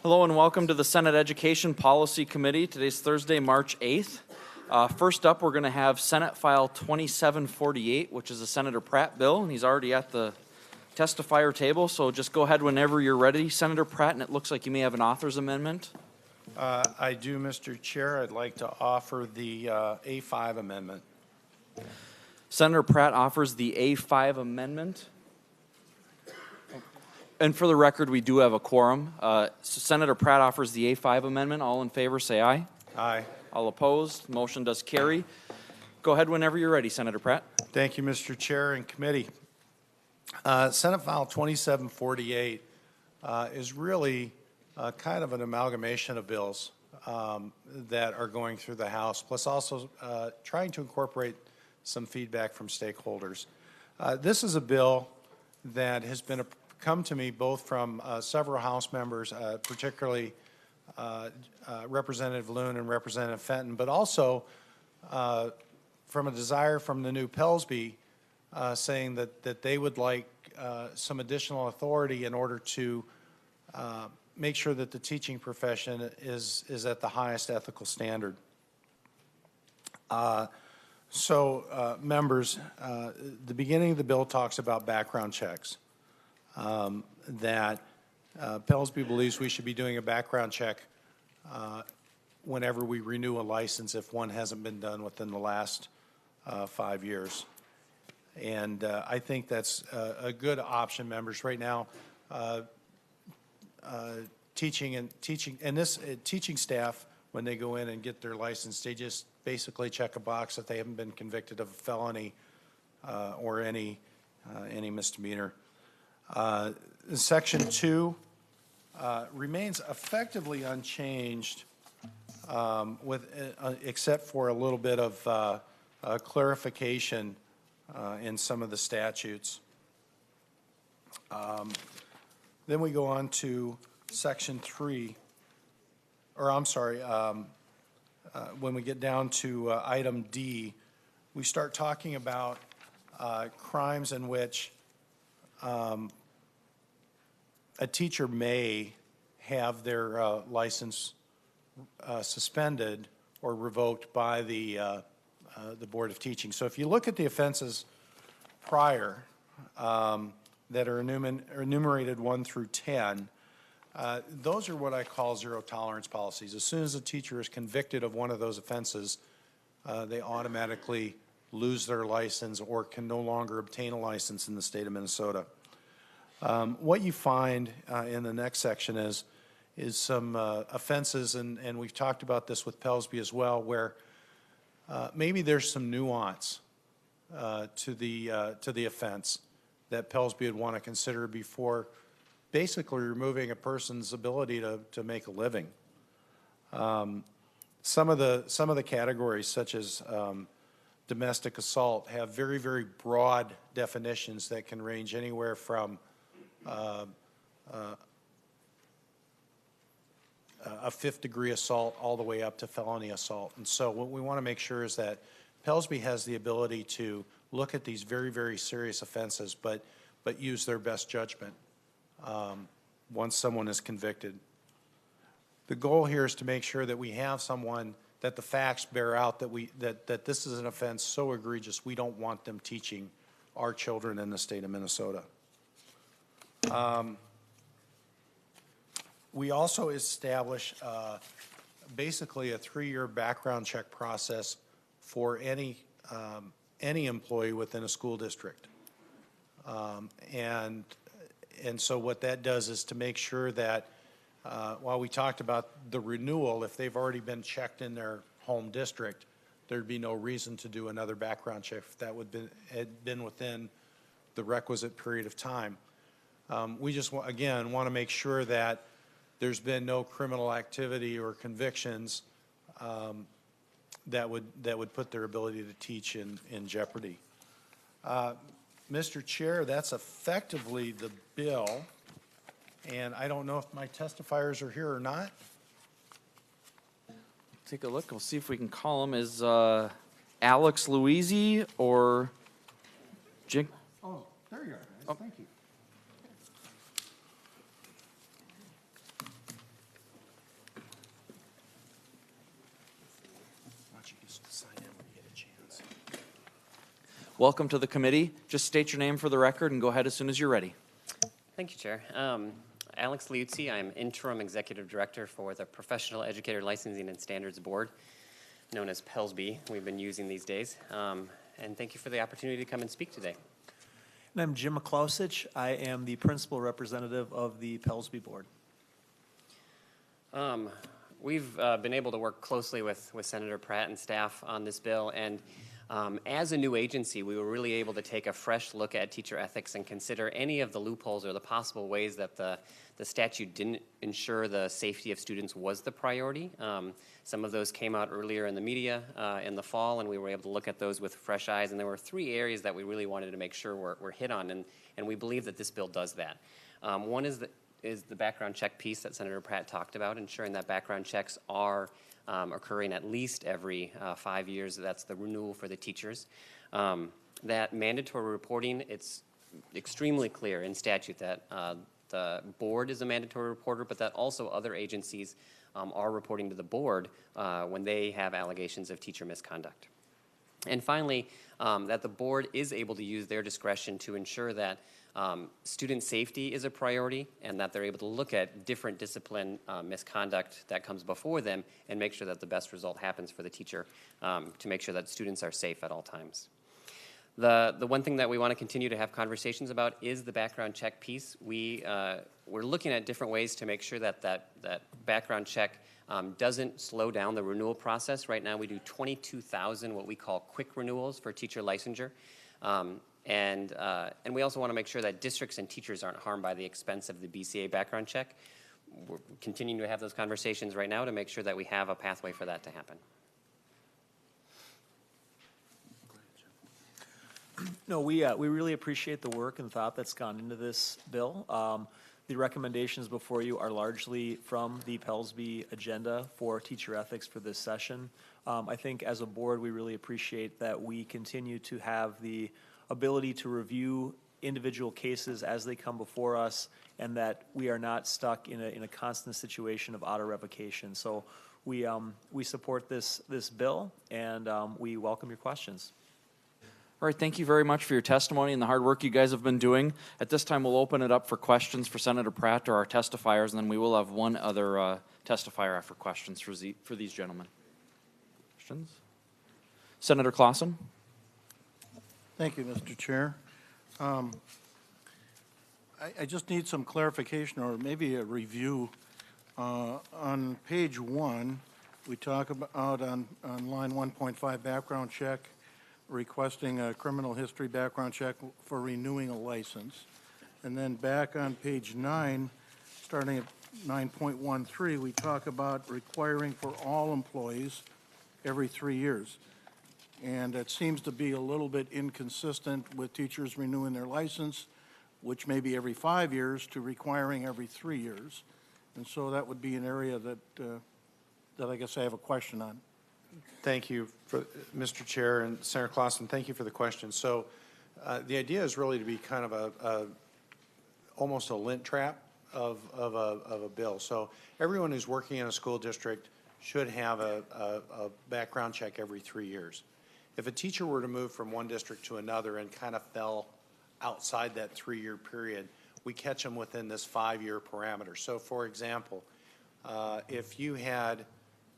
Hello and welcome to the Senate Education Policy Committee. Today's Thursday, March 8th. First up, we're going to have Senate File 2748, which is a Senator Pratt bill, and he's already at the testifier table, so just go ahead whenever you're ready, Senator Pratt, and it looks like you may have an author's amendment. I do, Mr. Chair. I'd like to offer the A5 amendment. Senator Pratt offers the A5 amendment. And for the record, we do have a quorum. So Senator Pratt offers the A5 amendment. All in favor, say aye. Aye. All opposed, motion does carry. Go ahead whenever you're ready, Senator Pratt. Thank you, Mr. Chair and committee. Senate File 2748 is really kind of an amalgamation of bills that are going through the House, plus also trying to incorporate some feedback from stakeholders. This is a bill that has been come to me both from several House members, particularly Representative Loon and Representative Fenton, but also from a desire from the new Pelsby saying that they would like some additional authority in order to make sure that the teaching profession is at the highest ethical standard. Members, the beginning of the bill talks about background checks. That Pelsby believes we should be doing a background check whenever we renew a license if one hasn't been done within the last 5 years. And I think that's a good option, members. Right now, teaching staff, when they go in and get their license, they just basically check a box that they haven't been convicted of a felony or any misdemeanor. Section 2 remains effectively unchanged except for a little bit of clarification in some of the statutes. Then we go on to Section 3, or I'm sorry, when we get down to item D, we start talking about crimes in which a teacher may have their license suspended or revoked by the Board of Teaching. So if you look at the offenses prior that are enumerated 1 through 10, those are what I call zero tolerance policies. As soon as a teacher is convicted of one of those offenses, they automatically lose their license or can no longer obtain a license in the state of Minnesota. What you find in the next section is some offenses, and we've talked about this with Pelsby as well, where maybe there's some nuance to the offense that Pelsby would want to consider before basically removing a person's ability to make a living. Some of the categories, such as domestic assault, have very, very broad definitions that can range anywhere from a 5th-degree assault all the way up to felony assault. And so what we want to make sure is that Pelsby has the ability to look at these very, very serious offenses, but use their best judgment once someone is convicted. The goal here is to make sure that we have someone that the facts bear out that this is an offense so egregious we don't want them teaching our children in the state of Minnesota. We also establish basically a 3-year background check process for any employee within a school district. And so what that does is to make sure that while we talked about the renewal, if they've already been checked in their home district, there'd be no reason to do another background check if that had been within the requisite period of time. We just, again, want to make sure that there's been no criminal activity or convictions that would put their ability to teach in jeopardy. Mr. Chair, that's effectively the bill, and I don't know if my testifiers are here or not. Take a look. We'll see if we can call him. Is Alex Louisi or Jink? Oh, there you are, guys. Oh. Thank you. Welcome to the committee. Just state your name for the record and go ahead as soon as you're ready. Thank you, Chair. Alex Liuzzi, I'm Interim Executive Director for the Professional Educator Licensing and Standards Board, known as PELSB, we've been using these days. And thank you for the opportunity to come and speak today. And I'm Jim McClausich. I am the principal representative of the PELSB Board. We've been able to work closely with Senator Pratt and staff on this bill, and as a new agency, we were really able to take a fresh look at teacher ethics and consider any of the loopholes or the possible ways that the statute didn't ensure the safety of students was the priority. Some of those came out earlier in the media in the fall, and we were able to look at those with fresh eyes, and there were 3 areas that we really wanted to make sure were hit on, and we believe that this bill does that. One is the background check piece that Senator Pratt talked about, ensuring that background checks are occurring at least every 5 years. That's the renewal for the teachers. That mandatory reporting, it's extremely clear in statute that the board is a mandatory reporter, but that also other agencies are reporting to the board when they have allegations of teacher misconduct. And finally, that the board is able to use their discretion to ensure that student safety is a priority and that they're able to look at different discipline misconduct that comes before them and make sure that the best result happens for the teacher to make sure that students are safe at all times. The one thing that we want to continue to have conversations about is the background check piece. We're looking at different ways to make sure that background check doesn't slow down the renewal process. Right now we do 22,000 what we call quick renewals for teacher licensure. And we also want to make sure that districts and teachers aren't harmed by the expense of the BCA background check. We're continuing to have those conversations right now to make sure that we have a pathway for that to happen. No, we really appreciate the work and thought that's gone into this bill. The recommendations before you are largely from the PELSB agenda for teacher ethics for this session. I think as a board, we really appreciate that we continue to have the ability to review individual cases as they come before us, and that we are not stuck in a constant situation of auto revocation. So we support this bill, and we welcome your questions. All right, thank you very much for your testimony and the hard work you guys have been doing. At this time, we'll open it up for questions for Senator Pratt or our testifiers, and then we will have one other testifier after questions for these gentlemen. Questions? Senator Clausen? Thank you, Mr. Chair. I just need some clarification or maybe a review. On page 1, we talk about on line 1.5 background check, requesting a criminal history background check for renewing a license. And then back on page 9, starting at 9.13, we talk about requiring for all employees every 3 years. And it seems to be a little bit inconsistent with teachers renewing their license, which may be every 5 years, to requiring every 3 years. And so that would be an area that I guess I have a question on. Thank you, Mr. Chair, and Senator Clausen, thank you for the question. So the idea is really to be kind of almost a lint trap of a bill. So everyone who's working in a school district should have a background check every 3 years. If a teacher were to move from one district to another and kind of fell outside that 3-year period, we catch them within this 5-year parameter. So for example, if you had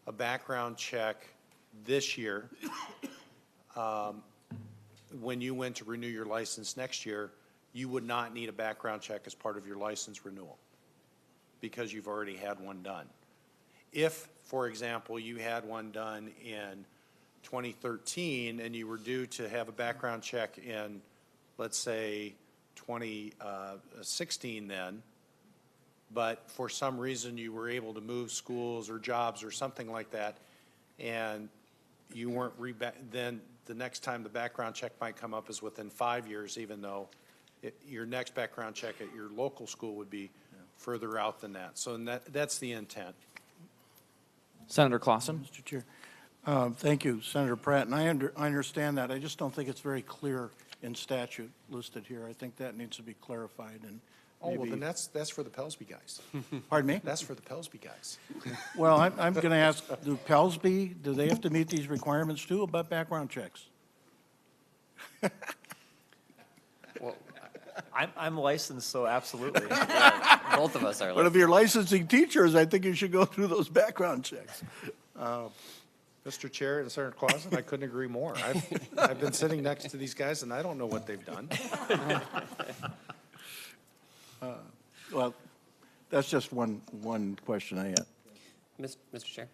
a background check this year, when you went to renew your license next year, you would not need a background check as part of your license renewal because you've already had one done. If, for example, you had one done in 2013 and you were due to have a background check in, let's say, 2016 then, but for some reason you were able to move schools or jobs or something like that, and you weren't then the next time the background check might come up is within 5 years, even though your next background check at your local school would be further out than that. So that's the intent. Senator Clausen? Mr. Chair. Thank you, Senator Pratt, and I understand that. I just don't think it's very clear in statute listed here. I think that needs to be clarified, and Oh, well, maybe- then that's for the Pellsby guys. Pardon me? That's for the Pellsby guys. Well, I'm going to ask, do Pellsby, do they have to meet these requirements too about background checks? Well, I'm licensed, so absolutely. both of us are. But if you're licensing teachers, I think you should go through those background checks. Mr. Chair and Senator Clausen, I couldn't agree more. I've been sitting next to these guys, and I don't know what they've done. Well, that's just one question I had. Mr. Chair?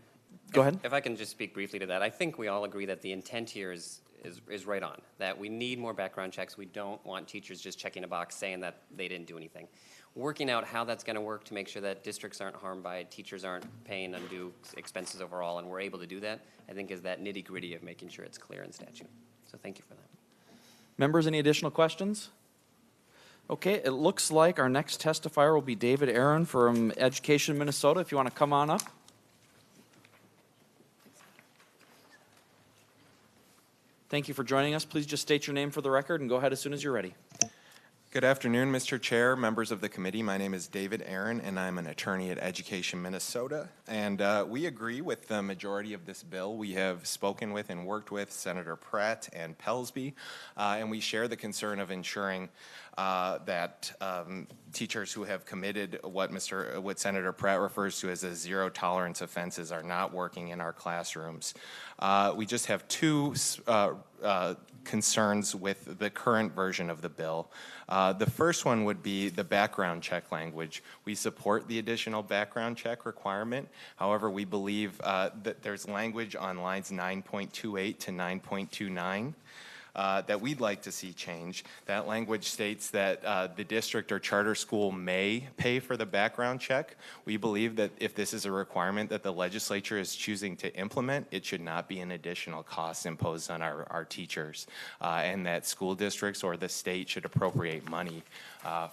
Go ahead. If I can just speak briefly to that, I think we all agree that the intent here is right on, that we need more background checks. We don't want teachers just checking a box saying that they didn't do anything. Working out how that's going to work to make sure that districts aren't harmed by it, teachers aren't paying undue expenses overall, and we're able to do that, I think is that nitty-gritty of making sure it's clear in statute. So thank you for that. Members, any additional questions? Okay, it looks like our next testifier will be David Aaron from Education Minnesota. If you want to come on up. Thank you for joining us. Please just state your name for the record and go ahead as soon as you're ready. Good afternoon, Mr. Chair, members of the committee. My name is David Aaron, and I'm an attorney at Education Minnesota. And we agree with the majority of this bill. We have spoken with and worked with Senator Pratt and Pellsby, and we share the concern of ensuring that teachers who have committed what Senator Pratt refers to as a zero tolerance offenses are not working in our classrooms. We just have two concerns with the current version of the bill. The first one would be the background check language. We support the additional background check requirement. However, we believe that there's language on lines 9.28 to 9.29 that we'd like to see change. That language states that the district or charter school may pay for the background check. We believe that if this is a requirement that the legislature is choosing to implement, it should not be an additional cost imposed on our teachers, and that school districts or the state should appropriate money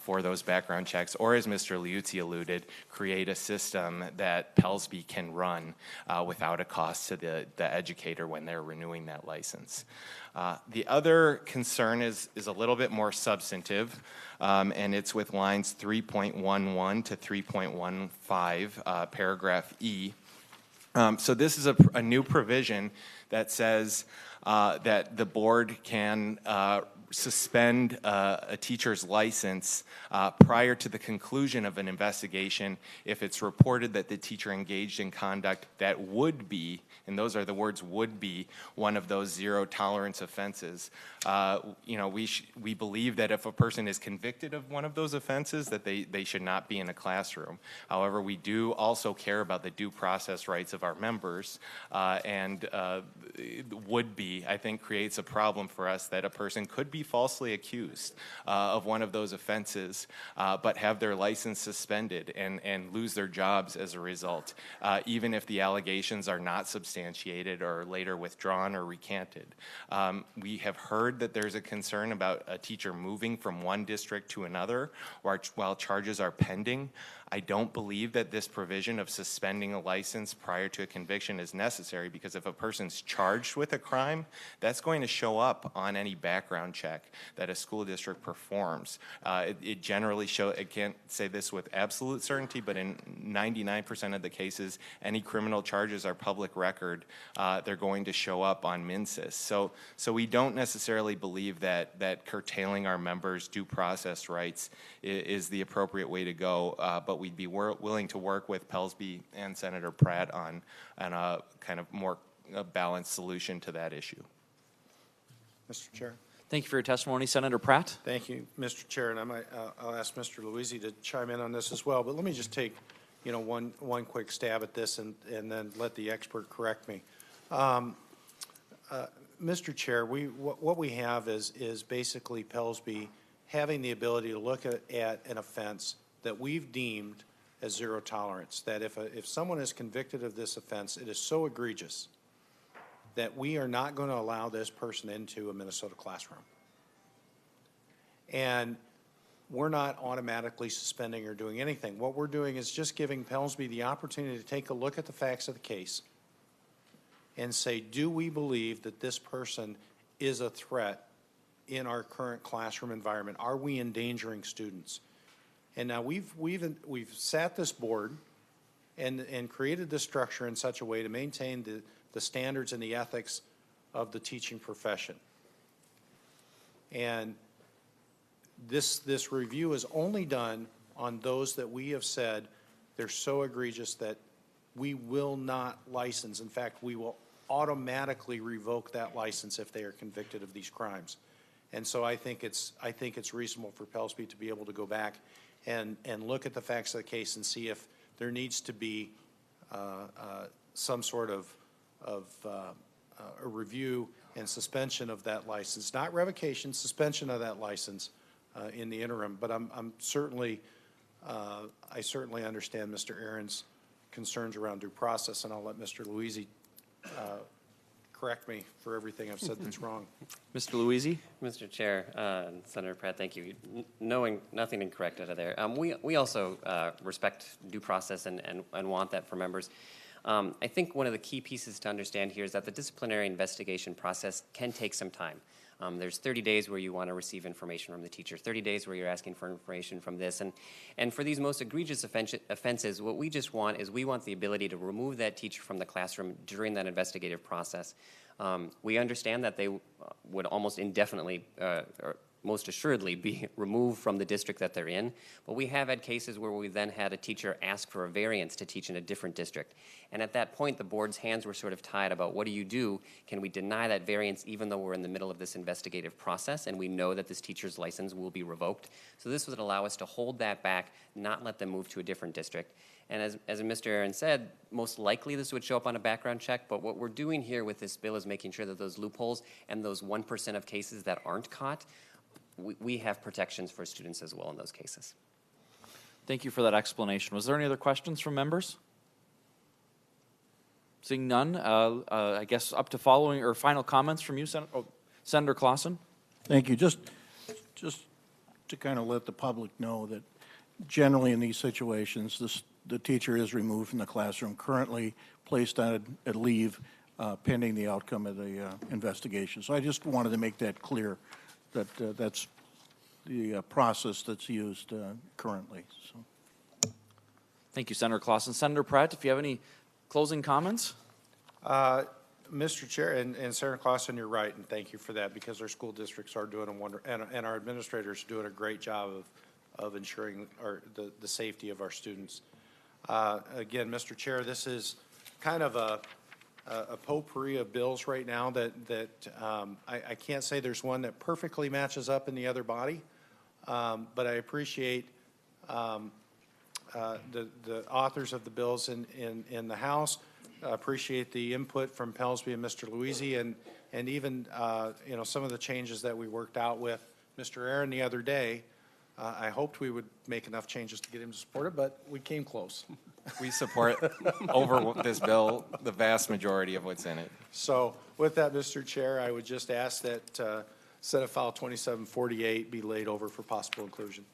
for those background checks, or as Mr. Liuzzi alluded, create a system that Pellsby can run without a cost to the educator when they're renewing that license. The other concern is a little bit more substantive, and it's with lines 3.11 to 3.15, paragraph E. So this is a new provision that says that the board can suspend a teacher's license prior to the conclusion of an investigation if it's reported that the teacher engaged in conduct that would be, and those are the words would be, one of those zero tolerance offenses. We believe that if a person is convicted of one of those offenses, that they should not be in a classroom. However, we do also care about the due process rights of our members, and would be, I think, creates a problem for us that a person could be falsely accused of one of those offenses, but have their license suspended and lose their jobs as a result, even if the allegations are not substantiated or later withdrawn or recanted. We have heard that there's a concern about a teacher moving from one district to another while charges are pending. I don't believe that this provision of suspending a license prior to a conviction is necessary, because if a person's charged with a crime, that's going to show up on any background check that a school district performs. It generally I can't say this with absolute certainty, but in 99% of the cases, any criminal charges are public record. They're going to show up on MnSIS. So we don't necessarily believe that curtailing our members' due process rights is the appropriate way to go, but we'd be willing to work with Pellsby and Senator Pratt on a kind of more balanced solution to that issue. Mr. Chair. Thank you for your testimony, Senator Pratt. Thank you, Mr. Chair, and I'll ask Mr. Luizzi to chime in on this as well, but let me just take, one quick stab at this and then let the expert correct me. Mr. Chair, what we have is basically Pellsby having the ability to look at an offense that we've deemed as zero tolerance, that if someone is convicted of this offense, it is so egregious that we are not going to allow this person into a Minnesota classroom. And we're not automatically suspending or doing anything. What we're doing is just giving Pellsby the opportunity to take a look at the facts of the case and say, do we believe that this person is a threat in our current classroom environment? Are we endangering students? And now we've sat this board and created this structure in such a way to maintain the standards and the ethics of the teaching profession. And this review is only done on those that we have said they're so egregious that we will not license. In fact, we will automatically revoke that license if they are convicted of these crimes. And so I think it's reasonable for Pellsby to be able to go back and look at the facts of the case and see if there needs to be some sort of a review and suspension of that license, not revocation, suspension of that license in the interim. But I'm certainly, I certainly understand Mr. Aaron's concerns around due process, and I'll let Mr. Luisi correct me for everything I've said that's wrong. Mr. Luisi? Mr. Chair, Senator Pratt, thank you. Knowing nothing incorrect out of there. We also respect due process and want that for members. I think one of the key pieces to understand here is that the disciplinary investigation process can take some time. There's 30 days where you want to receive information from the teacher, 30 days where you're asking for information from this. And for these most egregious offenses, what we just want is we want the ability to remove that teacher from the classroom during that investigative process. We understand that they would almost indefinitely or most assuredly be removed from the district that they're in, but we have had cases where we then had a teacher ask for a variance to teach in a different district. And at that point, the board's hands were sort of tied about what do you do? Can we deny that variance even though we're in the middle of this investigative process and we know that this teacher's license will be revoked? So this would allow us to hold that back, not let them move to a different district. And as Mr. Aaron said, most likely this would show up on a background check, but what we're doing here with this bill is making sure that those loopholes and those 1% of cases that aren't caught, we have protections for students as well in those cases. Thank you for that explanation. Was there any other questions from members? Seeing none, I guess up to following or final comments from you, Senator Clausen. Thank you. Just to kind of let the public know that generally in these situations, the teacher is removed from the classroom, currently placed on a leave pending the outcome of the investigation. So I just wanted to make that clear, that that's the process that's used currently. So. Thank you, Senator Clausen. Senator Pratt, if you have any closing comments? Mr. Chair, and Senator Clausen, you're right, and thank you for that, because our school districts are doing a and our administrators are doing a great job of ensuring the safety of our students. Again, Mr. Chair, this is kind of a potpourri of bills right now that I can't say there's one that perfectly matches up in the other body, but I appreciate the authors of the bills in the House. Appreciate the input from Pellsby and Mr. Luisi, and even some of the changes that we worked out with Mr. Aaron the other day. I hoped we would make enough changes to get him to support it, but we came close. We support over this bill the vast majority of what's in it. So with that, Mr. Chair, I would just ask that Senate File 2748 be laid over for possible inclusion.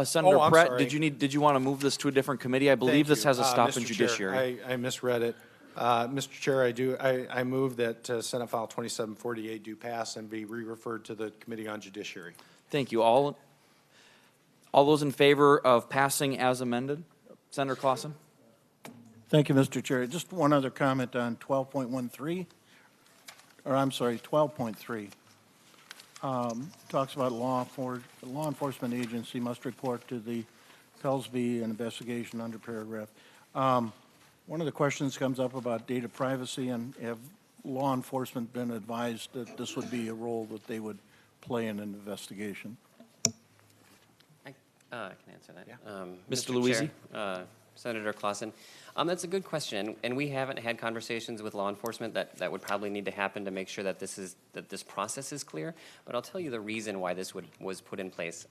Senator I'm Pratt, sorry. did you want to move this to a different committee? I believe this has a stop in Mr. Chair, judiciary. I misread it. Mr. Chair, I move that Senate File 2748 do pass and be re-referred to the Committee on Judiciary. Thank you. All those in favor of passing as amended? Senator Clausen? Thank you, Mr. Chair. Just one other comment on 12.13, or I'm sorry, 12.3. Talks about law enforcement agency must report to the Pellsby investigation under paragraph. One of the questions comes up about data privacy, and have law enforcement been advised that this would be a role that they would play in an investigation? I can answer that. Yeah. Mr. Luisi? Chair, Senator Clausen, that's a good question, and we haven't had conversations with law enforcement. That would probably need to happen to make sure that this process is clear. But I'll tell you the reason why this was put in place.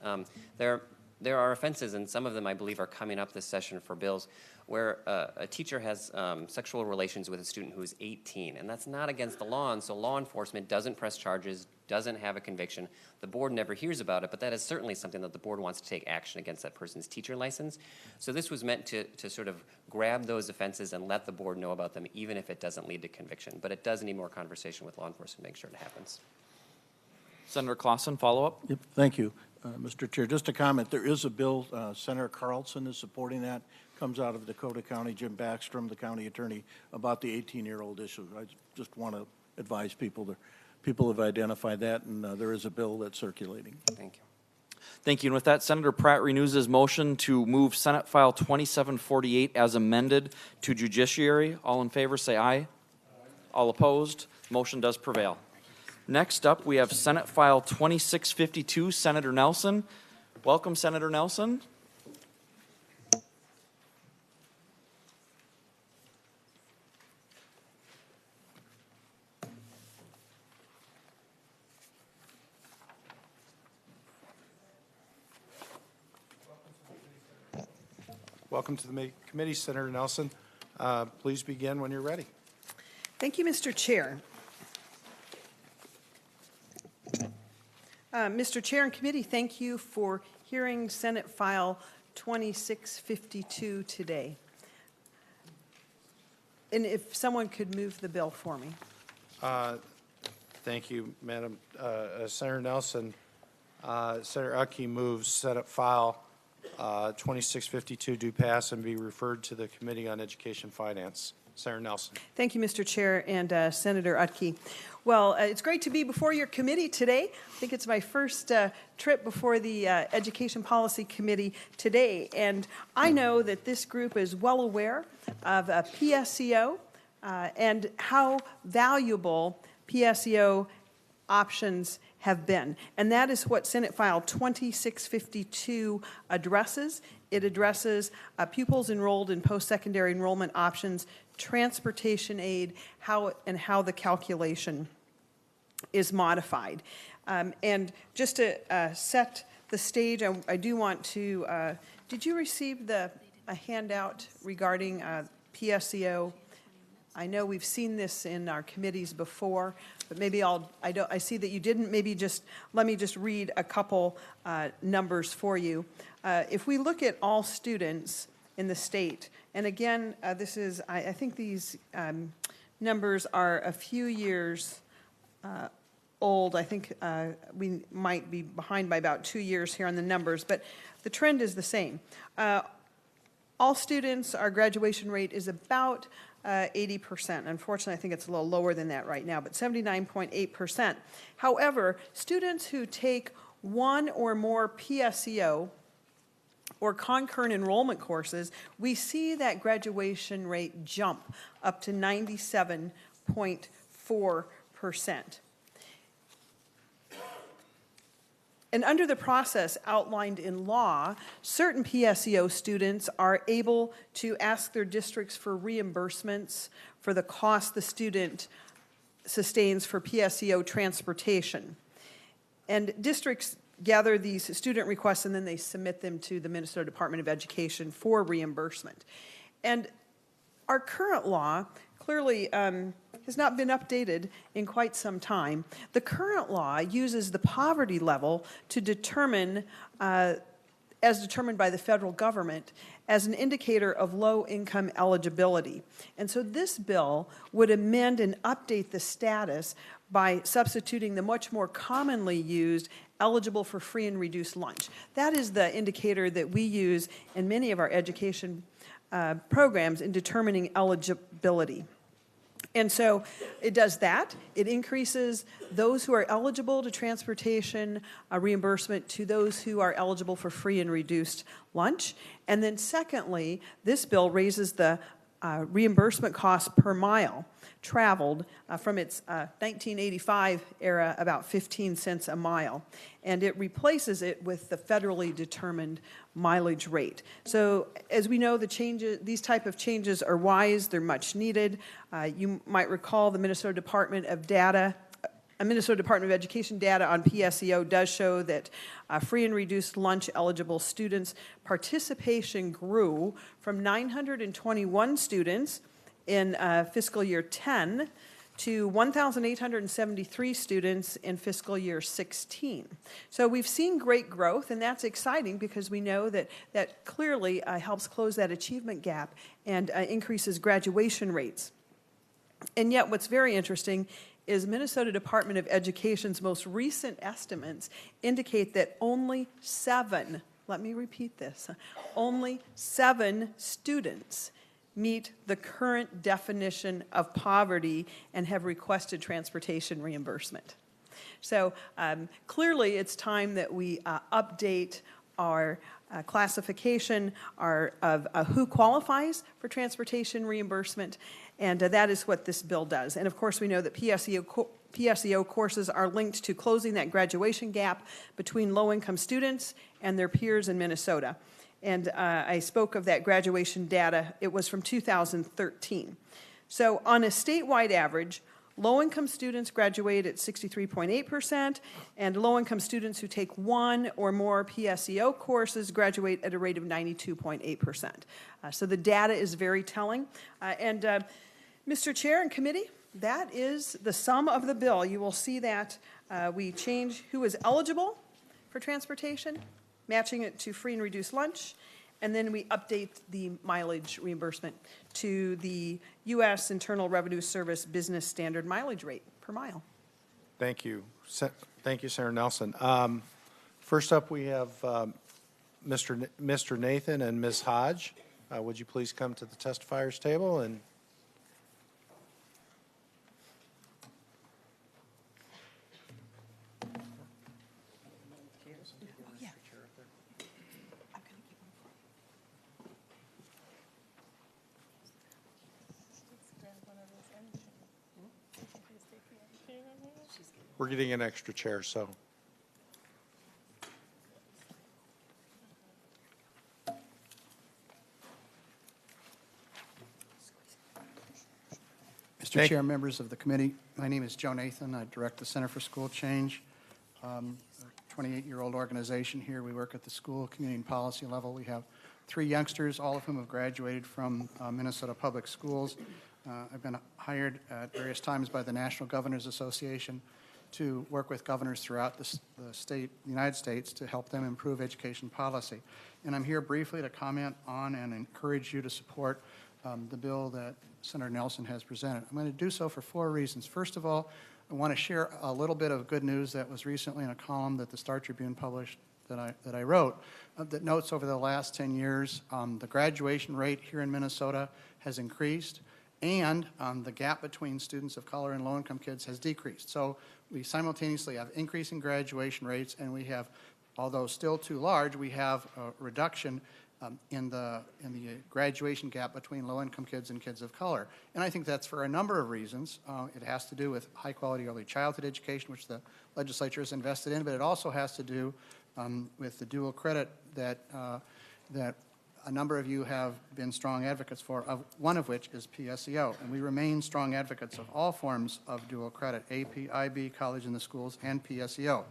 There are offenses, and some of them I believe are coming up this session for bills, where a teacher has sexual relations with a student who is 18, and that's not against the law, and so law enforcement doesn't press charges, doesn't have a conviction. The board never hears about it, but that is certainly something that the board wants to take action against that person's teacher license. So this was meant to sort of grab those offenses and let the board know about them, even if it doesn't lead to conviction. But it does need more conversation with law enforcement to make sure it happens. Senator Clausen, follow up? Yep, thank you. Mr. Chair, just a comment. There is a bill, Senator Carlson is supporting that, comes out of Dakota County, Jim Backstrom, the county attorney, about the 18-year-old issue. I just want to advise people that people have identified that, and there is a bill that's circulating. Thank you. Thank you. And with that, Senator Pratt renews his motion to move Senate File 2748 as amended to Judiciary. All in favor, say aye. All opposed? Motion does prevail. Next up, we have Senate File 2652, Senator Nelson. Welcome, Senator Nelson. Welcome to the committee, Senator Nelson. Please begin when you're ready. Thank you, Mr. Chair. Mr. Chair and committee, thank you for hearing Senate File 2652 today. And if someone could move the bill for me. Thank you, Madam Senator Nelson. Senator Utke moves Senate File 2652 do pass and be referred to the Committee on Education Finance. Senator Nelson. Thank you, Mr. Chair and Senator Utke. Well, it's great to be before your committee today. I think it's my first trip before the Education Policy Committee today, and I know that this group is well aware of PSEO and how valuable PSEO options have been. And that is what Senate File 2652 addresses. It addresses pupils enrolled in post-secondary enrollment options, transportation aid, how the calculation is modified. And just to set the stage, I do want to, did you receive a handout regarding PSEO? I know we've seen this in our committees before, but maybe I see that you didn't. Maybe let me just read a couple numbers for you. If we look at all students in the state, and again, this is, I think these numbers are a few years old. I think we might be behind by about 2 years here on the numbers, but the trend is the same. All students, our graduation rate is about 80%. Unfortunately, I think it's a little lower than that right now, but 79.8%. However, students who take one or more PSEO or concurrent enrollment courses, we see that graduation rate jump up to 97.4%. And under the process outlined in law, certain PSEO students are able to ask their districts for reimbursements for the cost the student sustains for PSEO transportation. And districts gather these student requests and then they submit them to the Minnesota Department of Education for reimbursement. And our current law clearly has not been updated in quite some time. The current law uses the poverty level to determine, as determined by the federal government, as an indicator of low income eligibility. And so this bill would amend and update the status by substituting the much more commonly used eligible for free and reduced lunch. That is the indicator that we use in many of our education programs in determining eligibility. And so it does that. It increases those who are eligible to transportation reimbursement to those who are eligible for free and reduced lunch. And then secondly, this bill raises the reimbursement cost per mile traveled from its 1985 era, about 15 cents a mile. And it replaces it with the federally determined mileage rate. So as we know, these type of changes are wise, they're much needed. You might recall the Minnesota Department of Education data on PSEO does show that free and reduced lunch eligible students' participation grew from 921 students in fiscal year 10 to 1,873 students in fiscal year 16. So we've seen great growth, and that's exciting because we know that that clearly helps close that achievement gap and increases graduation rates. And yet what's very interesting is Minnesota Department of Education's most recent estimates indicate that only 7, let me repeat this, only 7 students meet the current definition of poverty and have requested transportation reimbursement. So clearly, it's time that we update our classification of who qualifies for transportation reimbursement, and that is what this bill does. And of course, we know that PSEO courses are linked to closing that graduation gap between low-income students and their peers in Minnesota. And I spoke of that graduation data. It was from 2013. So on a statewide average, low-income students graduate at 63.8%, and low-income students who take 1 or more PSEO courses graduate at a rate of 92.8%. So the data is very telling. Mr. Chair and committee, that is the sum of the bill. You will see that we change who is eligible for transportation, matching it to free and reduced lunch, and then we update the mileage reimbursement to the U.S. Internal Revenue Service business standard mileage rate per mile. Thank you. Thank you, Senator Nelson. First up, we have Mr. Nathan and Ms. Hodge. Would you please come to the testifiers table and we're getting an extra chair, so. Mr. Chair, members of the committee, my name is Joe Nathan. I direct the Center for School Change, a 28-year-old organization here. We work at the school, community, and policy level. We have 3 youngsters, all of whom have graduated from Minnesota Public Schools. I've been hired at various times by the National Governors Association to work with governors throughout the United States to help them improve education policy. And I'm here briefly to comment on and encourage you to support the bill that Senator Nelson has presented. I'm going to do so for 4 reasons. First of all, I want to share a little bit of good news that was recently in a column that the Star Tribune published that I wrote that notes over the last 10 years the graduation rate here in Minnesota has increased, and the gap between students of color and low-income kids has decreased. So we simultaneously have increasing graduation rates, and we have, although still too large, we have a reduction in the graduation gap between low-income kids and kids of color. And I think that's for a number of reasons. It has to do with high-quality early childhood education, which the legislature has invested in, but it also has to do with the dual credit that a number of you have been strong advocates for, one of which is PSEO. And we remain strong advocates of all forms of dual credit, AP, IB, college in the schools, and PSEO.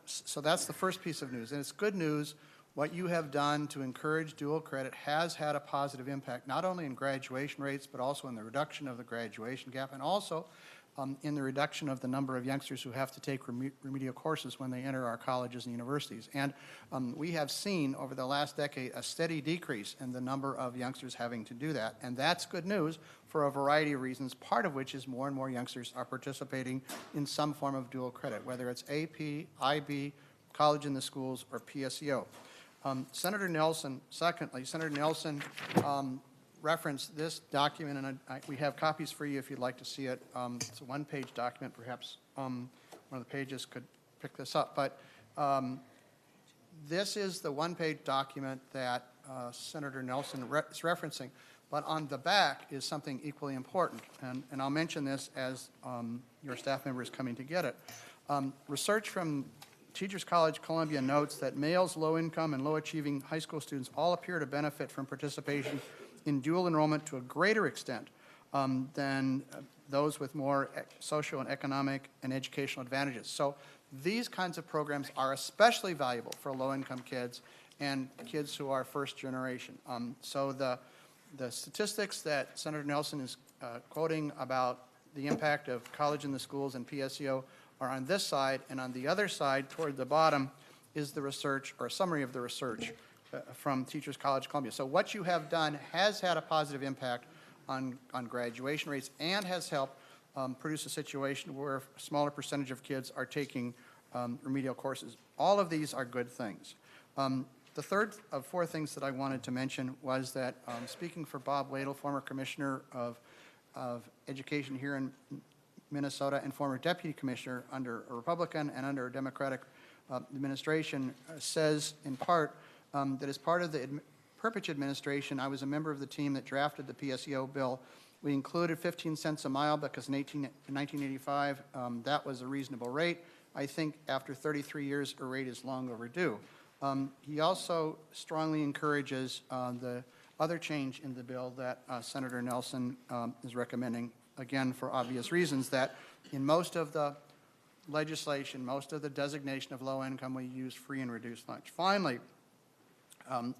So that's the first piece of news. And it's good news. What you have done to encourage dual credit has had a positive impact, not only in graduation rates, but also in the reduction of the graduation gap, and also in the reduction of the number of youngsters who have to take remedial courses when they enter our colleges and universities. And we have seen over the last decade a steady decrease in the number of youngsters having to do that. And that's good news for a variety of reasons, part of which is more and more youngsters are participating in some form of dual credit, whether it's AP, IB, college in the schools, or PSEO. Senator Nelson, secondly, Senator Nelson referenced this document, and we have copies for you if you'd like to see it. It's a 1-page document. Perhaps one of the pages could pick this up. But this is the 1-page document that Senator Nelson is referencing. But on the back is something equally important, and I'll mention this as your staff member is coming to get it. Research from Teachers College Columbia notes that males, low-income, and low-achieving high school students all appear to benefit from participation in dual enrollment to a greater extent than those with more social and economic and educational advantages. So these kinds of programs are especially valuable for low-income kids and kids who are first generation. So the statistics that Senator Nelson is quoting about the impact of college in the schools and PSEO are on this side, and on the other side, toward the bottom, is the research, or a summary of the research from Teachers College Columbia. So what you have done has had a positive impact on graduation rates and has helped produce a situation where a smaller percentage of kids are taking remedial courses. All of these are good things. The third of four things that I wanted to mention was that, speaking for Bob Wadle, former Commissioner of Education here in Minnesota and former Deputy Commissioner under a Republican and under a Democratic administration, says in part that as part of the Perpich administration, I was a member of the team that drafted the PSEO bill. We included 15 cents a mile because in 1985, that was a reasonable rate. I think after 33 years, a rate is long overdue. He also strongly encourages the other change in the bill that Senator Nelson is recommending, again, for obvious reasons, that in most of the legislation, most of the designation of low income, we use free and reduced lunch. Finally,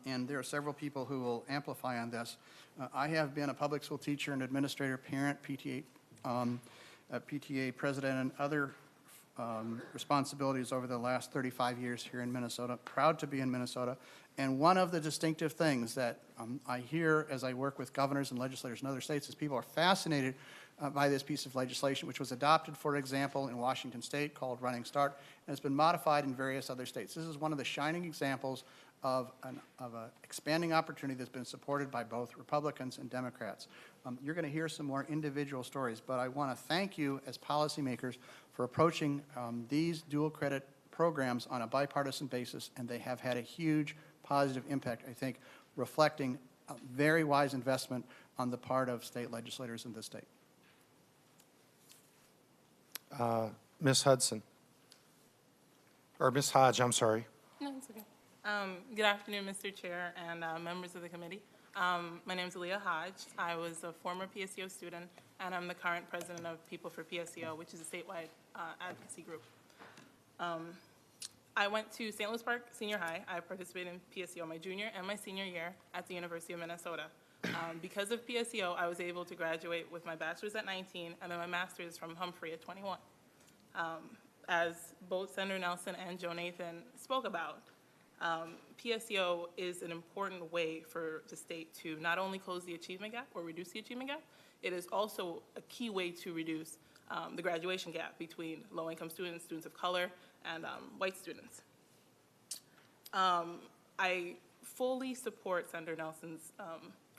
and there are several people who will amplify on this, I have been a public school teacher and administrator, parent, PTA, PTA president, and other responsibilities over the last 35 years here in Minnesota. Proud to be in Minnesota. And one of the distinctive things that I hear as I work with governors and legislators in other states is people are fascinated by this piece of legislation, which was adopted, for example, in Washington State called Running Start, and it's been modified in various other states. This is one of the shining examples of an expanding opportunity that's been supported by both Republicans and Democrats. You're going to hear some more individual stories, but I want to thank you as policymakers for approaching these dual credit programs on a bipartisan basis, and they have had a huge positive impact, I think, reflecting a very wise investment on the part of state legislators in the state. Ms. Hudson, or Ms. Hodge, I'm sorry. No, it's okay. Good afternoon, Mr. Chair and members of the committee. My name is Aaliyah Hodge. I was a former PSEO student, and I'm the current president of People for PSEO, which is a statewide advocacy group. I went to St. Louis Park Senior High. I participated in PSEO my junior and my senior year at the University of Minnesota. Because of PSEO, I was able to graduate with my bachelor's at 19 and then my master's from Humphrey at 21. As both Senator Nelson and Joe Nathan spoke about, PSEO is an important way for the state to not only close the achievement gap or reduce the achievement gap, it is also a key way to reduce the graduation gap between low-income students, students of color, and white students. I fully support Senator Nelson's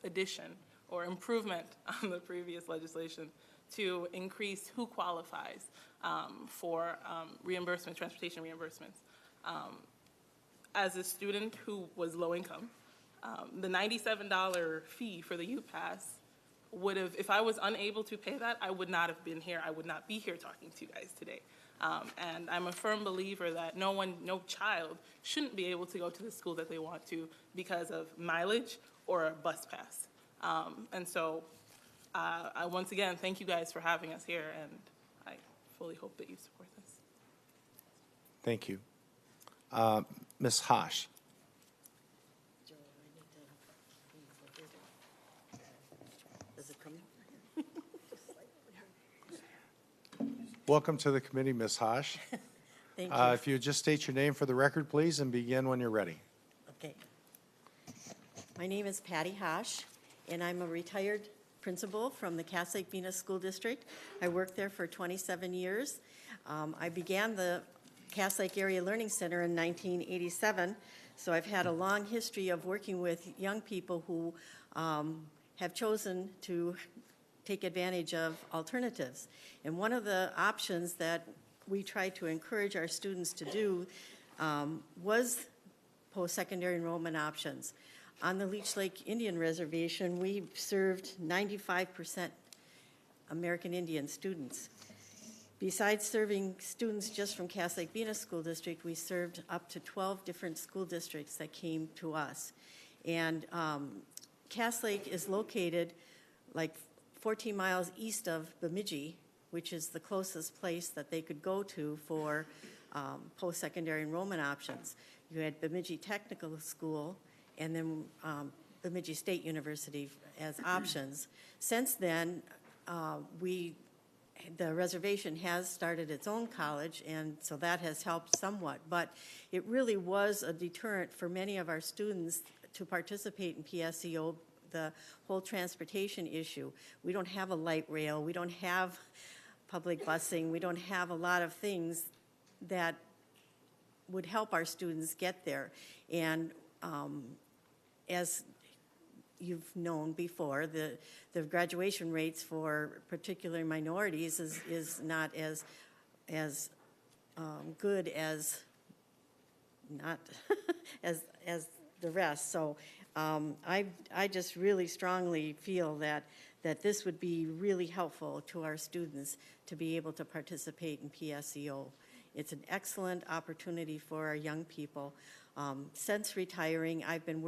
addition or improvement on the previous legislation to increase who qualifies for reimbursement, transportation reimbursements. As a student who was low income, the $97 fee for the U-Pass would have, if I was unable to pay that, I would not have been here. I would not be here talking to you guys today. And I'm a firm believer that no child shouldn't be able to go to the school that they want to because of mileage or a bus pass. And so I once again thank you guys for having us here, and I fully hope that you support this. Thank you. Ms. Hosh. Does it come? Welcome to the committee, Ms. Hosh. Thank you. If you would just state your name for the record, please, and begin when you're ready. Okay. My name is Patty Hosh, and I'm a retired principal from the Cass Lake Venus School District. I worked there for 27 years. I began the Cass Lake Area Learning Center in 1987, so I've had a long history of working with young people who have chosen to take advantage of alternatives. And one of the options that we try to encourage our students to do was post-secondary enrollment options. On the Leech Lake Indian Reservation, we served 95% American Indian students. Besides serving students just from Cass Lake Venus School District, we served up to 12 different school districts that came to us. And Cass Lake is located like 14 miles east of Bemidji, which is the closest place that they could go to for post-secondary enrollment options. You had Bemidji Technical School and then Bemidji State University as options. Since then, the reservation has started its own college, and so that has helped somewhat. But it really was a deterrent for many of our students to participate in PSEO, the whole transportation issue. We don't have a light rail. We don't have public busing. We don't have a lot of things that would help our students get there. And as you've known before, the graduation rates for particular minorities is not as good as not as the rest. So I just really strongly feel that this would be really helpful to our students to be able to participate in PSEO. It's an excellent opportunity for our young people. Since retiring, I've been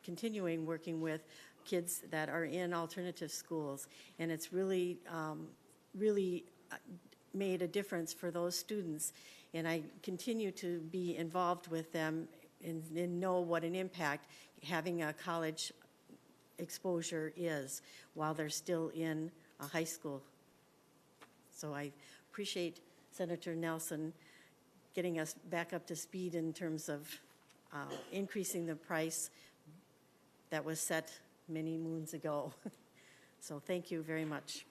continuing working with kids that are in alternative schools, and it's really made a difference for those students. And I continue to be involved with them and know what an impact having a college exposure is while they're still in a high school. So I appreciate Senator Nelson getting us back up to speed in terms of increasing the price that was set many moons ago. So thank you very much.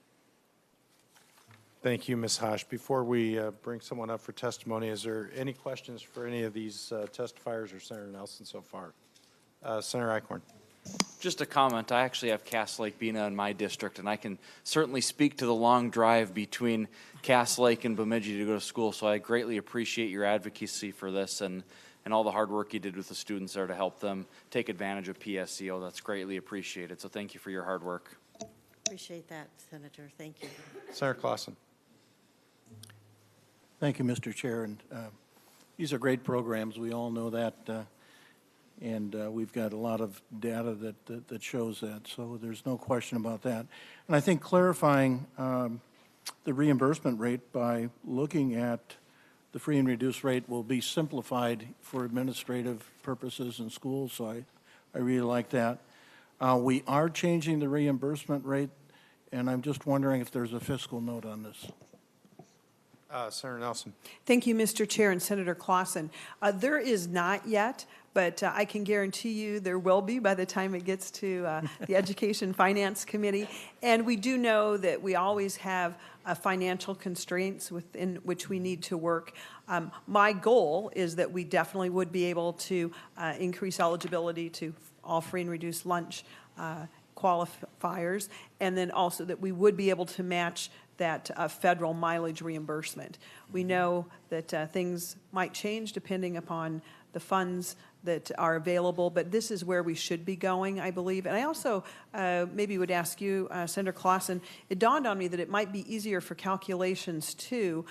Thank you, Ms. Hosh. Before we bring someone up for testimony, is there any questions for any of these testifiers or Senator Nelson so far? Senator Eichhorn. Just a comment. I actually have Cass Lake Bena in my district, and I can certainly speak to the long drive between Cass Lake and Bemidji to go to school, so I greatly appreciate your advocacy for this and all the hard work you did with the students there to help them take advantage of PSEO. That's greatly appreciated, so thank you for your hard work. Appreciate that, Senator. Thank you. Senator Clausen. Thank you, Mr. Chair. And these are great programs. We all know that. And we've got a lot of data that shows that. So there's no question about that. And I think clarifying the reimbursement rate by looking at the free and reduced rate will be simplified for administrative purposes in schools. So I really like that. We are changing the reimbursement rate, and I'm just wondering if there's a fiscal note on this. Senator Nelson. Thank you, Mr. Chair and Senator Clausen. There is not yet, but I can guarantee you there will be by the time it gets to the Education Finance Committee. And we do know that we always have financial constraints within which we need to work. My goal is that we definitely would be able to increase eligibility to all free and reduced lunch qualifiers, and then also that we would be able to match that federal mileage reimbursement. We know that things might change depending upon the funds that are available, but this is where we should be going, I believe. And I also maybe would ask you, Senator Clausen, it dawned on me that it might be easier for calculations too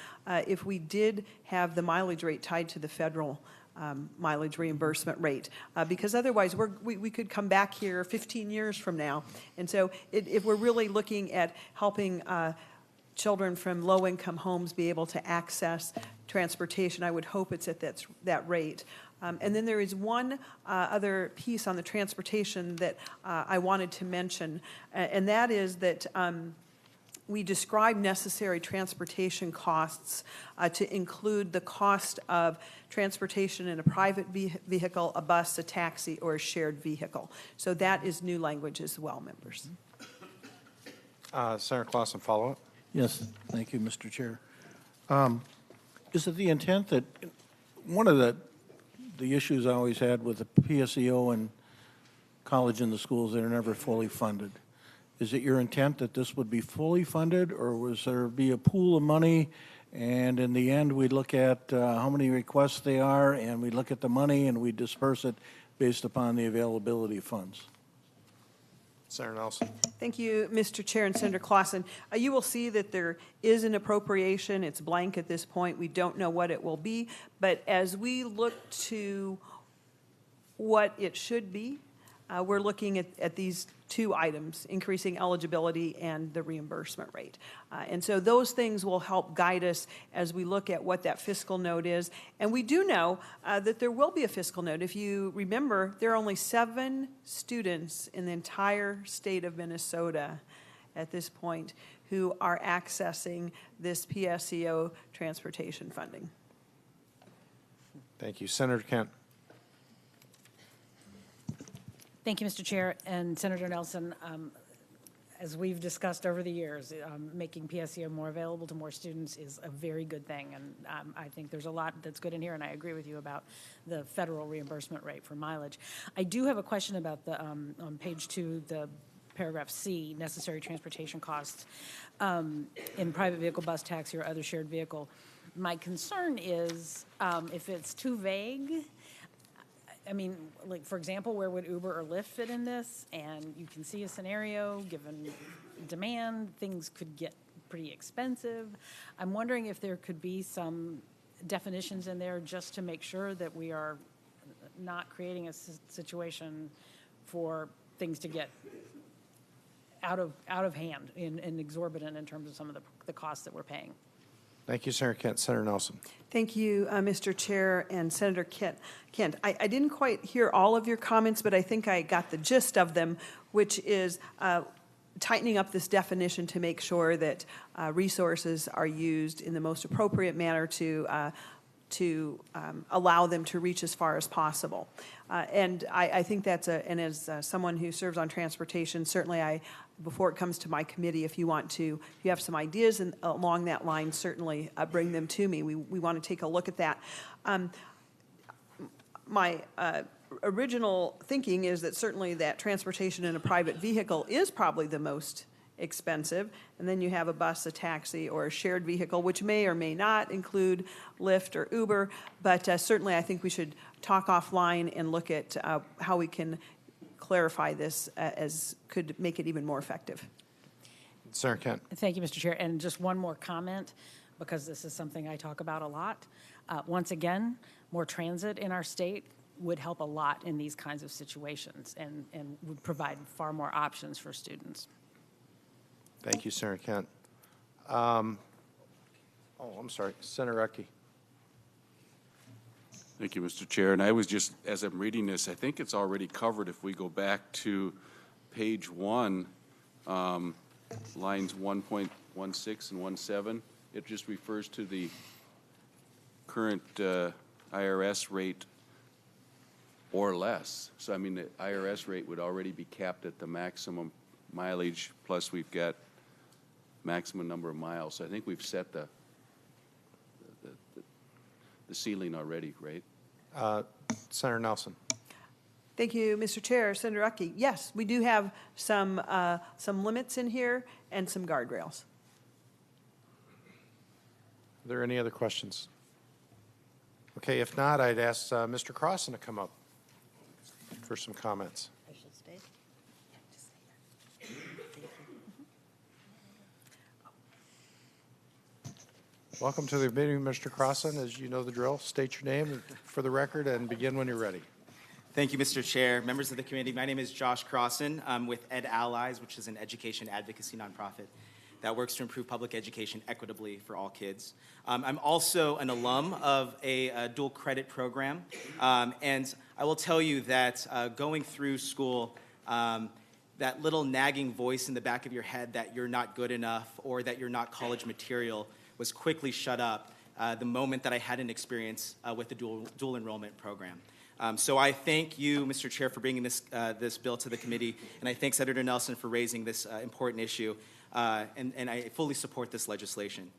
if we did have the mileage rate tied to the federal mileage reimbursement rate, because otherwise we could come back here 15 years from now. And so if we're really looking at helping children from low-income homes be able to access transportation, I would hope it's at that rate. And then there is one other piece on the transportation that I wanted to mention, and that is that we describe necessary transportation costs to include the cost of transportation in a private vehicle, a bus, a taxi, or a shared vehicle. So that is new language as well, members. Senator Clausen, follow-up. Yes, thank you, Mr. Chair. Is it the intent that one of the issues I always had with the PSEO and college in the schools, they're never fully funded. Is it your intent that this would be fully funded, or was there be a pool of money, and in the end we look at how many requests they are, and we look at the money and we disperse it based upon the availability of funds? Senator Nelson. Thank you, Mr. Chair and Senator Clausen. You will see that there is an appropriation. It's blank at this point. We don't know what it will be. But as we look to what it should be, we're looking at these two items, increasing eligibility and the reimbursement rate. And so those things will help guide us as we look at what that fiscal note is. And we do know that there will be a fiscal note. If you remember, there are only 7 students in the entire state of Minnesota at this point who are accessing this PSEO transportation funding. Thank you. Senator Kent. Thank you, Mr. Chair. And Senator Nelson, as we've discussed over the years, making PSEO more available to more students is a very good thing. And I think there's a lot that's good in here, and I agree with you about the federal reimbursement rate for mileage. I do have a question about the, on page 2, the paragraph C, necessary transportation costs in private vehicle, bus, taxi, or other shared vehicle. My concern is if it's too vague, I mean, like, for example, where would Uber or Lyft fit in this? And you can see a scenario, given demand, things could get pretty expensive. I'm wondering if there could be some definitions in there just to make sure that we are not creating a situation for things to get out of hand and exorbitant in terms of some of the costs that we're paying. Thank you, Senator Kent. Senator Nelson. Thank you, Mr. Chair and Senator Kent. I didn't quite hear all of your comments, but I think I got the gist of them, which is tightening up this definition to make sure that resources are used in the most appropriate manner to allow them to reach as far as possible. And I think that's and as someone who serves on transportation, certainly before it comes to my committee, if you have some ideas along that line, certainly bring them to me. We want to take a look at that. My original thinking is that certainly that transportation in a private vehicle is probably the most expensive, and then you have a bus, a taxi, or a shared vehicle, which may or may not include Lyft or Uber, but certainly I think we should talk offline and look at how we can clarify this as could make it even more effective. Senator Kent. Thank you, Mr. Chair. And just one more comment, because this is something I talk about a lot. Once again, more transit in our state would help a lot in these kinds of situations and would provide far more options for students. Thank you, Senator Kent. I'm sorry, Senator Radke. Thank you, Mr. Chair. And I was just, as I'm reading this, I think it's already covered. If we go back to page 1, lines 1.16 and 17, it just refers to the current IRS rate or less. So, I mean, the IRS rate would already be capped at the maximum mileage, plus we've got maximum number of miles. So I think we've set the ceiling already, right? Senator Nelson. Thank you, Mr. Chair. Senator Radke. Yes, we do have some limits in here and some guardrails. Are there any other questions? Okay, if not, I'd ask Mr. Crossan to come up for some comments. I should stay. Welcome to the meeting, Mr. Crossan. As you know the drill, state your name for the record and begin when you're ready. Thank you, Mr. Chair. Members of the committee, my name is Josh Crossan. I'm with Ed Allies, which is an education advocacy nonprofit that works to improve public education equitably for all kids. I'm also an alum of a dual credit program, and I will tell you that going through school, that little nagging voice in the back of your head that you're not good enough or that you're not college material was quickly shut up the moment that I had an experience with the dual enrollment program. So I thank you, Mr. Chair, for bringing this bill to the committee, and I thank Senator Nelson for raising this important issue, and I fully support this legislation.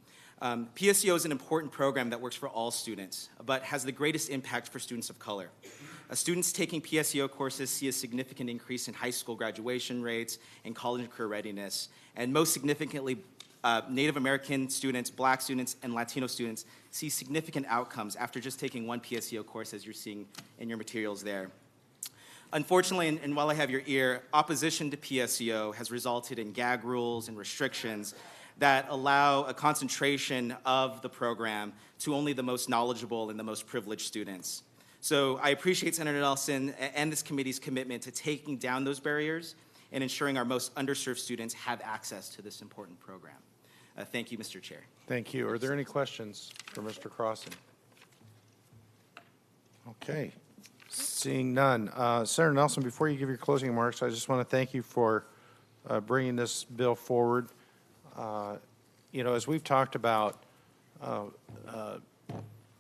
PSEO is an important program that works for all students, but has the greatest impact for students of color. Students taking PSEO courses see a significant increase in high school graduation rates and college and career readiness, and most significantly, Native American students, Black students, and Latino students see significant outcomes after just taking one PSEO course, as you're seeing in your materials there. Unfortunately, and while I have your ear, opposition to PSEO has resulted in gag rules and restrictions that allow a concentration of the program to only the most knowledgeable and the most privileged students. So I appreciate Senator Nelson and this committee's commitment to taking down those barriers and ensuring our most underserved students have access to this important program. Thank you, Mr. Chair. Thank you. Are there any questions for Mr. Crossan? Okay. Seeing none. Senator Nelson, before you give your closing remarks, I just want to thank you for bringing this bill forward. You know, as we've talked about,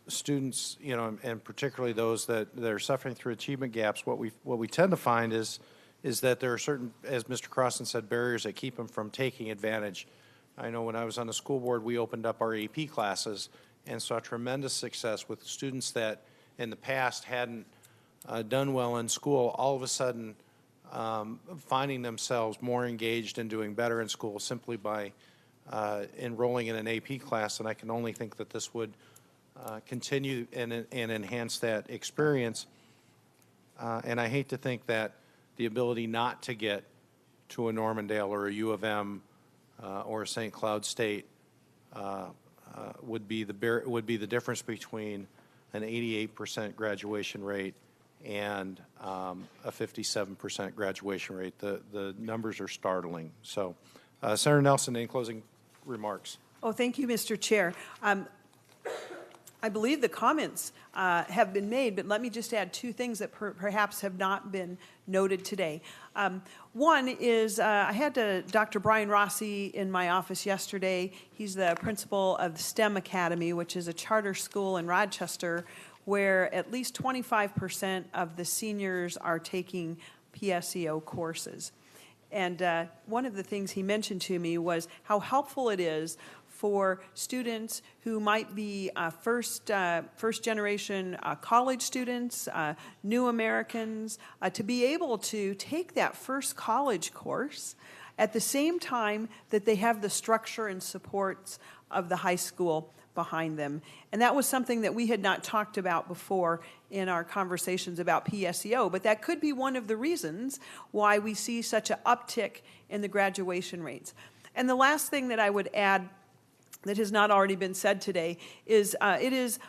students, you know, and particularly those that are suffering through achievement gaps, what we tend to find is is that there are certain, as Mr. Crossan said, barriers that keep them from taking advantage. I know when I was on the school board, we opened up our AP classes and saw tremendous success with students that in the past hadn't done well in school, all of a sudden finding themselves more engaged and doing better in school simply by enrolling in an AP class. And I can only think that this would continue and enhance that experience. And I hate to think that the ability not to get to a Normandale or a U of M or a St. Cloud State would be the difference between an 88% graduation rate and a 57% graduation rate. The numbers are startling. So, Senator Nelson, any closing remarks? Oh, thank you, Mr. Chair. I believe the comments have been made, but let me just add two things that perhaps have not been noted today. One is I had Dr. Brian Rossi in my office yesterday. He's the principal of the STEM Academy, which is a charter school in Rochester where at least 25% of the seniors are taking PSEO courses. And one of the things he mentioned to me was how helpful it is for students who might be first generation college students, new Americans, to be able to take that first college course at the same time that they have the structure and supports of the high school behind them. And that was something that we had not talked about before in our conversations about PSEO, but that could be one of the reasons why we see such an uptick in the graduation rates. And the last thing that I would add that has not already been said today is it is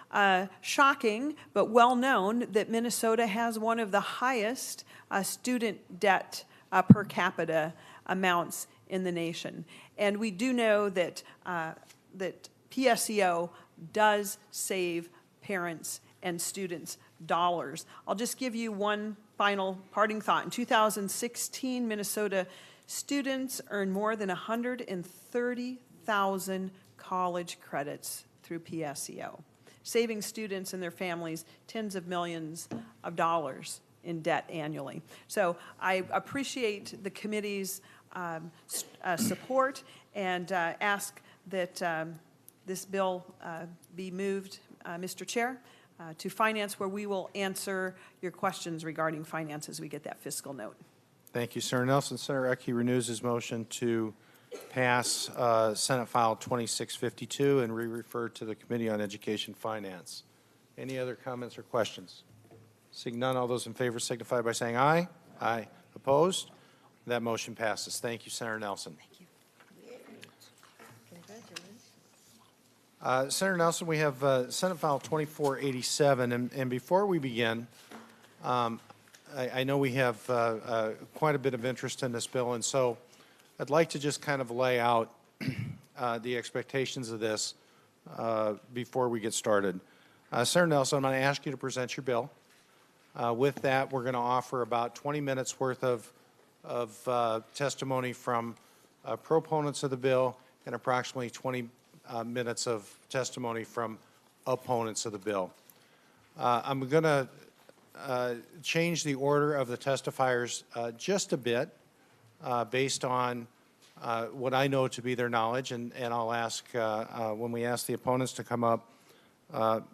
shocking but well known that Minnesota has one of the highest student debt per capita amounts in the nation. And we do know that, that PSEO does save parents and students dollars. I'll just give you one final parting thought. In 2016, Minnesota students earned more than 130,000 college credits through PSEO, saving students and their families tens of millions of dollars in debt annually. So I appreciate the committee's support and ask that this bill be moved, Mr. Chair, to Finance, where we will answer your questions regarding finance as we get that fiscal note. Thank you, Senator Nelson. Senator Ecke renews his motion to pass Senate File 2652 and re-refer to the Committee on Education Finance. Any other comments or questions? Seeing none, all those in favor signify by saying aye. Aye. Opposed? That motion passes. Thank you, Senator Nelson. Thank you. Congratulations. Senator Nelson, we have Senate File 2487, and before we begin, I know we have quite a bit of interest in this bill, and so I'd like to just kind of lay out the expectations of this before we get started. Senator Nelson, I'm going to ask you to present your bill. With that, we're going to offer about 20 minutes worth of testimony from proponents of the bill and approximately 20 minutes of testimony from opponents of the bill. I'm going to change the order of the testifiers just a bit based on what I know to be their knowledge, and I'll ask, when we ask the opponents to come up,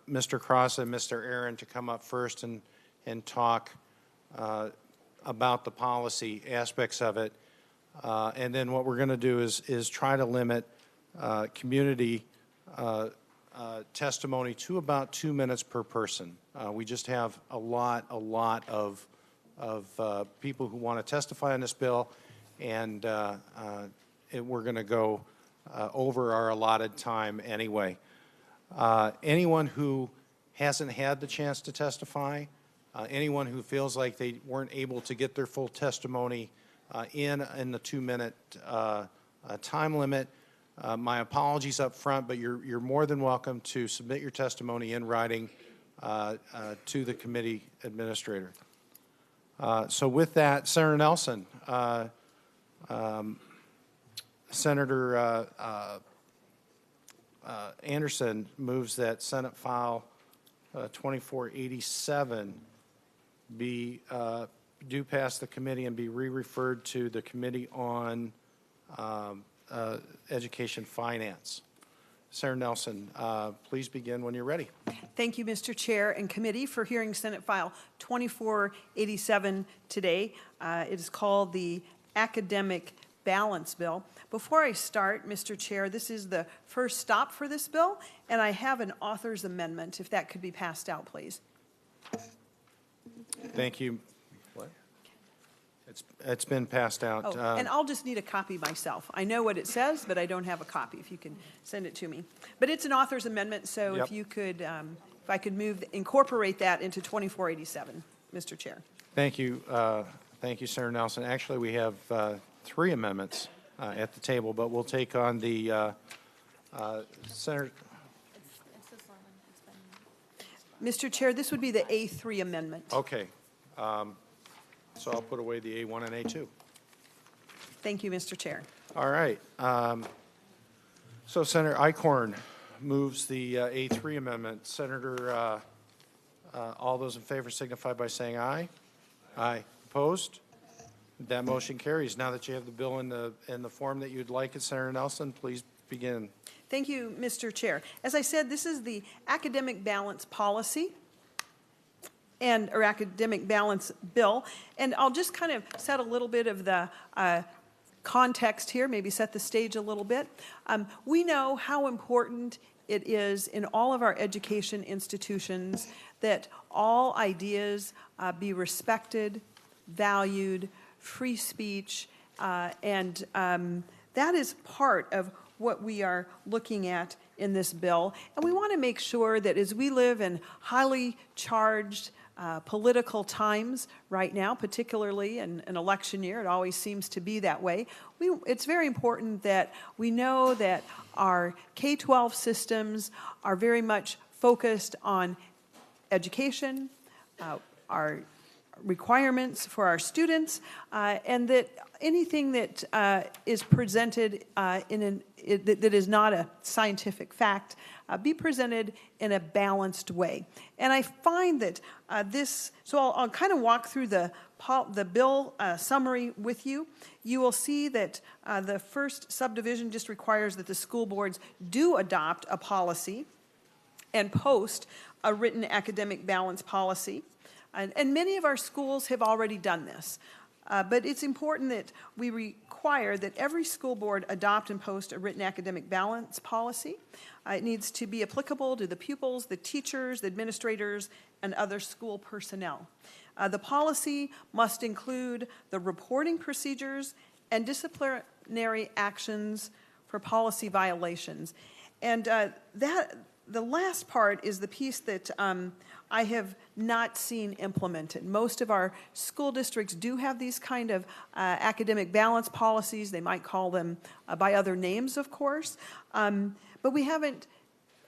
Mr. Cross and Mr. Aaron to come up first and talk about the policy aspects of it. And then what we're going to do is try to limit community testimony to about 2 minutes per person. We just have a lot of people who want to testify on this bill, and we're going to go over our allotted time anyway. Anyone who hasn't had the chance to testify, anyone who feels like they weren't able to get their full testimony in the 2 minute time limit, my apologies up front, but you're more than welcome to submit your testimony in writing to the committee administrator. So with that, Senator Nelson, Senator Anderson moves that Senate File 2487 be do pass the committee and be re-referred to the Committee on Education Finance. Senator Nelson, please begin when you're ready. Thank you, Mr. Chair and Committee, for hearing Senate File 2487 today. It is called the Academic Balance Bill. Before I start, Mr. Chair, this is the first stop for this bill, and I have an author's amendment, if that could be passed out, please. Thank you. It's been passed out. Oh, and I'll just need a copy myself. I know what it says, but I don't have a copy, if you can send it to me. But it's an author's amendment, so Yep. if you could, if I could incorporate that into 2487, Mr. Chair. Thank you. Thank you, Senator Nelson. Actually, we have 3 amendments at the table, but we'll take on the Senator. Mr. Chair, this would be the A3 amendment. Okay. So I'll put away the A1 and A2. Thank you, Mr. Chair. All right. So Senator Eichhorn moves the A3 amendment. Senator, all those in favor signify by saying aye. Aye. Opposed? That motion carries. Now that you have the bill in the form that you'd like it, Senator Nelson, please begin. Thank you, Mr. Chair. As I said, this is the academic balance policy or academic balance bill. And I'll just kind of set a little bit of the context here, maybe set the stage a little bit. We know how important it is in all of our education institutions that all ideas be respected, valued, free speech, and that is part of what we are looking at in this bill. And we want to make sure that as we live in highly charged political times right now, particularly in an election year, it always seems to be that way, it's very important that we know that our K-12 systems are very much focused on education, our requirements for our students, and that anything that is presented that is not a scientific fact be presented in a balanced way. And I find that so I'll kind of walk through the bill summary with you. You will see that the first subdivision just requires that the school boards do adopt a policy and post a written academic balance policy. And many of our schools have already done this. But it's important that we require that every school board adopt and post a written academic balance policy. It needs to be applicable to the pupils, the teachers, the administrators, and other school personnel. The policy must include the reporting procedures and disciplinary actions for policy violations. And the last part is the piece that I have not seen implemented. Most of our school districts do have these kind of academic balance policies. They might call them by other names, of course. But we haven't,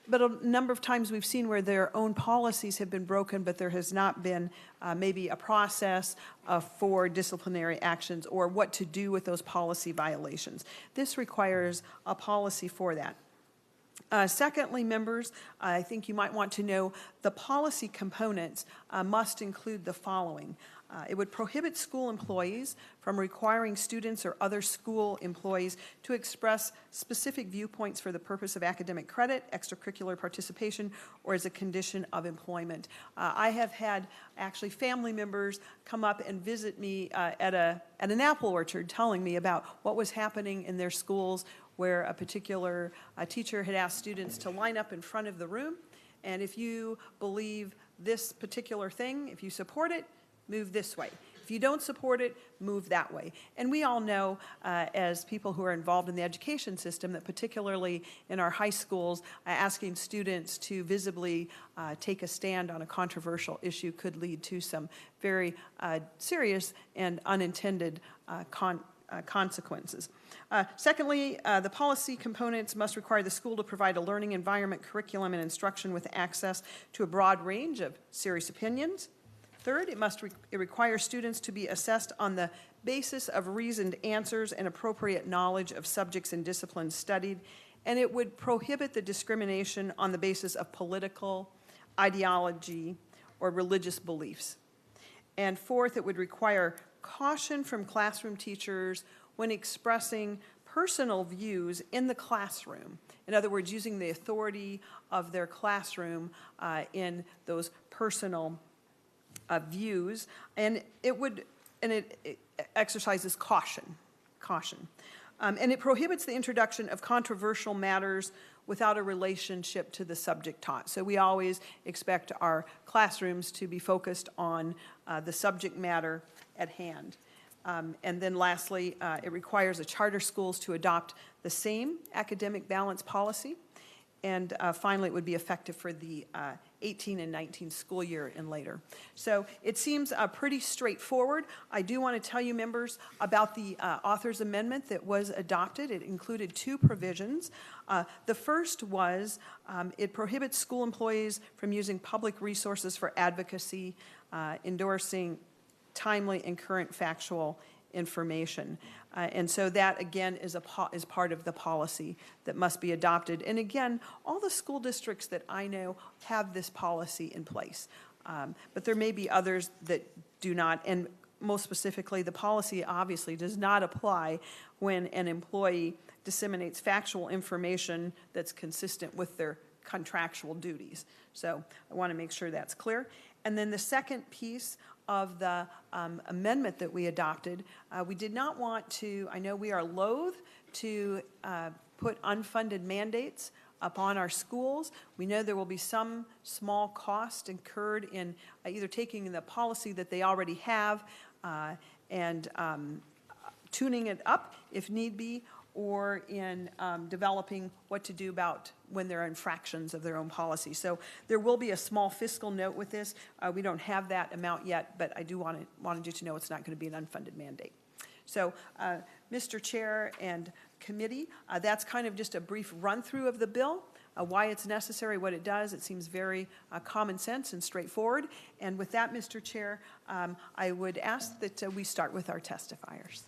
but a number of times we've seen where their own policies have been broken, but there has not been maybe a process for disciplinary actions or what to do with those policy violations. This requires a policy for that. Secondly, members, I think you might want to know the policy components must include the following. It would prohibit school employees from requiring students or other school employees to express specific viewpoints for the purpose of academic credit, extracurricular participation, or as a condition of employment. I have had actually family members come up and visit me at an apple orchard telling me about what was happening in their schools where a particular teacher had asked students to line up in front of the room, and if you believe this particular thing, if you support it, move this way. If you don't support it, move that way. And we all know, as people who are involved in the education system, that particularly in our high schools, asking students to visibly take a stand on a controversial issue could lead to some very serious and unintended consequences. Secondly, the policy components must require the school to provide a learning environment, curriculum, and instruction with access to a broad range of serious opinions. Third, it requires students to be assessed on the basis of reasoned answers and appropriate knowledge of subjects and disciplines studied, and it would prohibit the discrimination on the basis of political ideology or religious beliefs. And fourth, it would require caution from classroom teachers when expressing personal views in the classroom. In other words, using the authority of their classroom in those personal views. And it exercises caution. And it prohibits the introduction of controversial matters without a relationship to the subject taught. So we always expect our classrooms to be focused on the subject matter at hand. And then lastly, it requires the charter schools to adopt the same academic balance policy. And finally, it would be effective for the 18 and 19 school year and later. So it seems pretty straightforward. I do want to tell you, members, about the author's amendment that was adopted. It included two provisions. The first was it prohibits school employees from using public resources for advocacy, endorsing timely and current factual information. And so that, again, is part of the policy that must be adopted. And again, all the school districts that I know have this policy in place. But there may be others that do not. And most specifically, the policy obviously does not apply when an employee disseminates factual information that's consistent with their contractual duties. So I want to make sure that's clear. And then the second piece of the amendment that we adopted, we did not want to, I know we are loath to put unfunded mandates upon our schools. We know there will be some small cost incurred in either taking the policy that they already have and tuning it up if need be, or in developing what to do about when there are infractions of their own policy. So there will be a small fiscal note with this. We don't have that amount yet, but I do wanted you to know it's not going to be an unfunded mandate. So, Mr. Chair and committee, that's kind of just a brief run-through of the bill, why it's necessary, what it does. It seems very common sense and straightforward. And with that, Mr. Chair, I would ask that we start with our testifiers.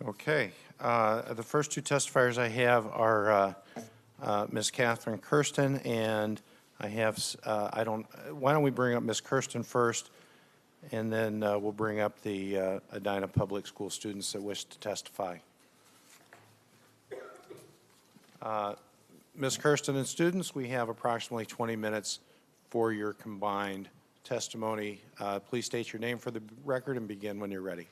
Okay. The first two testifiers I have are Ms. Catherine Kirsten, and I have, why don't we bring up Ms. Kirsten first, and then we'll bring up the Edina Public School students that wish to testify. Ms. Kirsten and students, we have approximately 20 minutes for your combined testimony. Please state your name for the record and begin when you're ready.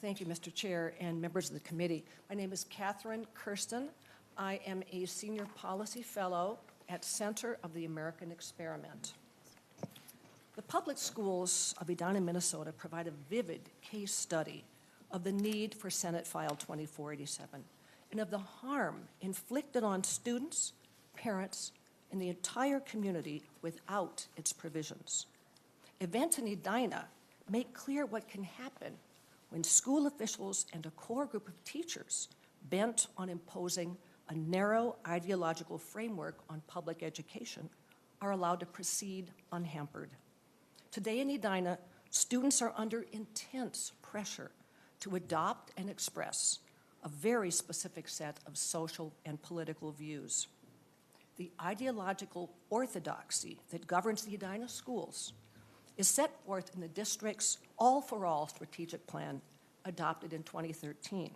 Thank you, Mr. Chair and members of the committee. My name is Catherine Kirsten. I am a senior policy fellow at Center of the American Experiment. The public schools of Edina, Minnesota provide a vivid case study of the need for Senate File 2487 and of the harm inflicted on students, parents, and the entire community without its provisions. Events in Edina make clear what can happen when school officials and a core group of teachers bent on imposing a narrow ideological framework on public education are allowed to proceed unhampered. Today in Edina, students are under intense pressure to adopt and express a very specific set of social and political views. The ideological orthodoxy that governs the Edina schools is set forth in the district's All for All strategic plan adopted in 2013.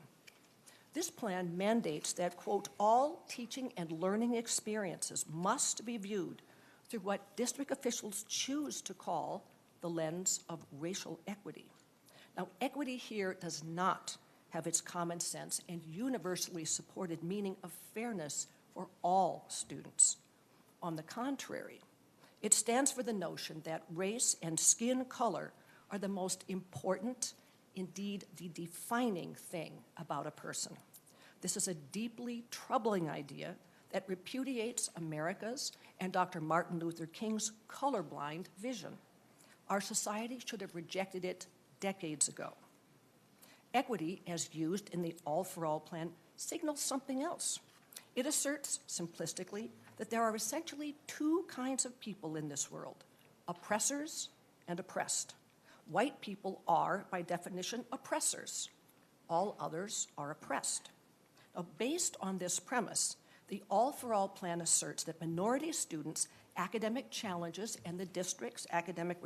This plan mandates that, quote, all teaching and learning experiences must be viewed through what district officials choose to call the lens of racial equity. Now, equity here does not have its common sense and universally supported meaning of fairness for all students. On the contrary, it stands for the notion that race and skin color are the most important, indeed the defining thing about a person. This is a deeply troubling idea that repudiates America's and Dr. Martin Luther King's colorblind vision. Our society should have rejected it decades ago. Equity, as used in the All for All plan, signals something else. It asserts, simplistically, that there are essentially two kinds of people in this world, oppressors and oppressed. White people are, by definition, oppressors. All others are oppressed. Now, based on this premise, the All for All plan asserts that minority students' academic challenges and the district's academic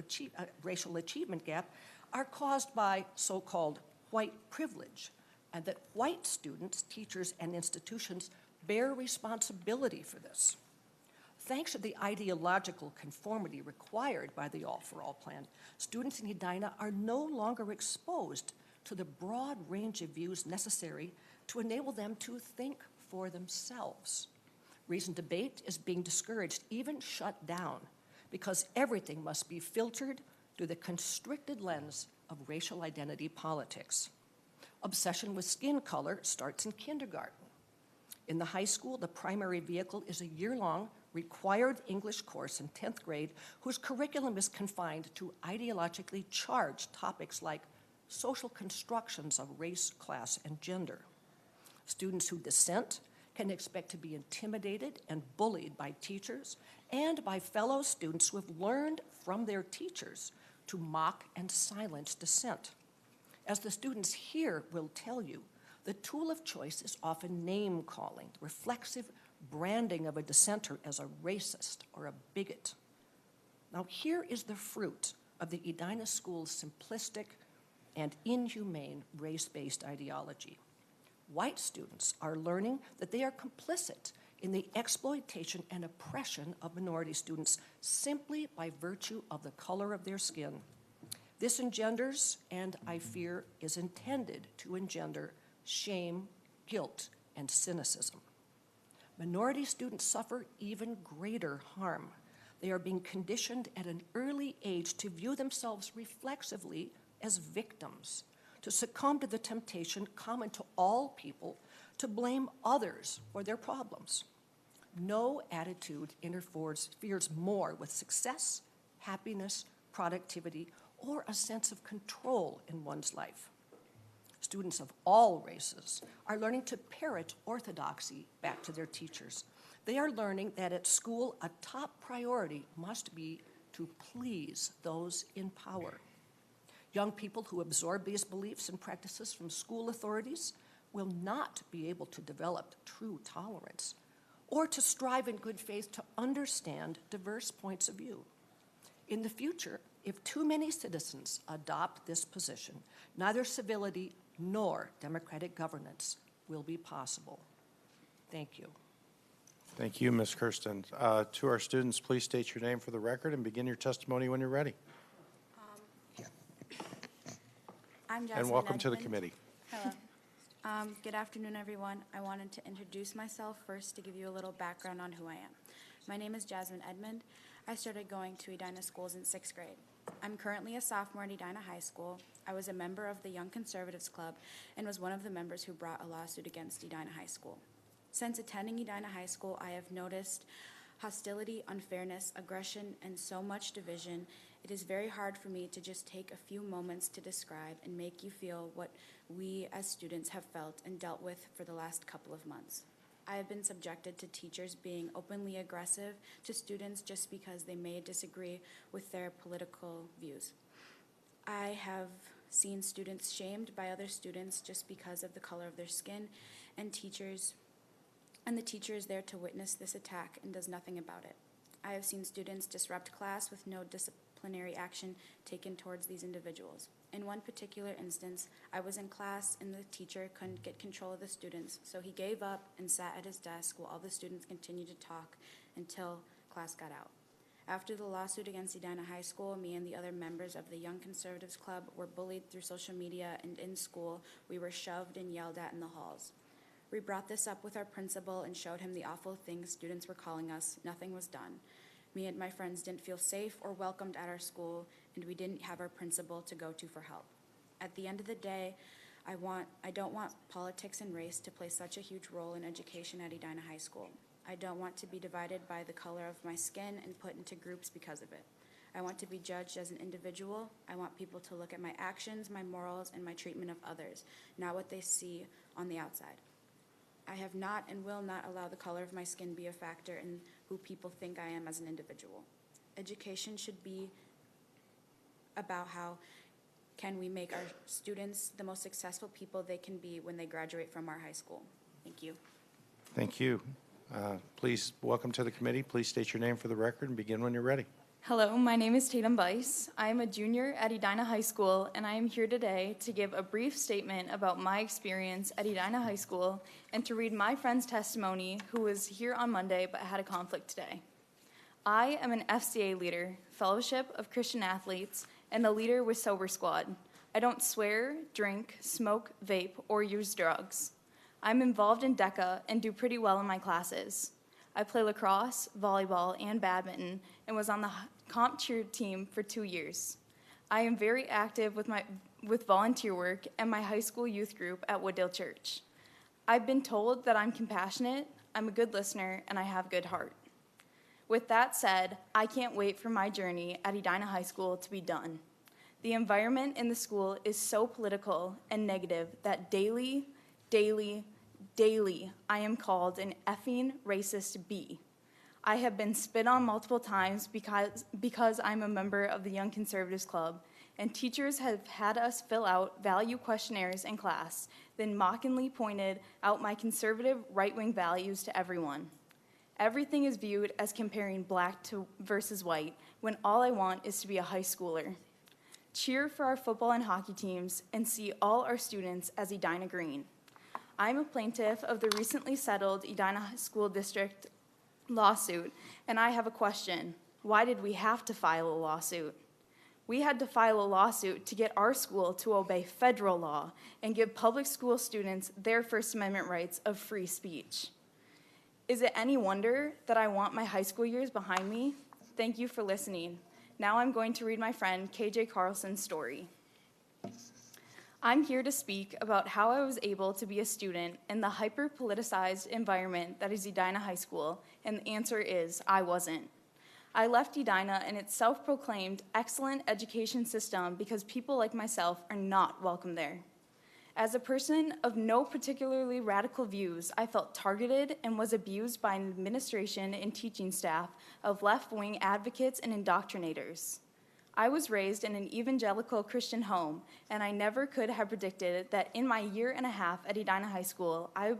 racial achievement gap are caused by so-called white privilege, and that white students, teachers, and institutions bear responsibility for this. Thanks to the ideological conformity required by the All for All plan, students in Edina are no longer exposed to the broad range of views necessary to enable them to think for themselves. Reasoned debate is being discouraged, even shut down, because everything must be filtered through the constricted lens of racial identity politics. Obsession with skin color starts in kindergarten. In the high school, the primary vehicle is a year-long required English course in 10th grade whose curriculum is confined to ideologically charged topics like social constructions of race, class, and gender. Students who dissent can expect to be intimidated and bullied by teachers and by fellow students who have learned from their teachers to mock and silence dissent. As the students here will tell you, the tool of choice is often name-calling, reflexive branding of a dissenter as a racist or a bigot. Now, here is the fruit of the Edina School's simplistic and inhumane race-based ideology. White students are learning that they are complicit in the exploitation and oppression of minority students simply by virtue of the color of their skin. This engenders, and I fear is intended to engender, shame, guilt, and cynicism. Minority students suffer even greater harm. They are being conditioned at an early age to view themselves reflexively as victims, to succumb to the temptation common to all people to blame others for their problems. No attitude interferes more with success, happiness, productivity, or a sense of control in one's life. Students of all races are learning to parrot orthodoxy back to their teachers. They are learning that at school, a top priority must be to please those in power. Young people who absorb these beliefs and practices from school authorities will not be able to develop true tolerance or to strive in good faith to understand diverse points of view. In the future, if too many citizens adopt this position, neither civility nor democratic governance will be possible. Thank you. Thank you, Ms. Kirsten. To our students, please state your name for the record and begin your testimony when you're ready. I'm Jasmine And welcome to the Edmond. committee. Hello. Good afternoon, everyone. I wanted to introduce myself first to give you a little background on who I am. My name is Jasmine Edmond. I started going to Edina schools in 6th grade. I'm currently a sophomore at Edina High School. I was a member of the Young Conservatives Club and was one of the members who brought a lawsuit against Edina High School. Since attending Edina High School, I have noticed hostility, unfairness, aggression, and so much division. It is very hard for me to just take a few moments to describe and make you feel what we as students have felt and dealt with for the last couple of months. I have been subjected to teachers being openly aggressive to students just because they may disagree with their political views. I have seen students shamed by other students just because of the color of their skin, and the teacher is there to witness this attack and does nothing about it. I have seen students disrupt class with no disciplinary action taken towards these individuals. In one particular instance, I was in class and the teacher couldn't get control of the students, so he gave up and sat at his desk while all the students continued to talk until class got out. After the lawsuit against Edina High School, me and the other members of the Young Conservatives Club were bullied through social media, and in school, we were shoved and yelled at in the halls. We brought this up with our principal and showed him the awful things students were calling us. Nothing was done. Me and my friends didn't feel safe or welcomed at our school, and we didn't have our principal to go to for help. At the end of the day, I don't want politics and race to play such a huge role in education at Edina High School. I don't want to be divided by the color of my skin and put into groups because of it. I want to be judged as an individual. I want people to look at my actions, my morals, and my treatment of others, not what they see on the outside. I have not and will not allow the color of my skin be a factor in who people think I am as an individual. Education should be about how can we make our students the most successful people they can be when they graduate from our high school. Thank you. Thank you. Please welcome to the committee. Please state your name for the record and begin when you're ready. Hello, my name is Tatum Bice. I am a junior at Edina High School, and I am here today to give a brief statement about my experience at Edina High School and to read my friend's testimony who was here on Monday but had a conflict today. I am an FCA leader, Fellowship of Christian Athletes, and a leader with Sober Squad. I don't swear, drink, smoke, vape, or use drugs. I'm involved in DECA and do pretty well in my classes. I play lacrosse, volleyball, and badminton, and was on the comp cheer team for 2 years. I am very active with volunteer work and my high school youth group at Wooddale Church. I've been told that I'm compassionate, I'm a good listener, and I have a good heart. With that said, I can't wait for my journey at Edina High School to be done. The environment in the school is so political and negative that daily, I am called an effing racist bee. I have been spit on multiple times because I'm a member of the Young Conservatives Club, and teachers have had us fill out value questionnaires in class, then mockingly pointed out my conservative right-wing values to everyone. Everything is viewed as comparing black versus white, when all I want is to be a high schooler. Cheer for our football and hockey teams and see all our students as Edina Green. I'm a plaintiff of the recently settled Edina School District lawsuit, and I have a question. Why did we have to file a lawsuit? We had to file a lawsuit to get our school to obey federal law and give public school students their First Amendment rights of free speech. Is it any wonder that I want my high school years behind me? Thank you for listening. Now I'm going to read my friend KJ Carlson's story. I'm here to speak about how I was able to be a student in the hyper-politicized environment that is Edina High School, and the answer is I wasn't. I left Edina and its self-proclaimed excellent education system because people like myself are not welcome there. As a person of no particularly radical views, I felt targeted and was abused by an administration and teaching staff of left-wing advocates and indoctrinators. I was raised in an evangelical Christian home, and I never could have predicted that in my year and a half at Edina High School, I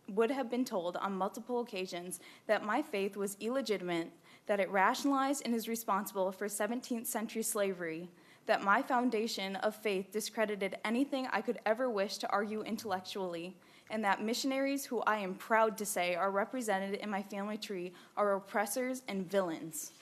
would have been told on multiple occasions that my faith was illegitimate, that it rationalized and is responsible for 17th century slavery, that my foundation of faith discredited anything I could ever wish to argue intellectually, and that missionaries who I am proud to say are represented in my family tree are oppressors and villains.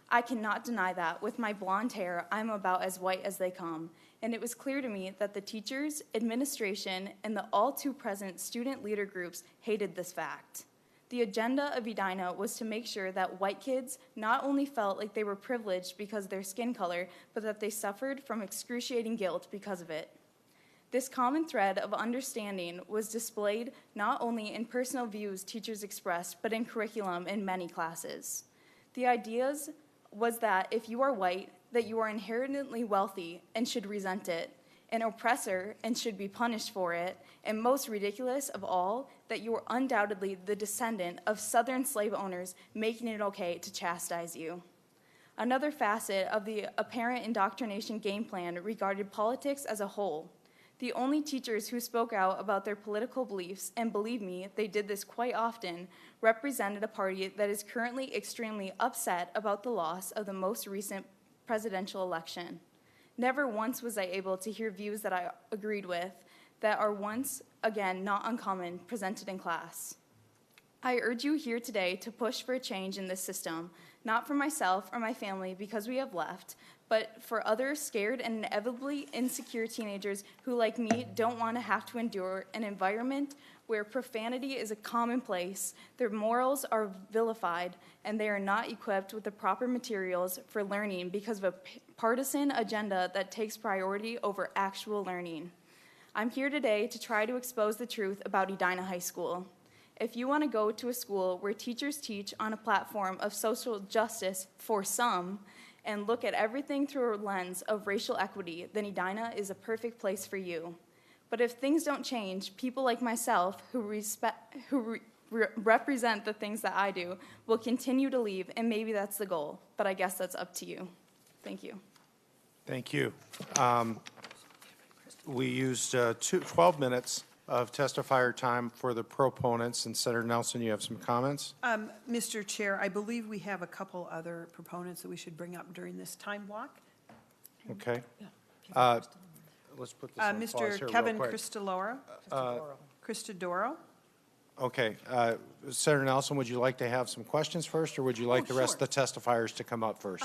I cannot deny that with my blonde hair, I'm about as white as they come, and it was clear to me that the teachers, administration, and the all too present student leader groups hated this fact. The agenda of Edina was to make sure that white kids not only felt like they were privileged because of their skin color, but that they suffered from excruciating guilt because of it. This common thread of understanding was displayed not only in personal views teachers expressed, but in curriculum in many classes. The ideas was that if you are white, that you are inherently wealthy and should resent it, an oppressor and should be punished for it, and most ridiculous of all, that you are undoubtedly the descendant of Southern slave owners, making it okay to chastise you. Another facet of the apparent indoctrination game plan regarded politics as a whole. The only teachers who spoke out about their political beliefs, and believe me, they did this quite often, represented a party that is currently extremely upset about the loss of the most recent presidential election. Never once was I able to hear views that I agreed with that are once again not uncommon presented in class. I urge you here today to push for a change in this system, not for myself or my family because we have left, but for other scared and inevitably insecure teenagers who, like me, don't want to have to endure an environment where profanity is a commonplace, their morals are vilified, and they are not equipped with the proper materials for learning because of a partisan agenda that takes priority over actual learning. I'm here today to try to expose the truth about Edina High School. If you want to go to a school where teachers teach on a platform of social justice for some, and look at everything through a lens of racial equity, then Edina is a perfect place for you. But if things don't change, people like myself who represent the things that I do will continue to leave, and maybe that's the goal, but I guess that's up to you. Thank you. Thank you. We used 12 minutes of testifier time for the proponents. And Senator Nelson, you have some comments? Mr. Chair, I believe we have a couple other proponents that we should bring up during this time block. Okay. Let's put this on pause here Mr. real Kevin quick. Cristodoro. Okay. Senator Nelson, would you like to have some questions first, or would you like the rest of the testifiers to come up first?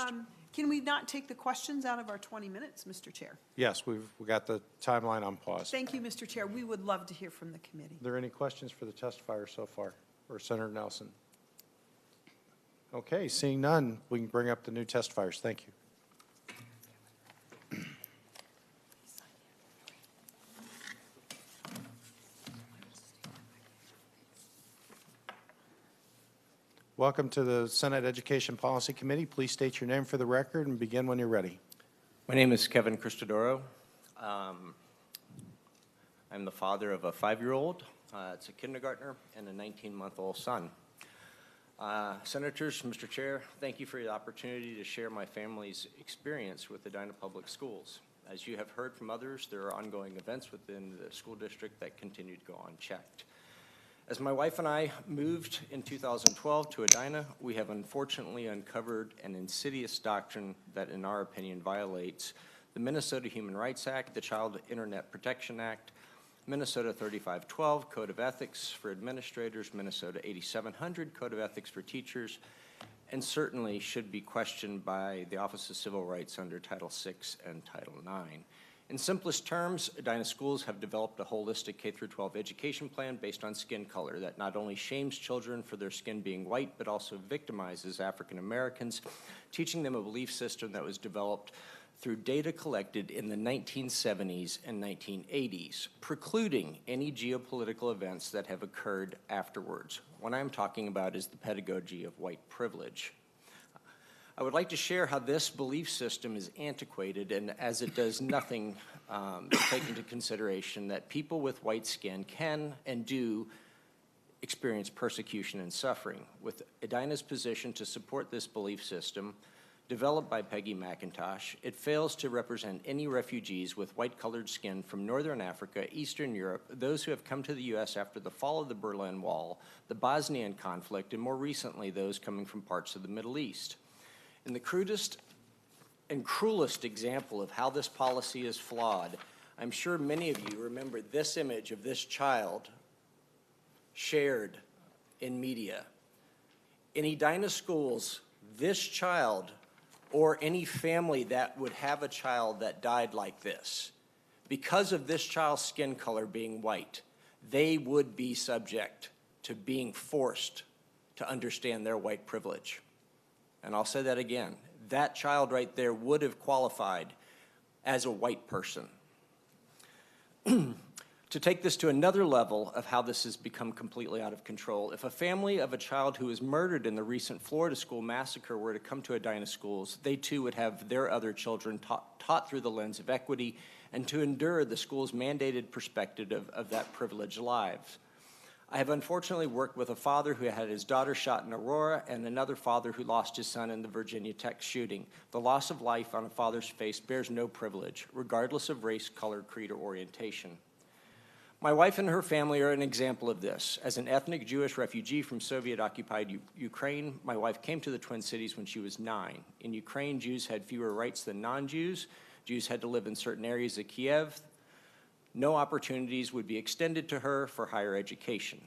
Can we not take the questions out of our 20 minutes, Mr. Chair? Yes, we got the timeline on pause. Thank you, Mr. Chair. We would love to hear from the committee. Are there any questions for the testifier so far, or Senator Nelson? Okay, seeing none, we can bring up the new testifiers. Thank you. Welcome to the Senate Education Policy Committee. Please state your name for the record and begin when you're ready. My name is Kevin Cristodoro. I'm the father of a 5-year-old. It's a kindergartner and a 19-month-old son. Senators, Mr. Chair, thank you for the opportunity to share my family's experience with Edina Public Schools. As you have heard from others, there are ongoing events within the school district that continue to go unchecked. As my wife and I moved in 2012 to Edina, we have unfortunately uncovered an insidious doctrine that, in our opinion, violates the Minnesota Human Rights Act, the Child Internet Protection Act, Minnesota 3512 Code of Ethics for Administrators, Minnesota 8700 Code of Ethics for Teachers, and certainly should be questioned by the Office of Civil Rights under Title VI and Title IX. In simplest terms, Edina schools have developed a holistic K-12 education plan based on skin color that not only shames children for their skin being white, but also victimizes African Americans, teaching them a belief system that was developed through data collected in the 1970s and 1980s, precluding any geopolitical events that have occurred afterwards. What I'm talking about is the pedagogy of white privilege. I would like to share how this belief system is antiquated, and as it does nothing to take into consideration that people with white skin can and do experience persecution and suffering. With Edina's position to support this belief system, developed by Peggy McIntosh, it fails to represent any refugees with white-colored skin from Northern Africa, Eastern Europe, those who have come to the U.S. after the fall of the Berlin Wall, the Bosnian conflict, and more recently, those coming from parts of the Middle East. In the crudest and cruelest example of how this policy is flawed, I'm sure many of you remember this image of this child shared in media. In Edina schools, this child or any family that would have a child that died like this, because of this child's skin color being white, they would be subject to being forced to understand their white privilege. And I'll say that again, that child right there would have qualified as a white person. To take this to another level of how this has become completely out of control, if a family of a child who was murdered in the recent Florida school massacre were to come to Edina schools, they too would have their other children taught through the lens of equity and to endure the school's mandated perspective of that privileged lives. I have unfortunately worked with a father who had his daughter shot in Aurora and another father who lost his son in the Virginia Tech shooting. The loss of life on a father's face bears no privilege, regardless of race, color, creed, or orientation. My wife and her family are an example of this. As an ethnic Jewish refugee from Soviet-occupied Ukraine, my wife came to the Twin Cities when she was 9. In Ukraine, Jews had fewer rights than non-Jews. Jews had to live in certain areas of Kiev. No opportunities would be extended to her for higher education.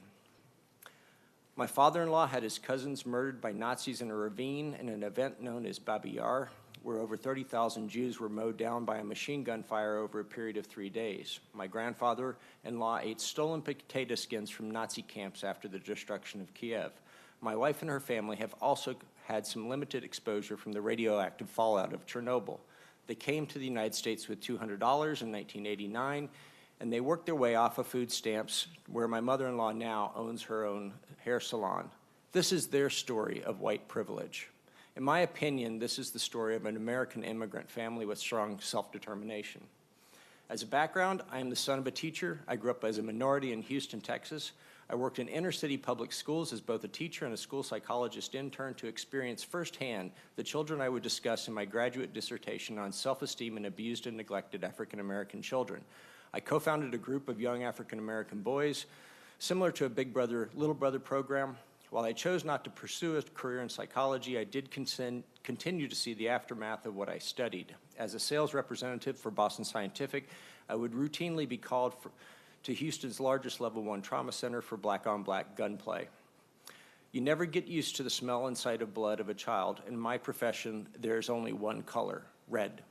My father-in-law had his cousins murdered by Nazis in a ravine in an event known as Babi Yar, where over 30,000 Jews were mowed down by a machine gun fire over a period of 3 days. My grandfather-in-law ate stolen potato skins from Nazi camps after the destruction of Kiev. My wife and her family have also had some limited exposure from the radioactive fallout of Chernobyl. They came to the United States with $200 in 1989, and they worked their way off of food stamps, where my mother-in-law now owns her own hair salon. This is their story of white privilege. In my opinion, this is the story of an American immigrant family with strong self-determination. As a background, I am the son of a teacher. I grew up as a minority in Houston, Texas. I worked in inner-city public schools as both a teacher and a school psychologist intern to experience firsthand the children I would discuss in my graduate dissertation on self-esteem and abused and neglected African-American children. I co-founded a group of young African-American boys, similar to a Big Brother, Little Brother program. While I chose not to pursue a career in psychology, I did continue to see the aftermath of what I studied. As a sales representative for Boston Scientific, I would routinely be called to Houston's largest Level 1 trauma center for black-on-black gunplay. You never get used to the smell and sight of blood of a child. In my profession, there's only one color, red.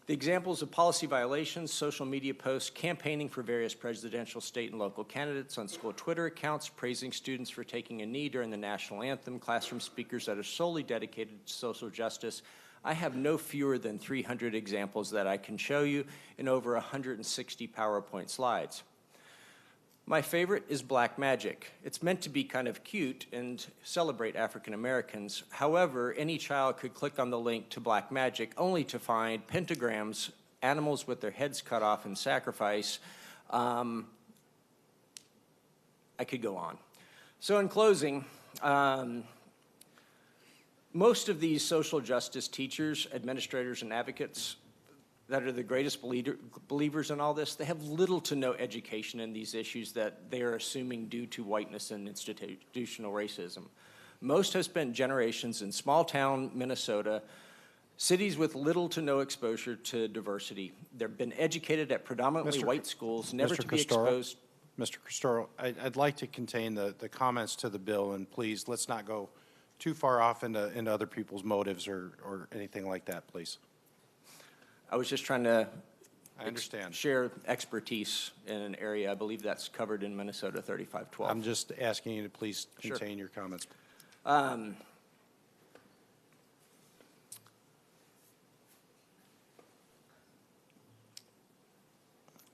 The examples of policy violations, social media posts, campaigning for various presidential, state, and local candidates on school Twitter accounts, praising students for taking a knee during the national anthem, classroom speakers that are solely dedicated to social justice. I have no fewer than 300 examples that I can show you in over 160 PowerPoint slides. My favorite is Black Magic. It's meant to be kind of cute and celebrate African Americans. However, any child could click on the link to Black Magic only to find pentagrams, animals with their heads cut off in sacrifice. I could go on. So in closing, most of these social justice teachers, administrators, and advocates that are the greatest believers in all this, they have little to no education in these issues that they are assuming due to whiteness and institutional racism. Most have spent generations in small-town Minnesota, cities with little to no exposure to diversity. They've been educated at predominantly white schools, never to be exposed. Mr. Cristoro, I'd like to contain the comments to the bill, and please, let's not go too far off into other people's motives or anything like that, please. I was just trying to share expertise in an area. I believe that's covered in Minnesota 3512. I'm just asking you to please contain your comments.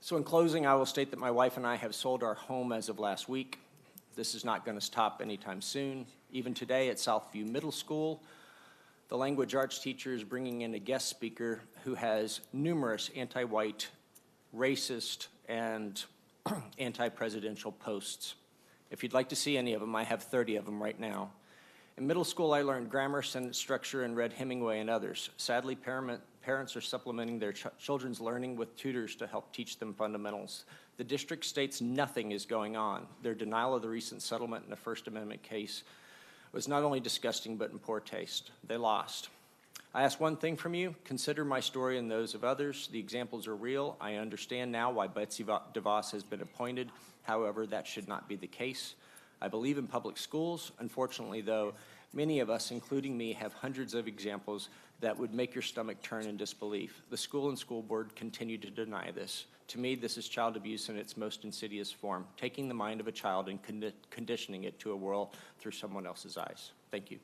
So in closing, I will state that my wife and I have sold our home as of last week. This is not going to stop anytime soon. Even today at Southview Middle School, the language arts teacher is bringing in a guest speaker who has numerous anti-white, racist, and anti-presidential posts. If you'd like to see any of them, I have 30 of them right now. In middle school, I learned grammar, sentence structure, and read Hemingway and others. Sadly, parents are supplementing their children's learning with tutors to help teach them fundamentals. The district states nothing is going on. Their denial of the recent settlement in a First Amendment case was not only disgusting but in poor taste. They lost. I ask one thing from you: consider my story and those of others. The examples are real. I understand now why Betsy DeVos has been appointed. However, that should not be the case. I believe in public schools. Unfortunately, though, many of us, including me, have hundreds of examples that would make your stomach turn in disbelief. The school and school board continue to deny this. To me, this is child abuse in its most insidious form, taking the mind of a child and conditioning it to a world through someone else's eyes. Thank you.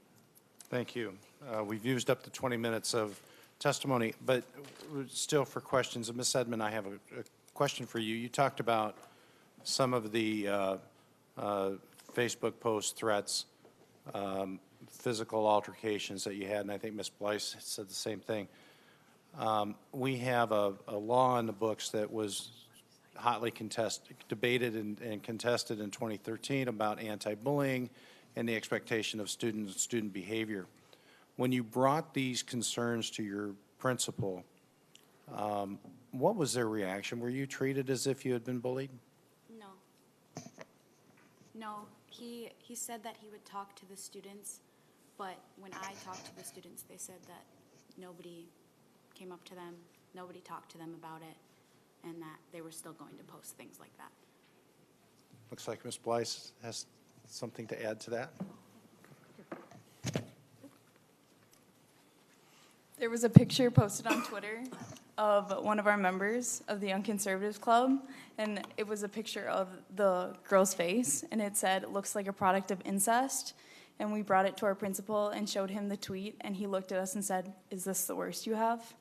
Thank you. We've used up to 20 minutes of testimony, but still for questions. Ms. Edmond, I have a question for you. You talked about some of the Facebook post threats, physical altercations that you had, and I think Ms. Blyce said the same thing. We have a law in the books that was hotly debated and contested in 2013 about anti-bullying and the expectation of student behavior. When you brought these concerns to your principal, what was their reaction? Were you treated as if you had been bullied? No. No, he said that he would talk to the students, but when I talked to the students, they said that nobody came up to them, nobody talked to them about it, and that they were still going to post things like that. Looks like Ms. Blyce has something to add to that. There was a picture posted on Twitter of one of our members of the Young Conservatives Club, and it was a picture of the girl's face, and it said, "It looks like a product of incest." And we brought it to our principal and showed him the tweet, and he looked at us and said, "Is this the worst you have?"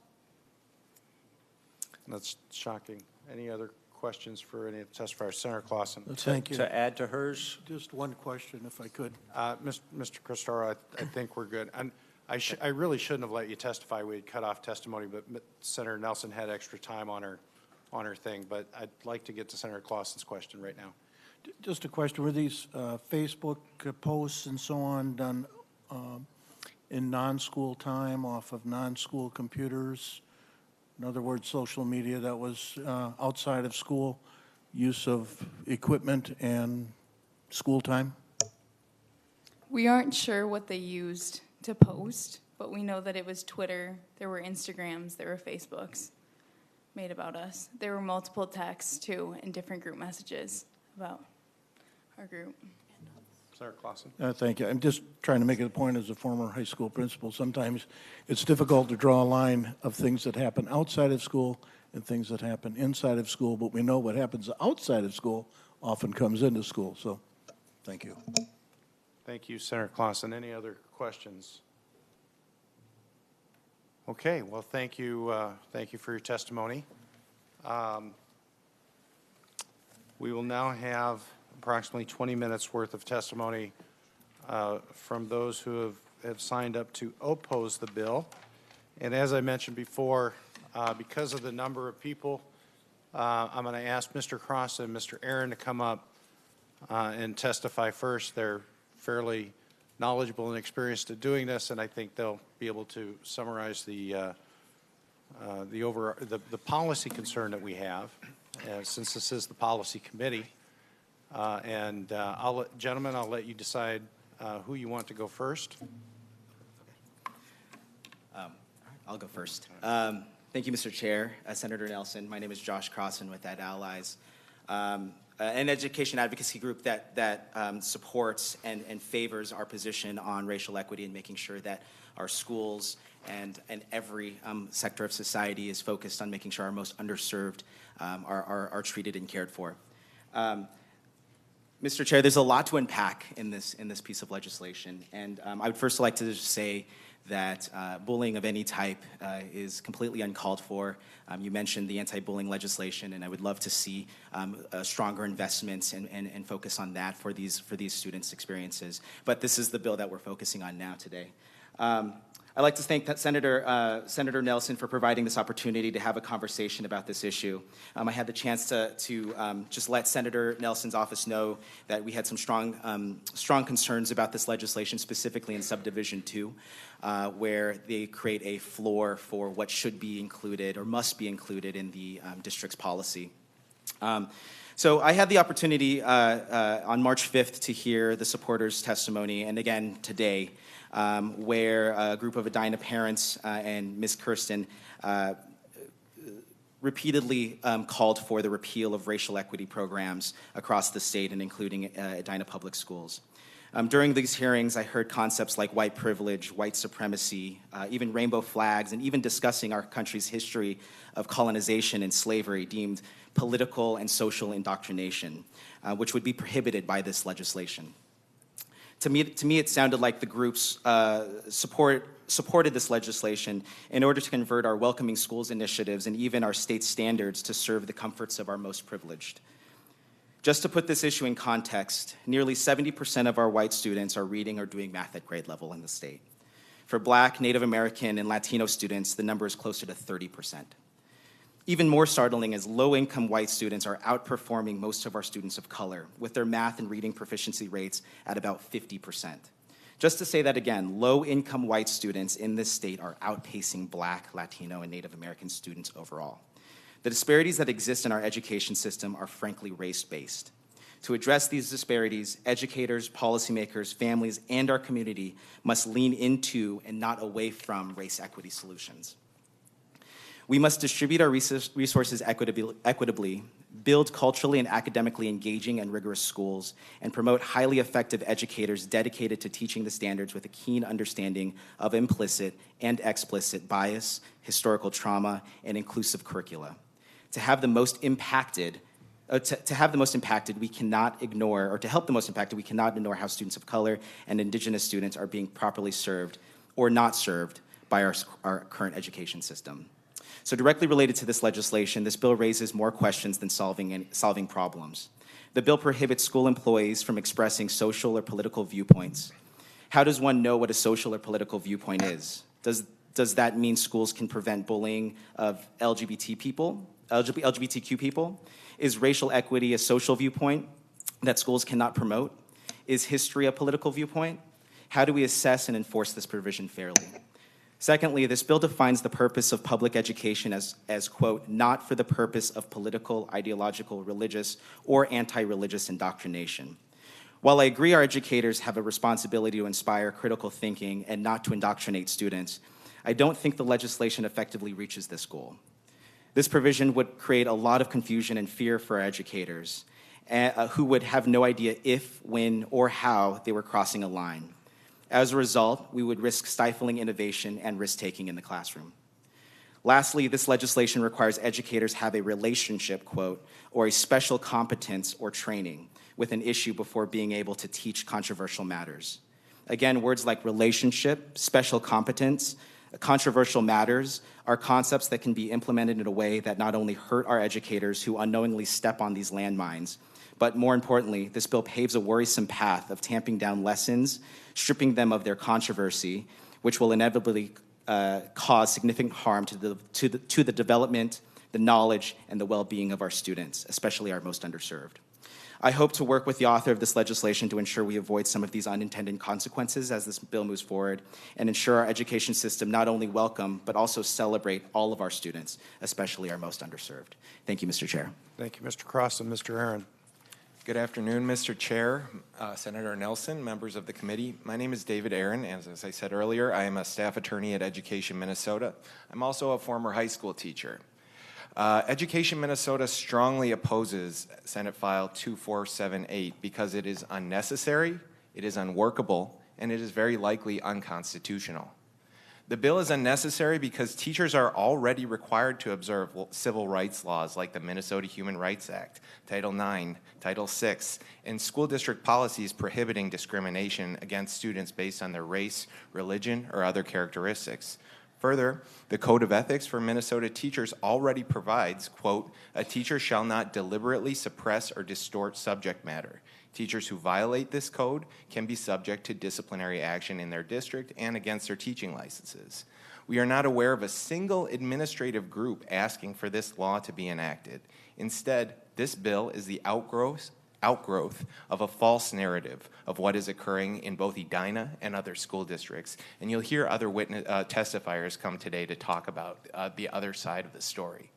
That's shocking. Any other questions for any of the testifiers? Senator Clausen. Thank you. To add to hers? Just one question, if I could. Mr. Cristoro, I think we're good. I really shouldn't have let you testify. We had cut off testimony, but Senator Nelson had extra time on her thing. But I'd like to get to Senator Clausen's question right now. Just a question, were these Facebook posts and so on done in non-school time off of non-school computers? In other words, social media that was outside of school, use of equipment and school time? We aren't sure what they used to post, but we know that it was Twitter, there were Instagrams, there were Facebooks made about us. There were multiple texts, too, and different group messages about our group. Senator Clausen. Thank you. I'm just trying to make it a point as a former high school principal. Sometimes it's difficult to draw a line of things that happen outside of school and things that happen inside of school, but we know what happens outside of school often comes into school. So, thank you. Thank you, Senator Clausen. Any other questions? Okay, well, thank you for your testimony. We will now have approximately 20 minutes worth of testimony from those who have signed up to oppose the bill. And as I mentioned before, because of the number of people, I'm going to ask Mr. Cross and Mr. Aaron to come up and testify first. They're fairly knowledgeable and experienced at doing this, and I think they'll be able to summarize the policy concern that we have, since this is the policy committee. Gentlemen, I'll let you decide who you want to go first. I'll go first. Thank you, Mr. Chair. Senator Nelson, my name is Josh Crossan with Ed Allies, an education advocacy group that supports and favors our position on racial equity and making sure that our schools and every sector of society is focused on making sure our most underserved are treated and cared for. Mr. Chair, there's a lot to unpack in this piece of legislation, and I would first like to just say that bullying of any type is completely uncalled for. You mentioned the anti-bullying legislation, and I would love to see stronger investments and focus on that for these students' experiences. But this is the bill that we're focusing on now today. I'd like to thank Senator Nelson for providing this opportunity to have a conversation about this issue. I had the chance to just let Senator Nelson's office know that we had some strong concerns about this legislation, specifically in Subdivision 2, where they create a floor for what should be included or must be included in the district's policy. So I had the opportunity on March 5th to hear the supporters' testimony, and again today, where a group of Edina parents and Ms. Kirsten repeatedly called for the repeal of racial equity programs across the state and including Edina Public Schools. During these hearings, I heard concepts like white privilege, white supremacy, even rainbow flags, and even discussing our country's history of colonization and slavery deemed political and social indoctrination, which would be prohibited by this legislation. To me, it sounded like the groups supported this legislation in order to convert our Welcoming Schools initiatives and even our state standards to serve the comforts of our most privileged. Just to put this issue in context, nearly 70% of our white students are reading or doing math at grade level in the state. For Black, Native American, and Latino students, the number is closer to 30%. Even more startling is low-income white students are outperforming most of our students of color, with their math and reading proficiency rates at about 50%. Just to say that again, low-income white students in this state are outpacing Black, Latino, and Native American students overall. The disparities that exist in our education system are frankly race-based. To address these disparities, educators, policymakers, families, and our community must lean into and not away from race equity solutions. We must distribute our resources equitably, build culturally and academically engaging and rigorous schools, and promote highly effective educators dedicated to teaching the standards with a keen understanding of implicit and explicit bias, historical trauma, and inclusive curricula. To have the most impacted, we cannot ignore, or to help the most impacted, we cannot ignore how students of color and Indigenous students are being properly served or not served by our current education system. So directly related to this legislation, this bill raises more questions than solving problems. The bill prohibits school employees from expressing social or political viewpoints. How does one know what a social or political viewpoint is? Does that mean schools can prevent bullying of LGBTQ people? Is racial equity a social viewpoint that schools cannot promote? Is history a political viewpoint? How do we assess and enforce this provision fairly? Secondly, this bill defines the purpose of public education as quote, not for the purpose of political, ideological, religious, or anti-religious indoctrination. While I agree our educators have a responsibility to inspire critical thinking and not to indoctrinate students, I don't think the legislation effectively reaches this goal. This provision would create a lot of confusion and fear for our educators, who would have no idea if, when, or how they were crossing a line. As a result, we would risk stifling innovation and risk-taking in the classroom. Lastly, this legislation requires educators have a relationship, quote, or a special competence or training with an issue before being able to teach controversial matters. Again, words like relationship, special competence, controversial matters are concepts that can be implemented in a way that not only hurt our educators who unknowingly step on these landmines, but more importantly, this bill paves a worrisome path of tamping down lessons, stripping them of their controversy, which will inevitably cause significant harm to the development, the knowledge, and the well-being of our students, especially our most underserved. I hope to work with the author of this legislation to ensure we avoid some of these unintended consequences as this bill moves forward and ensure our education system not only welcome, but also celebrate all of our students, especially our most underserved. Thank you, Mr. Chair. Thank you, Mr. Crossan. Mr. Aaron. Good afternoon, Mr. Chair, Senator Nelson, members of the committee. My name is David Aaron, and as I said earlier, I am a staff attorney at Education Minnesota. I'm also a former high school teacher. Education Minnesota strongly opposes Senate File 2478 because it is unnecessary, it is unworkable, and it is very likely unconstitutional. The bill is unnecessary because teachers are already required to observe civil rights laws like the Minnesota Human Rights Act, Title IX, Title VI, and school district policies prohibiting discrimination against students based on their race, religion, or other characteristics. Further, the Code of Ethics for Minnesota teachers already provides, quote, a teacher shall not deliberately suppress or distort subject matter. Teachers who violate this code can be subject to disciplinary action in their district and against their teaching licenses. We are not aware of a single administrative group asking for this law to be enacted. Instead, this bill is the outgrowth of a false narrative of what is occurring in both Edina and other school districts. And you'll hear other testifiers come today to talk about the other side of the story.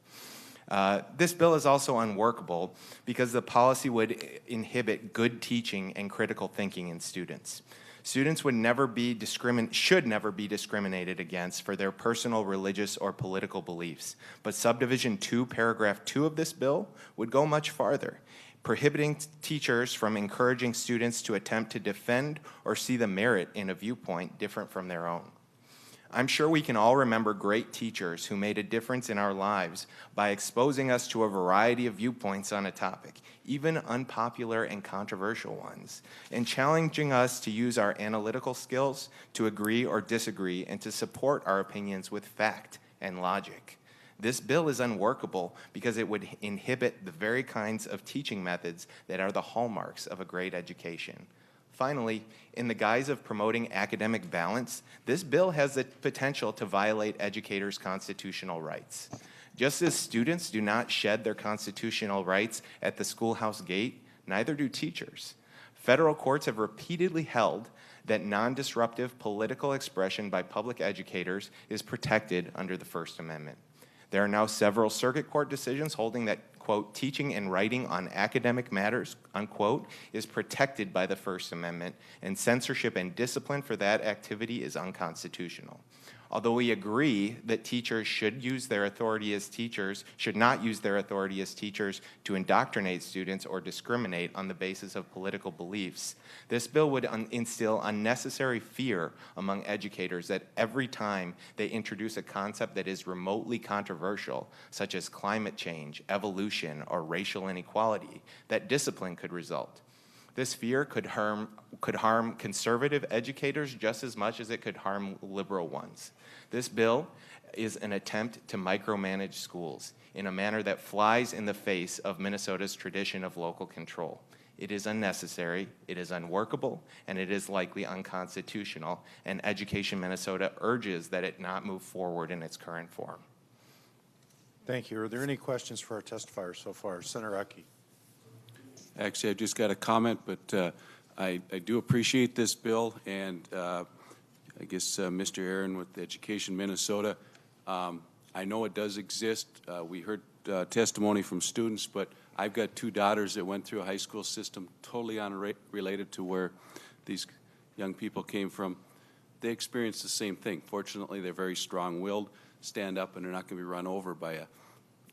This bill is also unworkable because the policy would inhibit good teaching and critical thinking in students. Students should never be discriminated against for their personal, religious, or political beliefs. But Subdivision 2, Paragraph 2 of this bill would go much farther, prohibiting teachers from encouraging students to attempt to defend or see the merit in a viewpoint different from their own. I'm sure we can all remember great teachers who made a difference in our lives by exposing us to a variety of viewpoints on a topic, even unpopular and controversial ones, and challenging us to use our analytical skills to agree or disagree and to support our opinions with fact and logic. This bill is unworkable because it would inhibit the very kinds of teaching methods that are the hallmarks of a great education. Finally, in the guise of promoting academic balance, this bill has the potential to violate educators' constitutional rights. Just as students do not shed their constitutional rights at the schoolhouse gate, neither do teachers. Federal courts have repeatedly held that non-disruptive political expression by public educators is protected under the First Amendment. There are now several circuit court decisions holding that, quote, teaching and writing on academic matters, unquote, is protected by the First Amendment, and censorship and discipline for that activity is unconstitutional. Although we agree that teachers should not use their authority as teachers to indoctrinate students or discriminate on the basis of political beliefs, this bill would instill unnecessary fear among educators that every time they introduce a concept that is remotely controversial, such as climate change, evolution, or racial inequality, that discipline could result. This fear could harm conservative educators just as much as it could harm liberal ones. This bill is an attempt to micromanage schools in a manner that flies in the face of Minnesota's tradition of local control. It is unnecessary, it is unworkable, and it is likely unconstitutional, and Education Minnesota urges that it not move forward in its current form. Thank you. Are there any questions for our testifiers so far? Senator Utke. Actually, I've just got a comment, but I do appreciate this bill, and I guess, Mr. Aaron with Education Minnesota. I know it does exist. We heard testimony from students, but I've got two daughters that went through a high school system totally unrelated to where these young people came from. They experienced the same thing. Fortunately, they're very strong-willed, stand up, and they're not going to be run over by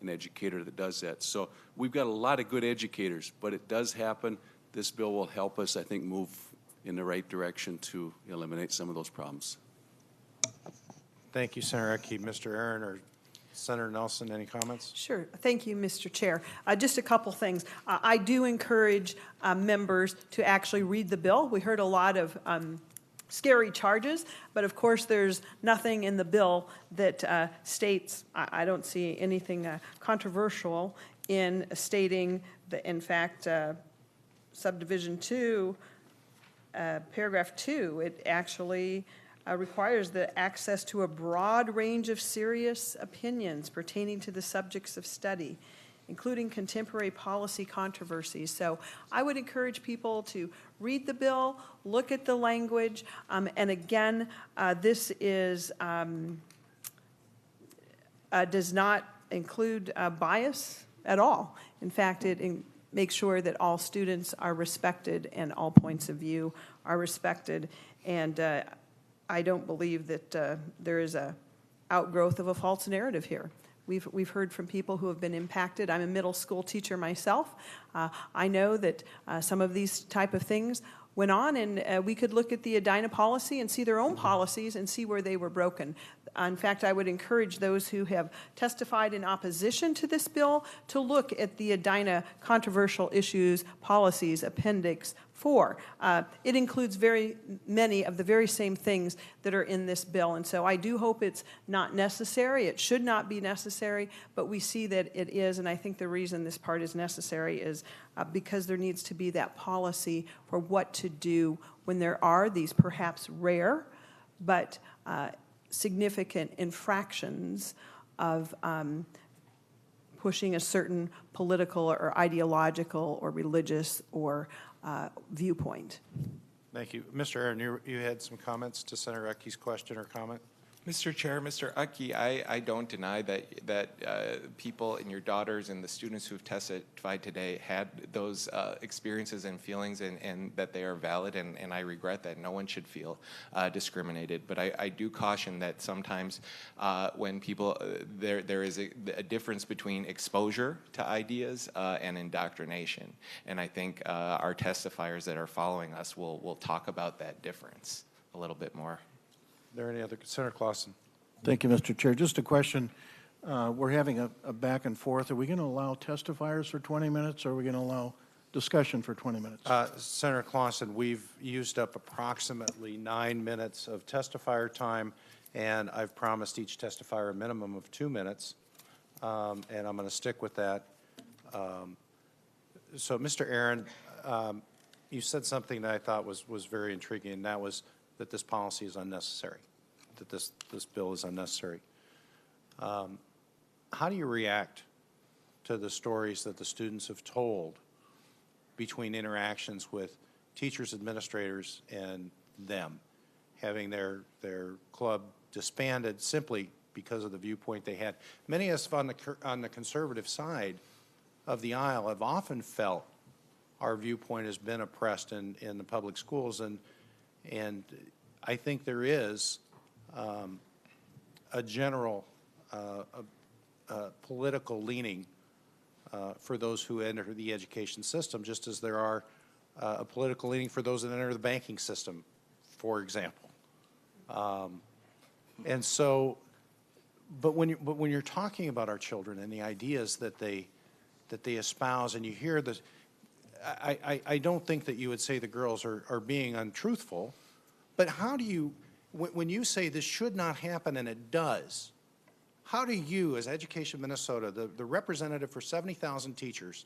an educator that does that. So we've got a lot of good educators, but it does happen. This bill will help us, I think, move in the right direction to eliminate some of those problems. Thank you, Senator Ecke. Mr. Aaron or Senator Nelson, any comments? Sure. Thank you, Mr. Chair. Just a couple things. I do encourage members to actually read the bill. We heard a lot of scary charges, but of course there's nothing in the bill that states, I don't see anything controversial in stating that, in fact, subdivision 2, paragraph 2, it actually requires the access to a broad range of serious opinions pertaining to the subjects of study, including contemporary policy controversies. So I would encourage people to read the bill, look at the language, and again, this is does not include bias at all. In fact, it makes sure that all students are respected and all points of view are respected. And I don't believe that there is a outgrowth of a false narrative here. We've heard from people who have been impacted. I'm a middle school teacher myself. I know that some of these type of things went on, and we could look at the Edina policy and see their own policies and see where they were broken. In fact, I would encourage those who have testified in opposition to this bill to look at the Edina controversial issues policies appendix 4. It includes very many of the very same things that are in this bill, and so I do hope it's not necessary. It should not be necessary, but we see that it is, and I think the reason this part is necessary is because there needs to be that policy for what to do when there are these perhaps rare but significant infractions of pushing a certain political or ideological or religious or viewpoint. Thank you. Mr. Aaron, you had some comments to Senator Ecke's question or comment? Mr. Chair, Mr. Ecke, I don't deny that people and your daughters and the students who've testified today had those experiences and feelings and that they are valid, and I regret that. No one should feel discriminated. But I do caution that sometimes when people, there is a difference between exposure to ideas and indoctrination. And I think our testifiers that are following us will talk about that difference a little bit more. Are there any other? Senator Clausen. Thank you, Mr. Chair. Just a question. We're having a back and forth. Are we going to allow testifiers for 20 minutes, or are we going to allow discussion for 20 minutes? Senator Clausen, we've used up approximately 9 minutes of testifier time, and I've promised each testifier a minimum of 2 minutes, and I'm going to stick with that. So, Mr. Aaron, you said something that I thought was very intriguing, and that was that this policy is unnecessary, that this bill is unnecessary. How do you react to the stories that the students have told between interactions with teachers, administrators, and them, having their club disbanded simply because of the viewpoint they had? Many of us on the conservative side of the aisle have often felt our viewpoint has been oppressed in the public schools, and I think there is a general political leaning for those who enter the education system, just as there are a political leaning for those that enter the banking system, for example. And so, but when you're talking about our children and the ideas that they espouse, and you hear the, I don't think that you would say the girls are being untruthful, but how do you, when you say this should not happen and it does, how do you, as Education Minnesota, the representative for 70,000 teachers,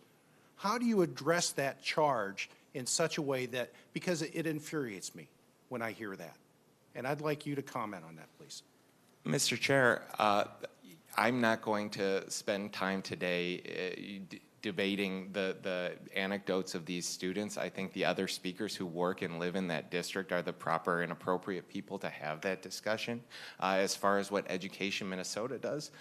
how do you address that charge in such a way that, because it infuriates me when I hear that? And I'd like you to comment on that, please. Mr. Chair, I'm not going to spend time today debating the anecdotes of these students. I think the other speakers who work and live in that district are the proper and appropriate people to have that discussion. As far as what Education Minnesota does,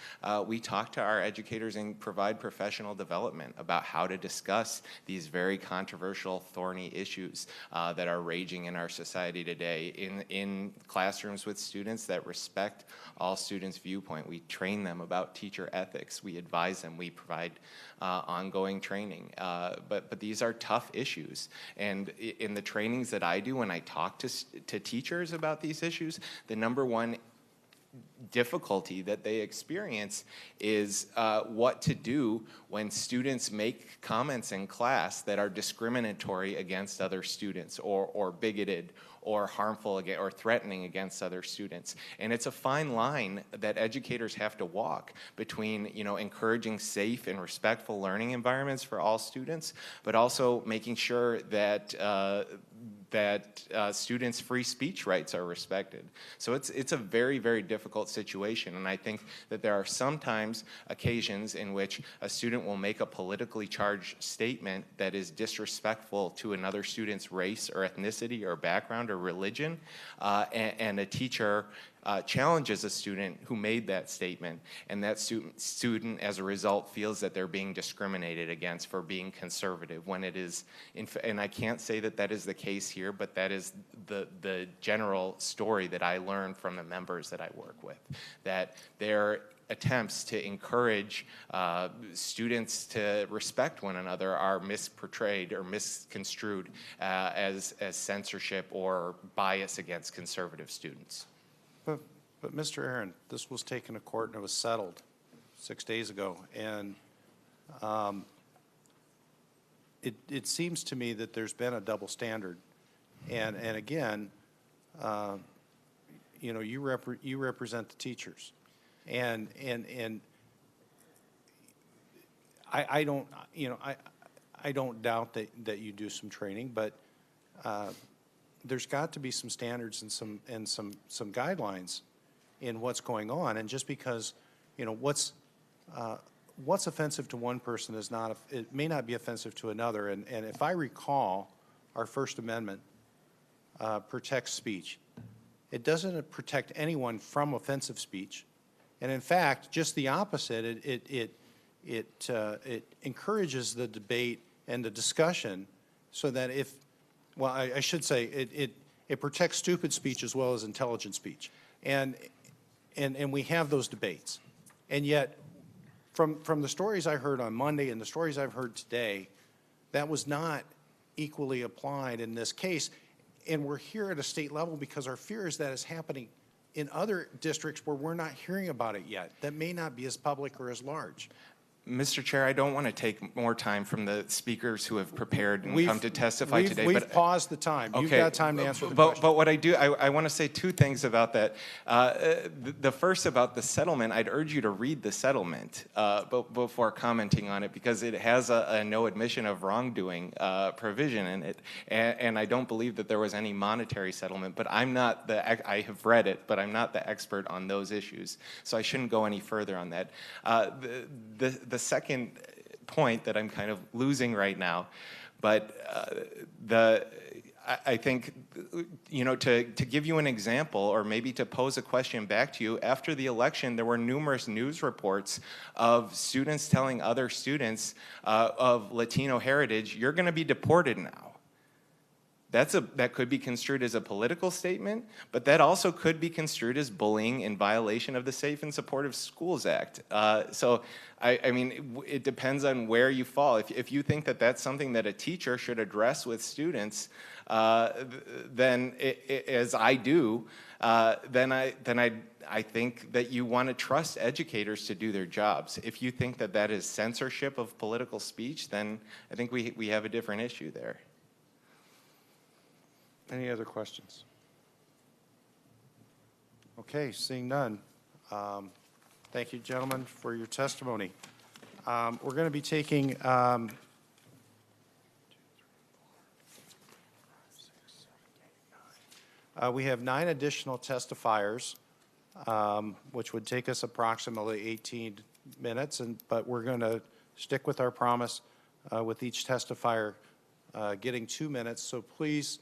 we talk to our educators and provide professional development about how to discuss these very controversial, thorny issues that are raging in our society today in classrooms with students that respect all students' viewpoint. We train them about teacher ethics. We advise them. We provide ongoing training. But these are tough issues. And in the trainings that I do when I talk to teachers about these issues, the number one difficulty that they experience is what to do when students make comments in class that are discriminatory against other students or bigoted or harmful or threatening against other students. And it's a fine line that educators have to walk between, you know, encouraging safe and respectful learning environments for all students, but also making sure that students' free speech rights are respected. So it's a very, very difficult situation, and I think that there are sometimes occasions in which a student will make a politically charged statement that is disrespectful to another student's race or ethnicity or background or religion, and a teacher challenges a student who made that statement, and that student as a result feels that they're being discriminated against for being conservative when it is, and I can't say that that is the case here, but that is the general story that I learned from the members that I work with, that their attempts to encourage students to respect one another are misportrayed or misconstrued as censorship or bias against conservative students. But Mr. Aaron, this was taken to court and it was settled 6 days ago. And it seems to me that there's been a double standard. And again, you know, you represent the teachers. And I don't, you know, I don't doubt that you do some training, but there's got to be some standards and some guidelines in what's going on. And just because, you know, what's offensive to one person is not, it may not be offensive to another. And if I recall, our First Amendment protects speech. It doesn't protect anyone from offensive speech. And in fact, just the opposite, it encourages the debate and the discussion so that if, well, I should say it protects stupid speech as well as intelligent speech, and we have those debates, and yet from the stories I heard on Monday and the stories I've heard today, that was not equally applied in this case, and we're here at a state level because our fear is that it's happening in other districts where we're not hearing about it yet, that may not be as public or as large. Mr. Chair, I don't want to take more time from the speakers who have prepared and come to testify today. We've paused the time. Okay, You've got time to answer the question. But what I do, I want to say two things about that. The first about the settlement, I'd urge you to read the settlement before commenting on it, because it has a no admission of wrongdoing provision in it, and I don't believe that there was any monetary settlement, but I'm not I have read it, but I'm not the expert on those issues, so I shouldn't go any further on that. The second point that I'm kind of losing right now, but I think, you know, to give you an example, or maybe to pose a question back to you, after the election, there were numerous news reports of students telling other students of Latino heritage, you're going to be deported now. That could be construed as a political statement, but that also could be construed as bullying in violation of the Safe and Supportive Schools Act. So, I mean, it depends on where you fall. If you think that that's something that a teacher should address with students, then as I do, then I think that you want to trust educators to do their jobs. If you think that that is censorship of political speech, then I think we have a different issue there. Any other questions? Okay, seeing none. Thank you, gentlemen, for your testimony. We're going to be taking we have 9 additional testifiers, which would take us approximately 18 minutes, but we're going to stick with our promise with each testifier getting 2 minutes. So please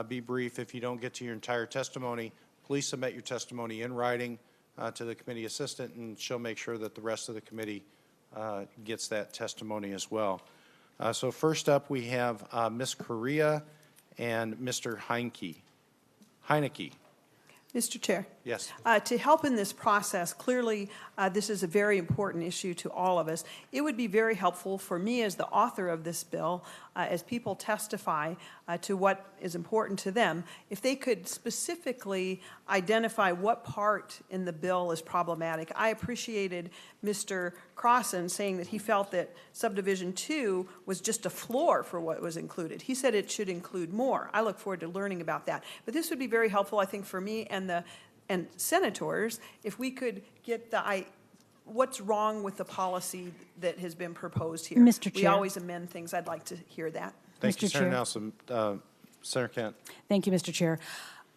be brief. If you don't get to your entire testimony, please submit your testimony in writing to the committee assistant, and she'll make sure that the rest of the committee gets that testimony as well. So first up, we have Ms. Correa and Mr. Heineke. Mr. Chair. Yes. To help in this process, clearly this is a very important issue to all of us. It would be very helpful for me as the author of this bill, as people testify to what is important to them, if they could specifically identify what part in the bill is problematic. I appreciated Mr. Crossan saying that he felt that subdivision 2 was just a floor for what was included. He said it should include more. I look forward to learning about that. But this would be very helpful, I think, for me and senators, if we could get what's wrong with the policy that has been proposed here. Mr. We Chair. always amend things. I'd like to hear that. Thank you, Mr. Senator Chair. Nelson. Senator Kent. Thank you, Mr. Chair.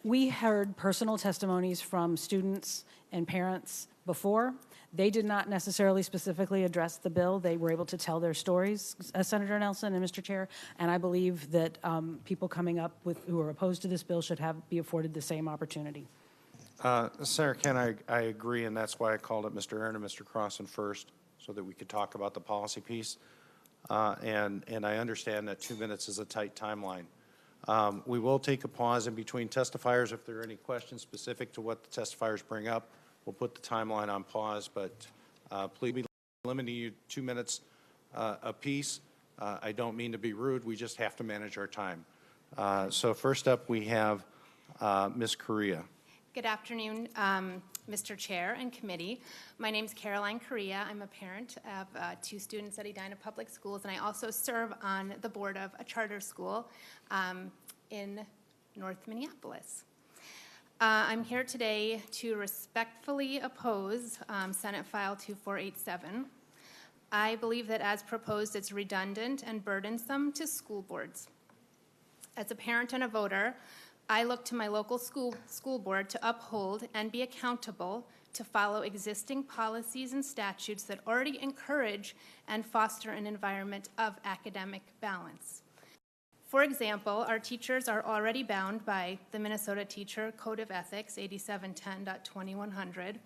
We heard personal testimonies from students and parents before. They did not necessarily specifically address the bill. They were able to tell their stories, Senator Nelson and Mr. Chair, and I believe that people coming up who are opposed to this bill should be afforded the same opportunity. Senator Kent, I agree, and that's why I called it Mr. Aaron and Mr. Crossan first, so that we could talk about the policy piece. And I understand that 2 minutes is a tight timeline. We will take a pause in between testifiers. If there are any questions specific to what the testifiers bring up, we'll put the timeline on pause, but please be limiting you 2 minutes apiece. I don't mean to be rude. We just have to manage our time. So first up, we have Ms. Correa. Good afternoon, Mr. Chair and committee. My name is Caroline Correa. I'm a parent of 2 students at Edina Public Schools, and I also serve on the board of a charter school in North Minneapolis. I'm here today to respectfully oppose Senate File 2487. I believe that as proposed, it's redundant and burdensome to school boards. As a parent and a voter, I look to my local school board to uphold and be accountable to follow existing policies and statutes that already encourage and foster an environment of academic balance. For example, our teachers are already bound by the Minnesota Teacher Code of Ethics 8710.2100,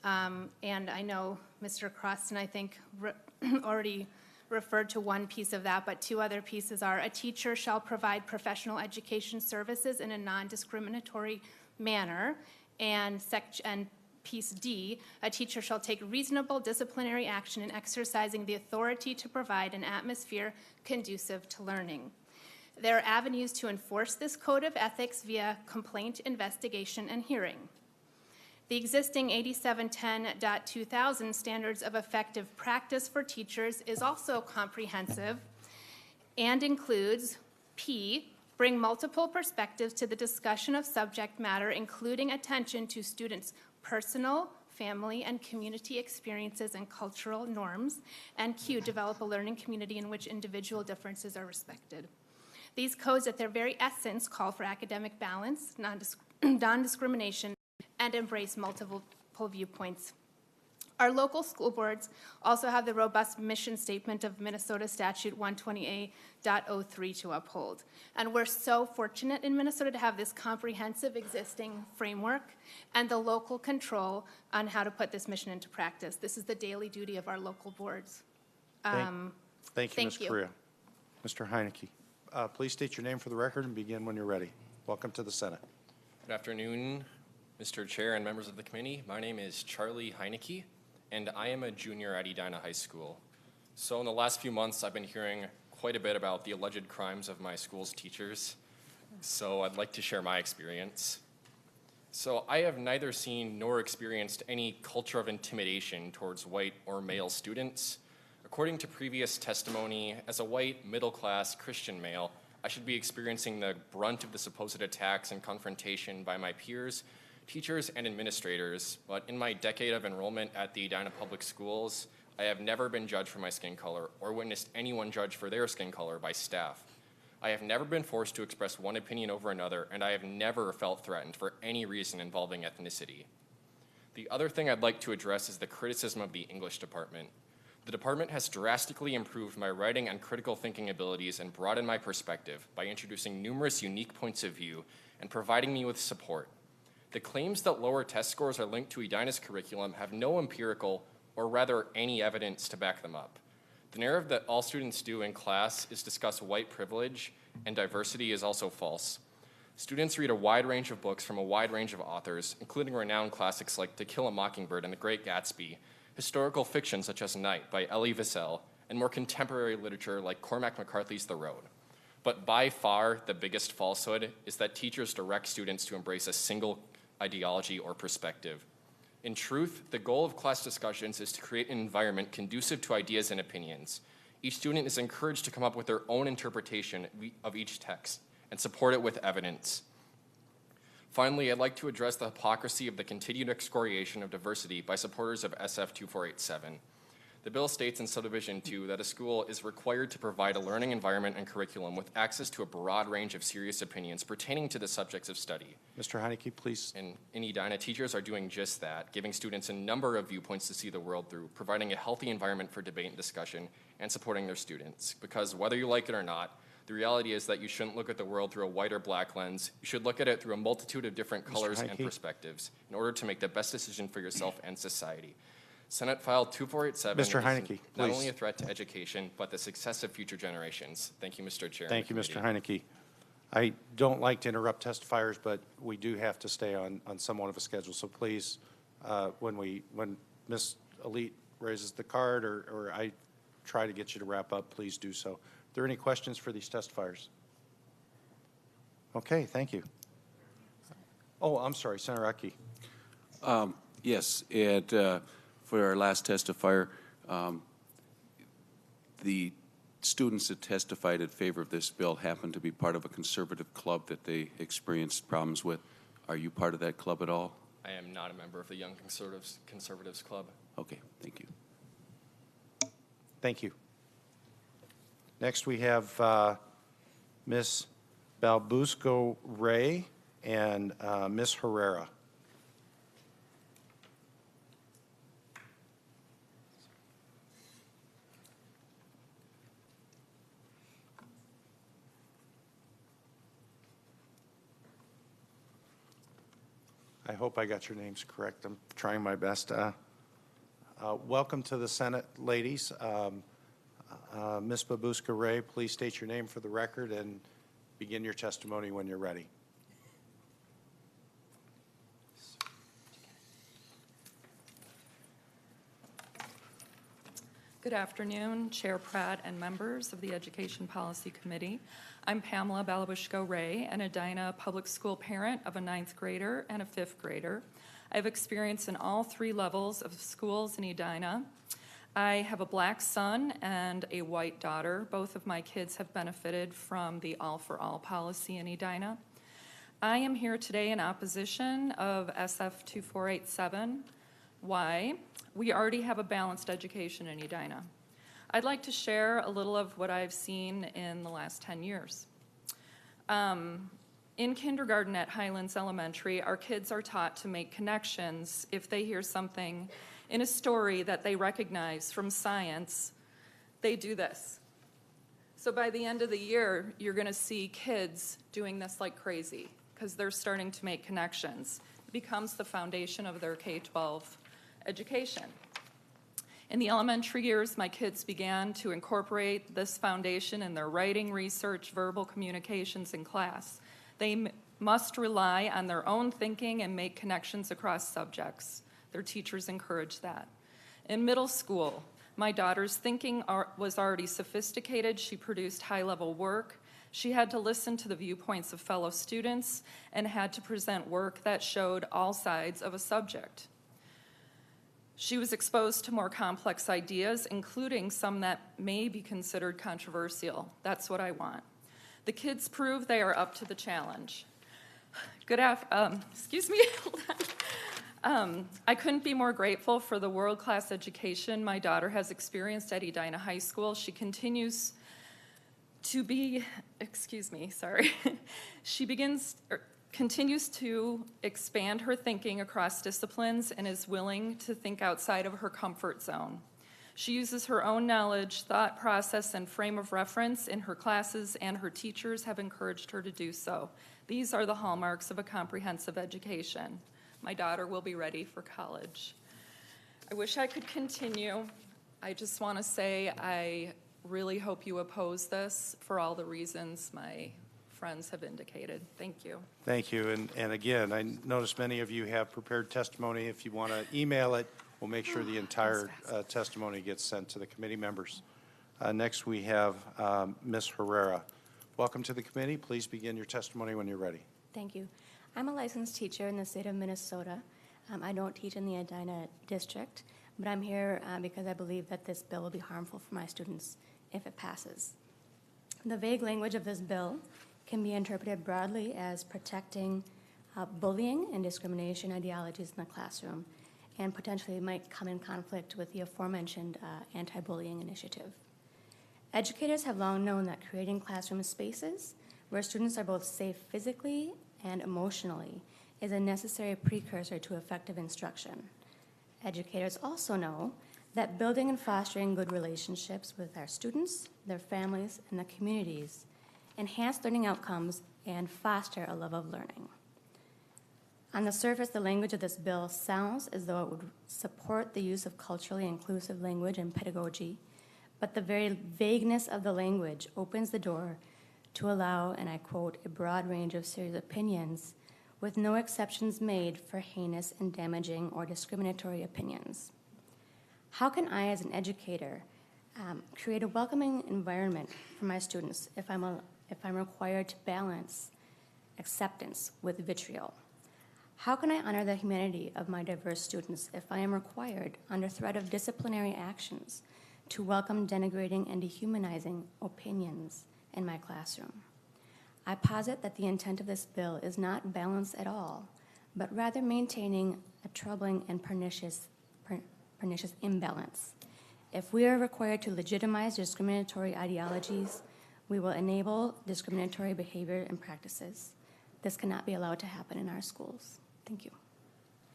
and I know Mr. Crossan, I think, already referred to one piece of that, but 2 other pieces are: a teacher shall provide professional education services in a non-discriminatory manner, and piece D, a teacher shall take reasonable disciplinary action in exercising the authority to provide an atmosphere conducive to learning. There are avenues to enforce this code of ethics via complaint, investigation, and hearing. The existing 8710.2000 standards of effective practice for teachers is also comprehensive and includes P, bring multiple perspectives to the discussion of subject matter, including attention to students' personal, family, and community experiences and cultural norms, and Q, develop a learning community in which individual differences are respected. These codes, at their very essence, call for academic balance, non-discrimination, and embrace multiple viewpoints. Our local school boards also have the robust mission statement of Minnesota Statute 120A.03 to uphold. And we're so fortunate in Minnesota to have this comprehensive existing framework and the local control on how to put this mission into practice. This is the daily duty of our local boards. Thank you, Ms. Correa. Mr. Heineke, please state your name for the record and begin when you're ready. Welcome to the Senate. Good afternoon, Mr. Chair and members of the committee. My name is Charlie Heineke, and I am a junior at Edina High School. So in the last few months, I've been hearing quite a bit about the alleged crimes of my school's teachers. So I'd like to share my experience. So I have neither seen nor experienced any culture of intimidation towards white or male students. According to previous testimony, as a white, middle-class Christian male, I should be experiencing the brunt of the supposed attacks and confrontation by my peers, teachers, and administrators, but in my decade of enrollment at the Edina Public Schools, I have never been judged for my skin color or witnessed anyone judged for their skin color by staff. I have never been forced to express one opinion over another, and I have never felt threatened for any reason involving ethnicity. The other thing I'd like to address is the criticism of the English department. The department has drastically improved my writing and critical thinking abilities and broadened my perspective by introducing numerous unique points of view and providing me with support. The claims that lower test scores are linked to Edina's curriculum have no empirical, or rather any evidence to back them up. The narrative that all students do in class is discuss white privilege and diversity is also false. Students read a wide range of books from a wide range of authors, including renowned classics like To Kill a Mockingbird and The Great Gatsby, historical fiction such as Night by Elie Wiesel, and more contemporary literature like Cormac McCarthy's The Road. But by far, the biggest falsehood is that teachers direct students to embrace a single ideology or perspective. In truth, the goal of class discussions is to create an environment conducive to ideas and opinions. Each student is encouraged to come up with their own interpretation of each text and support it with evidence. Finally, I'd like to address the hypocrisy of the continued excoriation of diversity by supporters of SF 2487. The bill states in subdivision 2 that a school is required to provide a learning environment and curriculum with access to a broad range of serious opinions pertaining to the subjects of study. Mr. Heineke, please. In Edina, teachers are doing just that, giving students a number of viewpoints to see the world through, providing a healthy environment for debate and discussion, and supporting their students. Because whether you like it or not, the reality is that you shouldn't look at the world through a white or black lens. You should look at it through a multitude of different colors and perspectives in order to make the best decision for yourself and society. Senate File 2487 Mr. Heineke, not please. only a threat to education, but the success of future generations. Thank you, Mr. Chair. Thank you, Mr. Heineke. I don't like to interrupt testifiers, but we do have to stay on somewhat of a schedule. So please, when Ms. Elite raises the card or I try to get you to wrap up, please do so. Are there any questions for these testifiers? Okay, thank you. Oh, I'm sorry, Senator Utke. Yes, and for our last testifier, the students that testified in favor of this bill happen to be part of a conservative club that they experienced problems with. Are you part of that club at all? I am not a member of the Young Conservatives Club. Okay, thank you. Thank you. Next, we have Ms. Balbusco Ray and Ms. Herrera. I hope I got your names correct. I'm trying my best. Welcome to the Senate, ladies. Ms. Babuska Ray, please state your name for the record and begin your testimony when you're ready. Good afternoon, Chair Pratt and members of the Education Policy Committee. I'm Pamela Balabushko Ray, an Edina public school parent of a 9th grader and a 5th grader. I have experience in all 3 levels of schools in Edina. I have a black son and a white daughter. Both of my kids have benefited from the All for All policy in Edina. I am here today in opposition of SF 2487. Why? We already have a balanced education in Edina. I'd like to share a little of what I've seen in the last 10 years. In kindergarten at Highlands Elementary, our kids are taught to make connections if they hear something in a story that they recognize from science. They do this. So by the end of the year, you're going to see kids doing this like crazy because they're starting to make connections. It becomes the foundation of their K-12 education. In the elementary years, my kids began to incorporate this foundation in their writing, research, verbal communications in class. They must rely on their own thinking and make connections across subjects. Their teachers encourage that. In middle school, my daughter's thinking was already sophisticated. She produced high-level work. She had to listen to the viewpoints of fellow students and had to present work that showed all sides of a subject. She was exposed to more complex ideas, including some that may be considered controversial. That's what I want. The kids prove they are up to the challenge. Excuse me, hold on. I couldn't be more grateful for the world-class education my daughter has experienced at Edina High School. She continues to be, continues to expand her thinking across disciplines and is willing to think outside of her comfort zone. She uses her own knowledge, thought process, and frame of reference in her classes, and her teachers have encouraged her to do so. These are the hallmarks of a comprehensive education. My daughter will be ready for college. I wish I could continue. I just want to say I really hope you oppose this for all the reasons my friends have indicated. Thank you. Thank you. And again, I notice many of you have prepared testimony. If you want to email it, we'll make sure the entire testimony gets sent to the committee members. Next, we have Ms. Herrera. Welcome to the committee. Please begin your testimony when you're ready. Thank you. I'm a licensed teacher in the state of Minnesota. I don't teach in the Edina district, but I'm here because I believe that this bill will be harmful for my students if it passes. The vague language of this bill can be interpreted broadly as protecting bullying and discrimination ideologies in the classroom, and potentially might come in conflict with the aforementioned anti-bullying initiative. Educators have long known that creating classroom spaces where students are both safe physically and emotionally is a necessary precursor to effective instruction. Educators also know that building and fostering good relationships with our students, their families, and the communities enhance learning outcomes and foster a love of learning. On the surface, the language of this bill sounds as though it would support the use of culturally inclusive language and pedagogy, but the very vagueness of the language opens the door to allow, and I quote, a broad range of serious opinions with no exceptions made for heinous and damaging or discriminatory opinions. How can I, as an educator, create a welcoming environment for my students if I'm required to balance acceptance with vitriol? How can I honor the humanity of my diverse students if I am required, under threat of disciplinary actions, to welcome denigrating and dehumanizing opinions in my classroom? I posit that the intent of this bill is not balance at all, but rather maintaining a troubling and pernicious imbalance. If we are required to legitimize discriminatory ideologies, we will enable discriminatory behavior and practices. This cannot be allowed to happen in our schools. Thank you.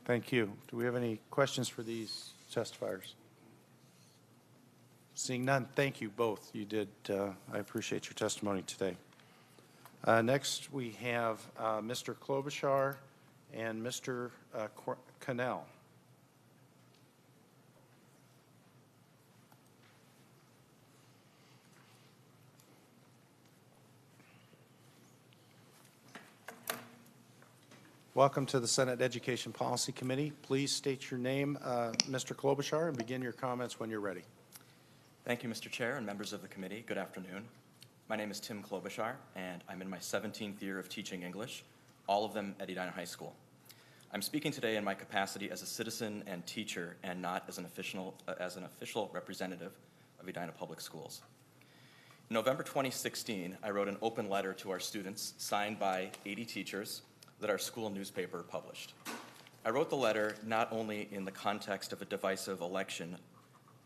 Thank you. Do we have any questions for these testifiers? Seeing none, thank you both. You did, I appreciate your testimony today. Next, we have Mr. Klobuchar and Mr. Cannell. Welcome to the Senate Education Policy Committee. Please state your name, Mr. Klobuchar, and begin your comments when you're ready. Thank you, Mr. Chair and members of the committee. Good afternoon. My name is Tim Klobuchar, and I'm in my 17th year of teaching English, all of them at Edina High School. I'm speaking today in my capacity as a citizen and teacher, and not as an official representative of Edina Public Schools. In November 2016, I wrote an open letter to our students, signed by 80 teachers, that our school newspaper published. I wrote the letter not only in the context of a divisive election,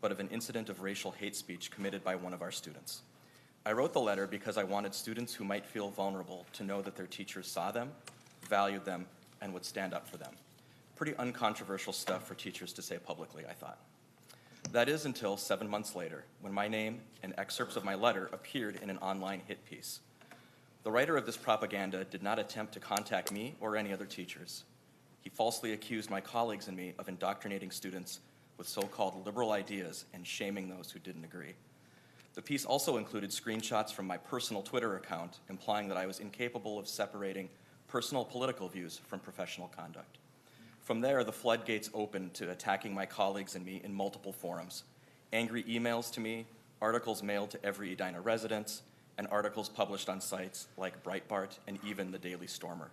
but of an incident of racial hate speech committed by one of our students. I wrote the letter because I wanted students who might feel vulnerable to know that their teachers saw them, valued them, and would stand up for them. Pretty uncontroversial stuff for teachers to say publicly, I thought. That is until 7 months later, when my name and excerpts of my letter appeared in an online hit piece. The writer of this propaganda did not attempt to contact me or any other teachers. He falsely accused my colleagues and me of indoctrinating students with so-called liberal ideas and shaming those who didn't agree. The piece also included screenshots from my personal Twitter account, implying that I was incapable of separating personal political views from professional conduct. From there, the floodgates opened to attacking my colleagues and me in multiple forums. Angry emails to me, articles mailed to every Edina resident, and articles published on sites like Breitbart and even the Daily Stormer.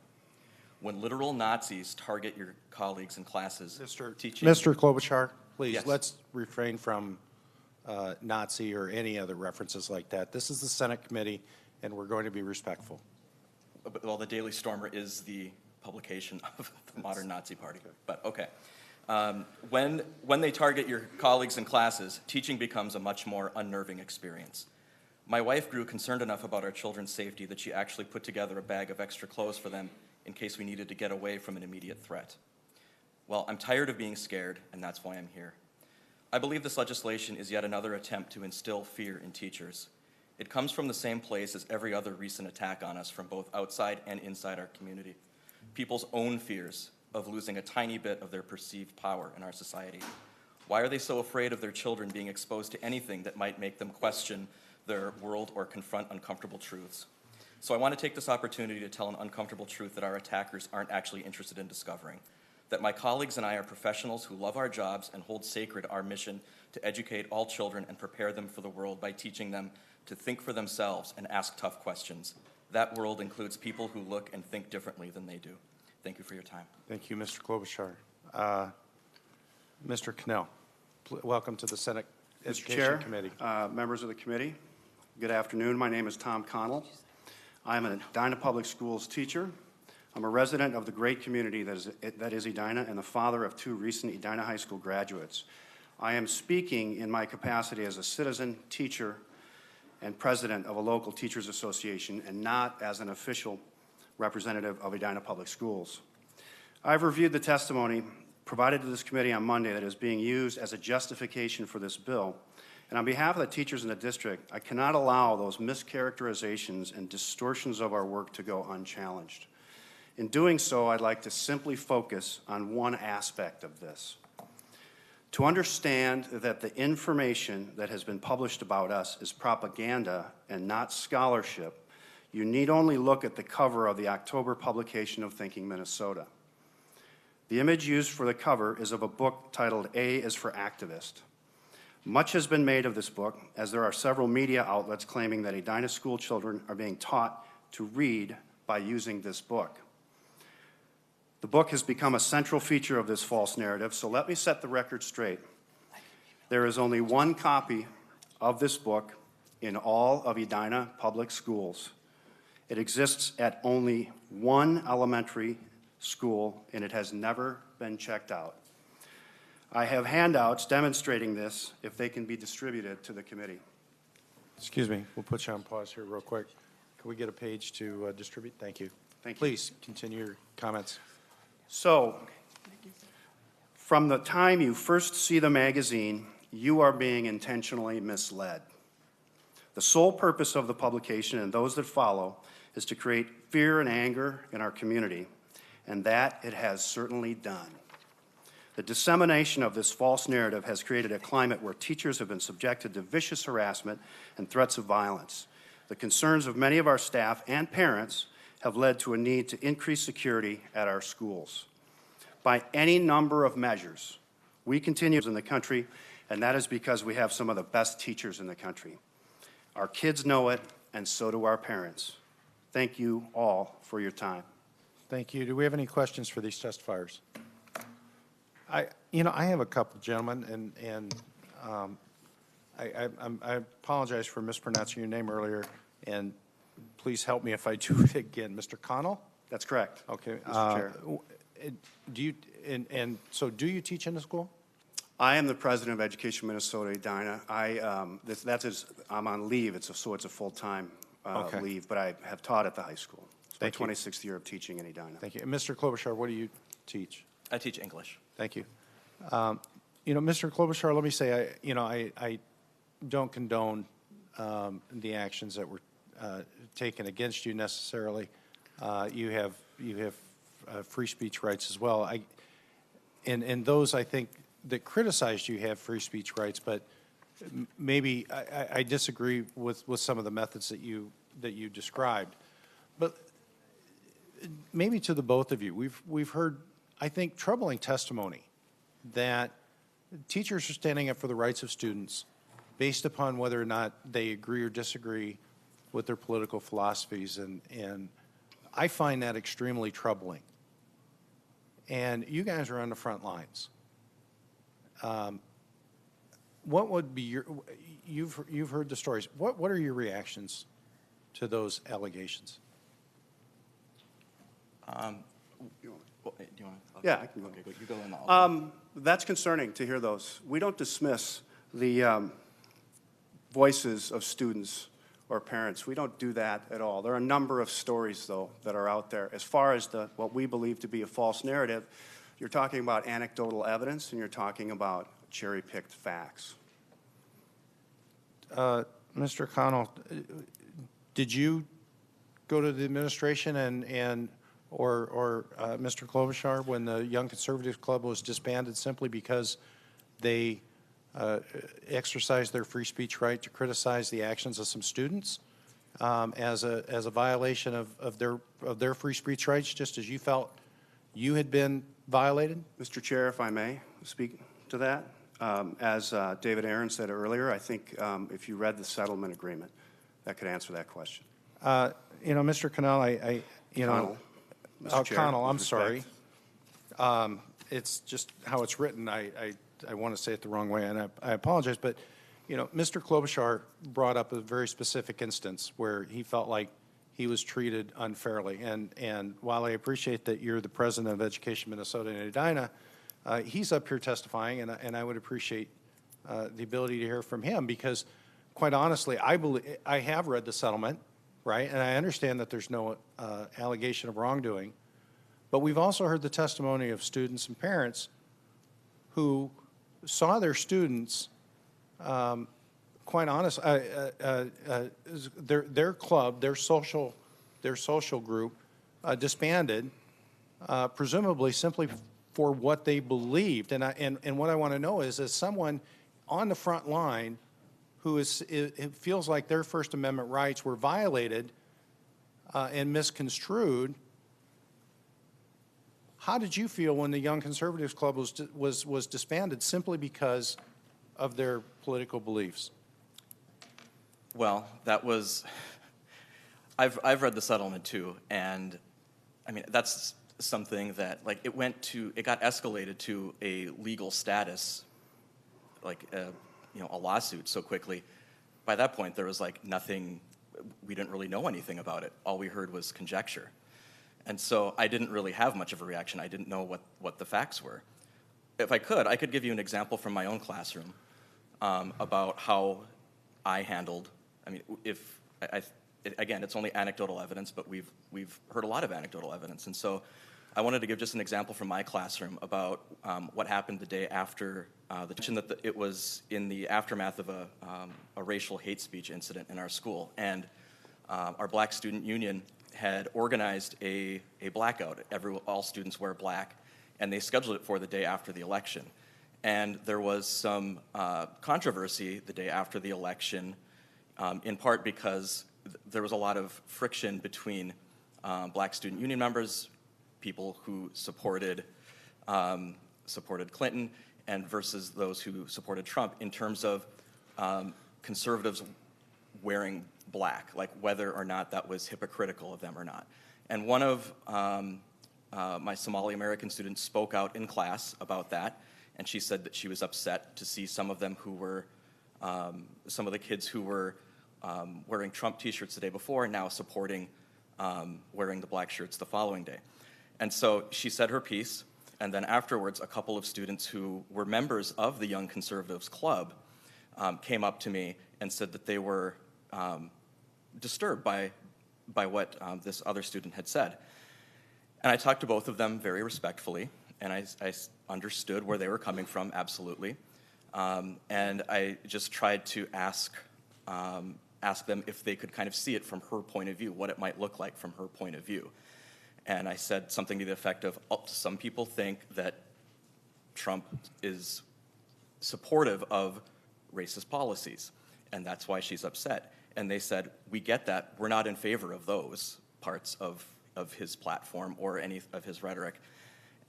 When literal Nazis target your colleagues in classes, teaching... Mr. Klobuchar, please, Yes. let's refrain from Nazi or any other references like that. This is the Senate committee, and we're going to be respectful. Well, the Daily Stormer is the publication of the modern Nazi party, but okay. When they target your colleagues in classes, teaching becomes a much more unnerving experience. My wife grew concerned enough about our children's safety that she actually put together a bag of extra clothes for them in case we needed to get away from an immediate threat. Well, I'm tired of being scared, and that's why I'm here. I believe this legislation is yet another attempt to instill fear in teachers. It comes from the same place as every other recent attack on us from both outside and inside our community. People's own fears of losing a tiny bit of their perceived power in our society. Why are they so afraid of their children being exposed to anything that might make them question their world or confront uncomfortable truths? So I want to take this opportunity to tell an uncomfortable truth that our attackers aren't actually interested in discovering. That my colleagues and I are professionals who love our jobs and hold sacred our mission to educate all children and prepare them for the world by teaching them to think for themselves and ask tough questions. That world includes people who look and think differently than they do. Thank you for your time. Thank you, Mr. Klobuchar. Mr. Cannell, welcome to the Senate Mr. Education Chair, Committee. members of the committee, good afternoon. My name is Tom Connell. I'm an Edina Public Schools teacher. I'm a resident of the great community that is Edina and the father of 2 recent Edina High School graduates. I am speaking in my capacity as a citizen, teacher, and president of a local teachers association and not as an official representative of Edina Public Schools. I've reviewed the testimony provided to this committee on Monday that is being used as a justification for this bill. And on behalf of the teachers in the district, I cannot allow those mischaracterizations and distortions of our work to go unchallenged. In doing so, I'd like to simply focus on one aspect of this. To understand that the information that has been published about us is propaganda and not scholarship, you need only look at the cover of the October publication of Thinking Minnesota. The image used for the cover is of a book titled A is for Activist. Much has been made of this book, as there are several media outlets claiming that Edina school children are being taught to read by using this book. The book has become a central feature of this false narrative, so let me set the record straight. There is only one copy of this book in all of Edina public schools. It exists at only one elementary school, and it has never been checked out. I have handouts demonstrating this if they can be distributed to the committee. Excuse me, we'll put you on pause here real quick. Can we get a page to distribute? Thank you. Thank you. Please continue your comments. So, from the time you first see the magazine, you are being intentionally misled. The sole purpose of the publication and those that follow is to create fear and anger in our community, and that it has certainly done. The dissemination of this false narrative has created a climate where teachers have been subjected to vicious harassment and threats of violence. The concerns of many of our staff and parents have led to a need to increase security at our schools. By any number of measures, we continue in the country, and that is because we have some of the best teachers in the country. Our kids know it, and so do our parents. Thank you all for your time. Thank you. Do we have any questions for these testifiers? I have a couple, gentlemen, and I apologize for mispronouncing your name earlier, and please help me if I do it again. Mr. Connell? That's correct. Okay. Mr. Chair. Do you, so do you teach in the school? I am the president of Education Minnesota Edina. I'm on leave, so it's a full-time Okay. leave, but I have taught at the high school. It's my Thank you. 26th year of teaching in Edina. Thank you. And Mr. Klobuchar, what do you teach? I teach English. Thank you. Mr. Klobuchar, let me say, I don't condone the actions that were taken against you necessarily. You have free speech rights as well. And those, I think, that criticized you have free speech rights, but maybe I disagree with some of the methods that you described. But maybe to the both of you, we've heard, I think, troubling testimony that teachers are standing up for the rights of students based upon whether or not they agree or disagree with their political philosophies, and I find that extremely troubling. And you guys are on the front lines. What would be you've heard the stories. What are your reactions to those allegations? Do you want to? Yeah, I can go. Okay, good. You go in. I'll That's concerning to hear those. We don't dismiss the voices of students or parents. We don't do that at all. There are a number of stories, though, that are out there. As far as what we believe to be a false narrative, you're talking about anecdotal evidence and you're talking about cherry-picked facts. Mr. Connell, did you go to the administration or Mr. Klobuchar when the Young Conservatives Club was disbanded simply because they exercised their free speech right to criticize the actions of some students as a violation of their free speech rights, just as you felt you had been violated? Mr. Chair, if I may speak to that. As David Aaron said earlier, I think if you read the settlement agreement, that could answer that question. Mr. Connell, Connell. Mr. Chair, Connell, with I'm sorry. respect. It's just how it's written. I want to say it the wrong way, and I apologize. But, Mr. Klobuchar brought up a very specific instance where he felt like he was treated unfairly. And while I appreciate that you're the president of Education Minnesota and Edina, he's up here testifying, and I would appreciate the ability to hear from him because, quite honestly, I have read the settlement, right? And I understand that there's no allegation of wrongdoing. But we've also heard the testimony of students and parents who saw their students, quite honest, their club, their social group disbanded, presumably simply for what they believed. And what I want to know is, as someone on the front line who it feels like their First Amendment rights were violated and misconstrued, how did you feel when the Young Conservatives Club was disbanded simply because of their political beliefs? Well, that was, I've read the settlement too, and I mean, that's something that, like, it got escalated to a legal status, like, a lawsuit so quickly. By that point, there was like nothing, we didn't really know anything about it. All we heard was conjecture. And so I didn't really have much of a reaction. I didn't know what the facts were. If I could give you an example from my own classroom about how I handled, I mean, again, it's only anecdotal evidence, but we've heard a lot of anecdotal evidence. And so I wanted to give just an example from my classroom about what happened the day after the mention that it was in the aftermath of a racial hate speech incident in our school. And our Black Student Union had organized a blackout. All students wear black, and they scheduled it for the day after the election. And there was some controversy the day after the election, in part because there was a lot of friction between Black Student Union members, people who supported Clinton, and versus those who supported Trump in terms of conservatives wearing black, like whether or not that was hypocritical of them or not. And one of my Somali American students spoke out in class about that, and she said that she was upset to see some of them who were, some of the kids who were wearing Trump t-shirts the day before and now supporting wearing the black shirts the following day. And so she said her piece, and then afterwards a couple of students who were members of the Young Conservatives Club came up to me and said that they were disturbed by what this other student had said. And I talked to both of them very respectfully, and I understood where they were coming from, absolutely. And I just tried to ask them if they could kind of see it from her point of view, what it might look like from her point of view. And I said something to the effect of, some people think that Trump is supportive of racist policies, and that's why she's upset. And they said, we get that. We're not in favor of those parts of his platform or any of his rhetoric.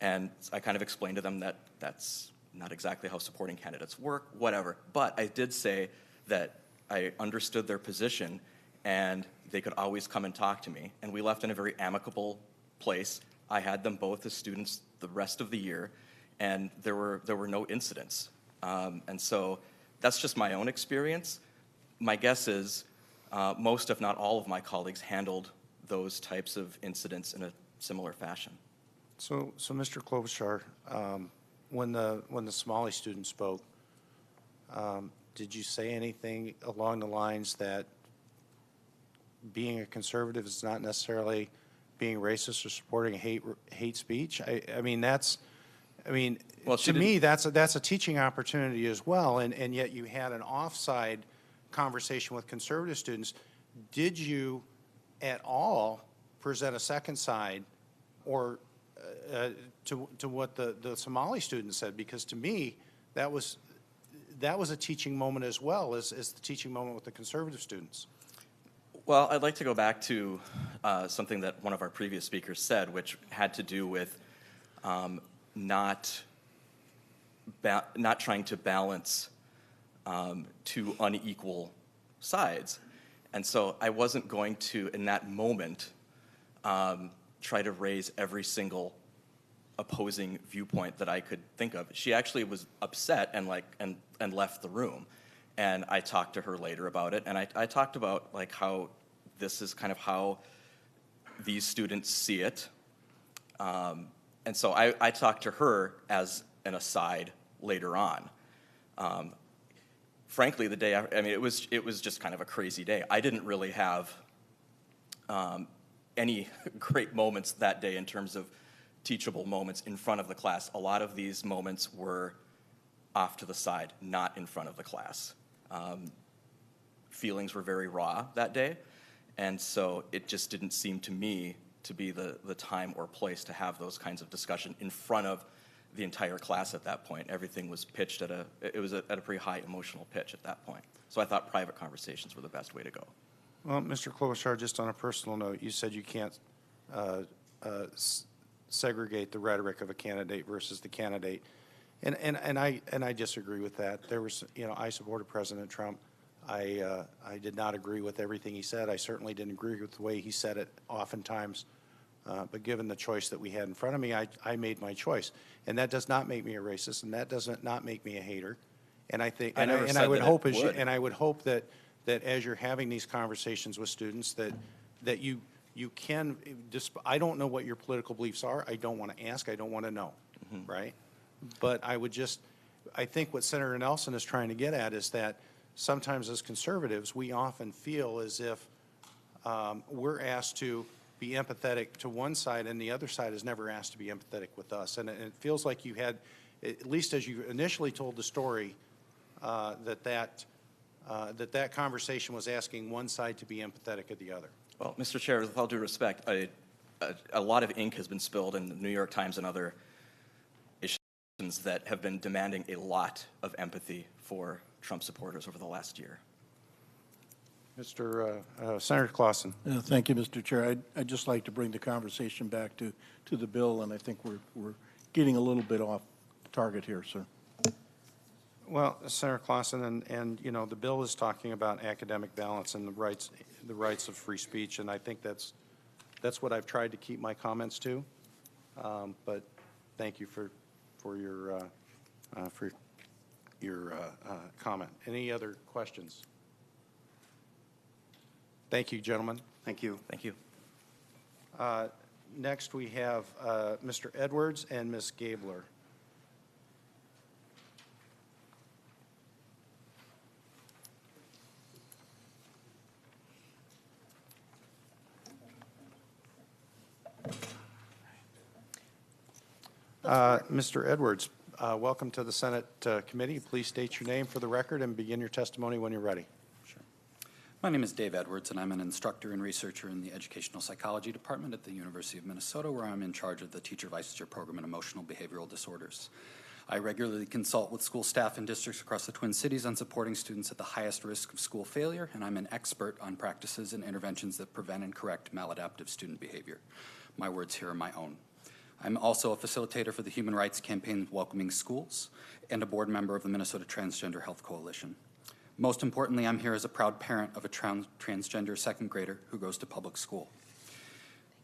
And I kind of explained to them that that's not exactly how supporting candidates work, whatever. But I did say that I understood their position and they could always come and talk to me. And we left in a very amicable place. I had them both as students the rest of the year, and there were no incidents. And so that's just my own experience. My guess is most, if not all, of my colleagues handled those types of incidents in a similar fashion. So Mr. Klobuchar, when the Somali student spoke, did you say anything along the lines that being a conservative is not necessarily being racist or supporting hate speech? I mean, I mean, Well, to she me, that's a teaching opportunity as well, and yet you had an offside conversation with conservative students. Did you at all present a second side or to what the Somali students said? Because to me, that was a teaching moment as well as the teaching moment with the conservative students. Well, I'd like to go back to something that one of our previous speakers said, which had to do with not trying to balance two unequal sides. And so I wasn't going to, in that moment, try to raise every single opposing viewpoint that I could think of. She actually was upset and left the room. And I talked to her later about it, and I talked about like how this is kind of how these students see it. And so I talked to her as an aside later on. Frankly, the day after, I mean, it was just kind of a crazy day. I didn't really have any great moments that day in terms of teachable moments in front of the class. A lot of these moments were off to the side, not in front of the class. Feelings were very raw that day, and so it just didn't seem to me to be the time or place to have those kinds of discussion in front of the entire class at that point. Everything was pitched at a pretty high emotional pitch at that point. So I thought private conversations were the best way to go. Well, Mr. Klobuchar, just on a personal note, you said you can't segregate the rhetoric of a candidate versus the candidate, and I disagree with that. There was, I supported President Trump. I did not agree with everything he said. I certainly didn't agree with the way he said it oftentimes. But given the choice that we had in front of me, I made my choice, and that does not make me a racist, and that doesn't not make me a hater. And I think, I never said would that hope it would. and I would hope that as you're having these conversations with students, that you can. I don't know what your political beliefs are. I don't want to ask. I don't want to know, right? But I think what Senator Nelson is trying to get at is that sometimes as conservatives, we often feel as if we're asked to be empathetic to one side and the other side is never asked to be empathetic with us. And it feels like you had, at least as you initially told the story, that conversation was asking one side to be empathetic of the other. Well, Mr. Chair, with all due respect, a lot of ink has been spilled in the New York Times and other issues that have been demanding a lot of empathy for Trump supporters over the last year. Senator Clausen. Thank you, Mr. Chair. I'd just like to bring the conversation back to the bill, and I think we're getting a little bit off target here, sir. Well, Senator Clausen, and the bill is talking about academic balance and the rights of free speech, and I think that's what I've tried to keep my comments to. But thank you for your comment. Any other questions? Thank you, gentlemen. Thank you. Thank you. Next, we have Mr. Edwards and Ms. Gabler. Mr. Edwards, welcome to the Senate Committee. Please state your name for the record and begin your testimony when you're ready. My name is Dave Edwards, and I'm an instructor and researcher in the Educational Psychology Department at the University of Minnesota, where I'm in charge of the Teacher Licensure Program in Emotional Behavioral Disorders. I regularly consult with school staff in districts across the Twin Cities on supporting students at the highest risk of school failure, and I'm an expert on practices and interventions that prevent and correct maladaptive student behavior. My words here are my own. I'm also a facilitator for the Human Rights Campaign Welcoming Schools and a board member of the Minnesota Transgender Health Coalition. Most importantly, I'm here as a proud parent of a transgender second grader who goes to public school.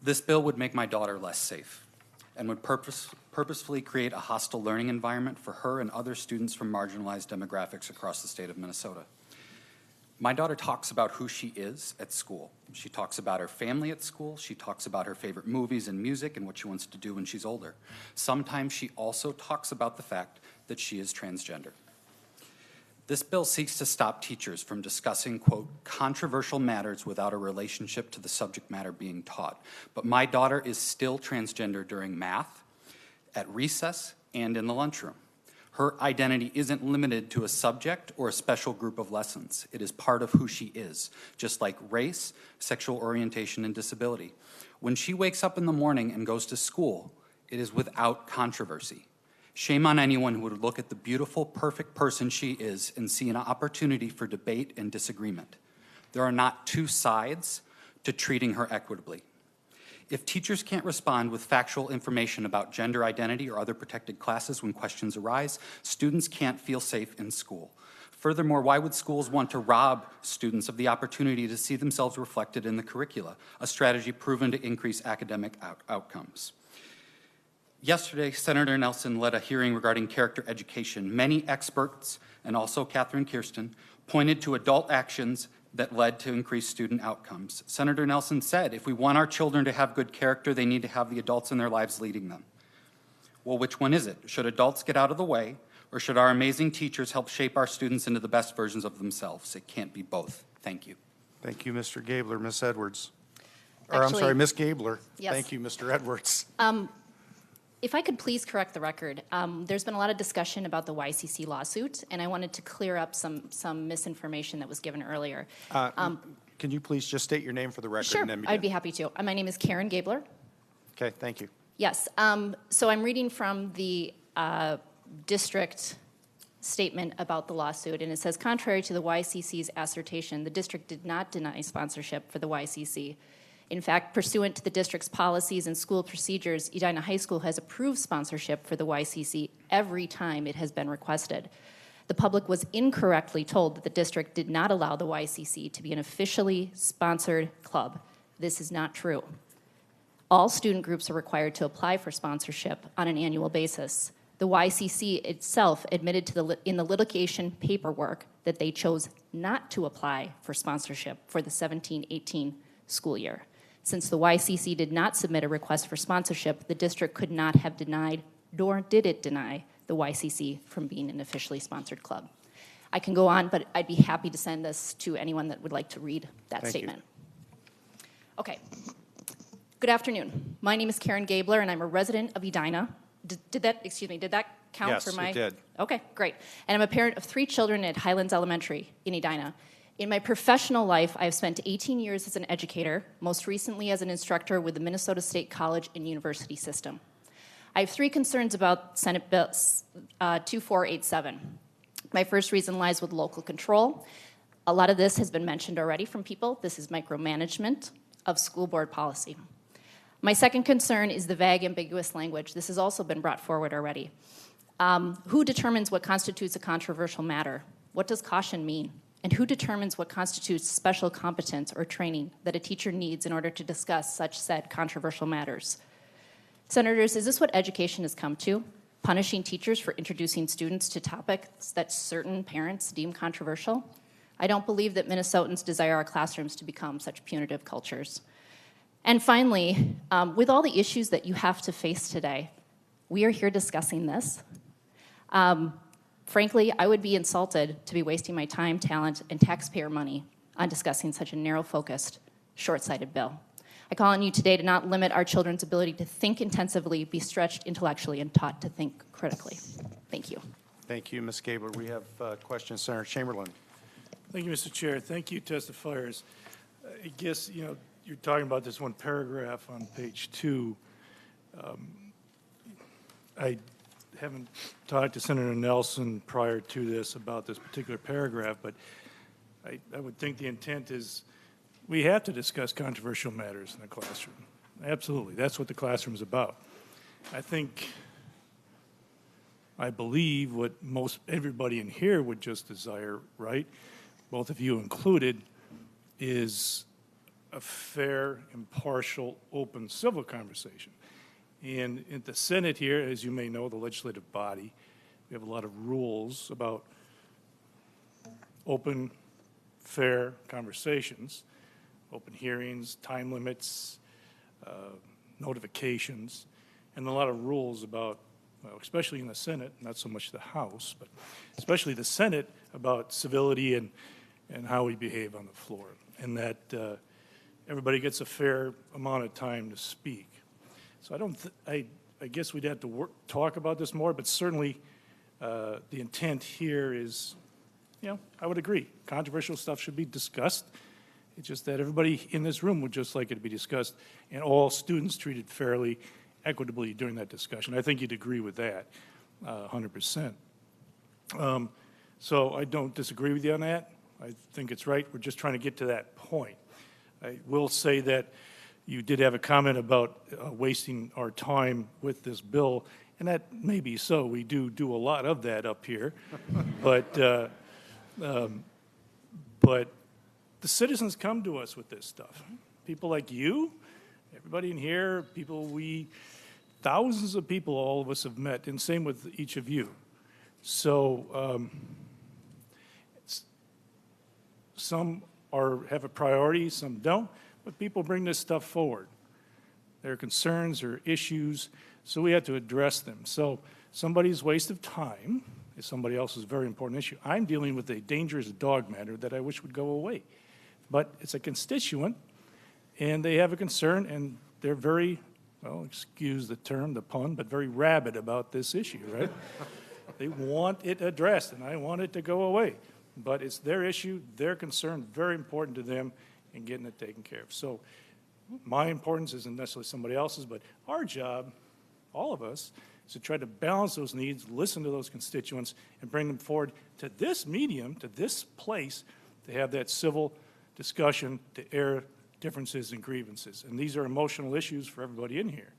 This bill would make my daughter less safe and would purposefully create a hostile learning environment for her and other students from marginalized demographics across the state of Minnesota. My daughter talks about who she is at school. She talks about her family at school. She talks about her favorite movies and music and what she wants to do when she's older. Sometimes she also talks about the fact that she is transgender. This bill seeks to stop teachers from discussing, quote, controversial matters without a relationship to the subject matter being taught. But my daughter is still transgender during math, at recess, and in the lunchroom. Her identity isn't limited to a subject or a special group of lessons. It is part of who she is, just like race, sexual orientation, and disability. When she wakes up in the morning and goes to school, it is without controversy. Shame on anyone who would look at the beautiful, perfect person she is and see an opportunity for debate and disagreement. There are not two sides to treating her equitably. If teachers can't respond with factual information about gender identity or other protected classes when questions arise, students can't feel safe in school. Furthermore, why would schools want to rob students of the opportunity to see themselves reflected in the curricula, a strategy proven to increase academic outcomes? Yesterday, Senator Nelson led a hearing regarding character education. Many experts, and also Catherine Kirsten, pointed to adult actions that led to increased student outcomes. Senator Nelson said, if we want our children to have good character, they need to have the adults in their lives leading them. Well, which one is it? Should adults get out of the way, or should our amazing teachers help shape our students into the best versions of themselves? It can't be both. Thank you. Thank you, Mr. Gabler. Ms. Edwards. Actually, Ms. Gabler. Yes. Thank you, Mr. Edwards. If I could please correct the record, there's been a lot of discussion about the YCC lawsuit, and I wanted to clear up some misinformation that was given earlier. Can you please just state your name for the record? Sure, and then begin? I'd be happy to. My name is Karen Gabler. Okay, thank you. Yes, so I'm reading from the district statement about the lawsuit, and it says, contrary to the YCC's assertion, the district did not deny sponsorship for the YCC. In fact, pursuant to the district's policies and school procedures, Edina High School has approved sponsorship for the YCC every time it has been requested. The public was incorrectly told that the district did not allow the YCC to be an officially sponsored club. This is not true. All student groups are required to apply for sponsorship on an annual basis. The YCC itself admitted in the litigation paperwork that they chose not to apply for sponsorship for the 17-18 school year. Since the YCC did not submit a request for sponsorship, the district could not have denied, nor did it deny, the YCC from being an officially sponsored club. I can go on, but I'd be happy to send this to anyone that would like to read that Thank statement. Okay. Good afternoon. My name is Karen Gabler, and I'm a resident of Edina. Did that count Yes, for my? it did. Okay, great. And I'm a parent of 3 children at Highlands Elementary in Edina. In my professional life, I've spent 18 years as an educator, most recently as an instructor with the Minnesota State College and University System. I have 3 concerns about Senate Bill 2487. My first reason lies with local control. A lot of this has been mentioned already from people. This is micromanagement of school board policy. My second concern is the vague, ambiguous language. This has also been brought forward already. Who determines what constitutes a controversial matter? What does caution mean? And who determines what constitutes special competence or training that a teacher needs in order to discuss such said controversial matters? Senators, is this what education has come to? Punishing teachers for introducing students to topics that certain parents deem controversial? I don't believe that Minnesotans desire our classrooms to become such punitive cultures. And finally, with all the issues that you have to face today, we are here discussing this. Frankly, I would be insulted to be wasting my time, talent, and taxpayer money on discussing such a narrow-focused, short-sighted bill. I call on you today to not limit our children's ability to think intensively, be stretched intellectually, and taught to think critically. Thank you. Thank you, Ms. Gabler. We have questions. Senator Chamberlain. Thank you, Mr. Chair. Thank you, testifiers. I guess, you're talking about this one paragraph on page 2. I haven't talked to Senator Nelson prior to this about this particular paragraph, but I would think the intent is we have to discuss controversial matters in the classroom. Absolutely. That's what the classroom is about. I believe what everybody in here would just desire, right, both of you included, is a fair, impartial, open, civil conversation. And in the Senate here, as you may know, the legislative body, we have a lot of rules about open, fair conversations, open hearings, time limits, notifications, and a lot of rules about, especially in the Senate, not so much the House, but especially the Senate, about civility and how we behave on the floor, and that everybody gets a fair amount of time to speak. So I guess we'd have to talk about this more, but certainly the intent here is, I would agree. Controversial stuff should be discussed. It's just that everybody in this room would just like it to be discussed, and all students treated fairly, equitably during that discussion. I think you'd agree with that, 100%. So I don't disagree with you on that. I think it's right. We're just trying to get to that point. I will say that you did have a comment about wasting our time with this bill, and that may be so. We do a lot of that up here. But the citizens come to us with this stuff. People like you, everybody in here, thousands of people all of us have met, and same with each of you. So some have a priority, some don't, but people bring this stuff forward. There are concerns or issues, so we have to address them. So somebody's waste of time is somebody else's very important issue. I'm dealing with a dangerous dog matter that I wish would go away. But it's a constituent, and they have a concern, and they're very, well, excuse the term, the pun, but very rabid about this issue, right? They want it addressed, and I want it to go away. But it's their issue, their concern, very important to them, and getting it taken care of. So my importance isn't necessarily somebody else's, but our job, all of us, is to try to balance those needs, listen to those constituents, and bring them forward to this medium, to this place, to have that civil discussion, to air differences and grievances. And these are emotional issues for everybody in here,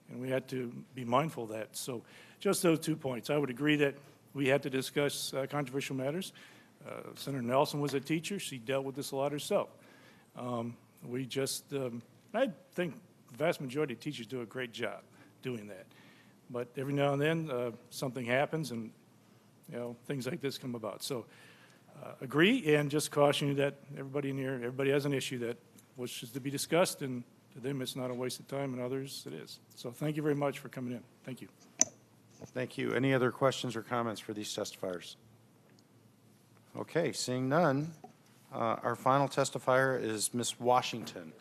and we had to be mindful of that. So just those 2 points. I would agree that we had to discuss controversial matters. Senator Nelson was a teacher. She dealt with this a lot herself. I think the vast majority of teachers do a great job doing that. But every now and then, something happens, and things like this come about. So agree, and just caution you that everybody in here, everybody has an issue that wishes to be discussed, and to them it's not a waste of time, and others it is. So thank you very much for coming in. Thank you. Thank you. Any other questions or comments for these testifiers? Okay, seeing none, our final testifier is Ms. Washington.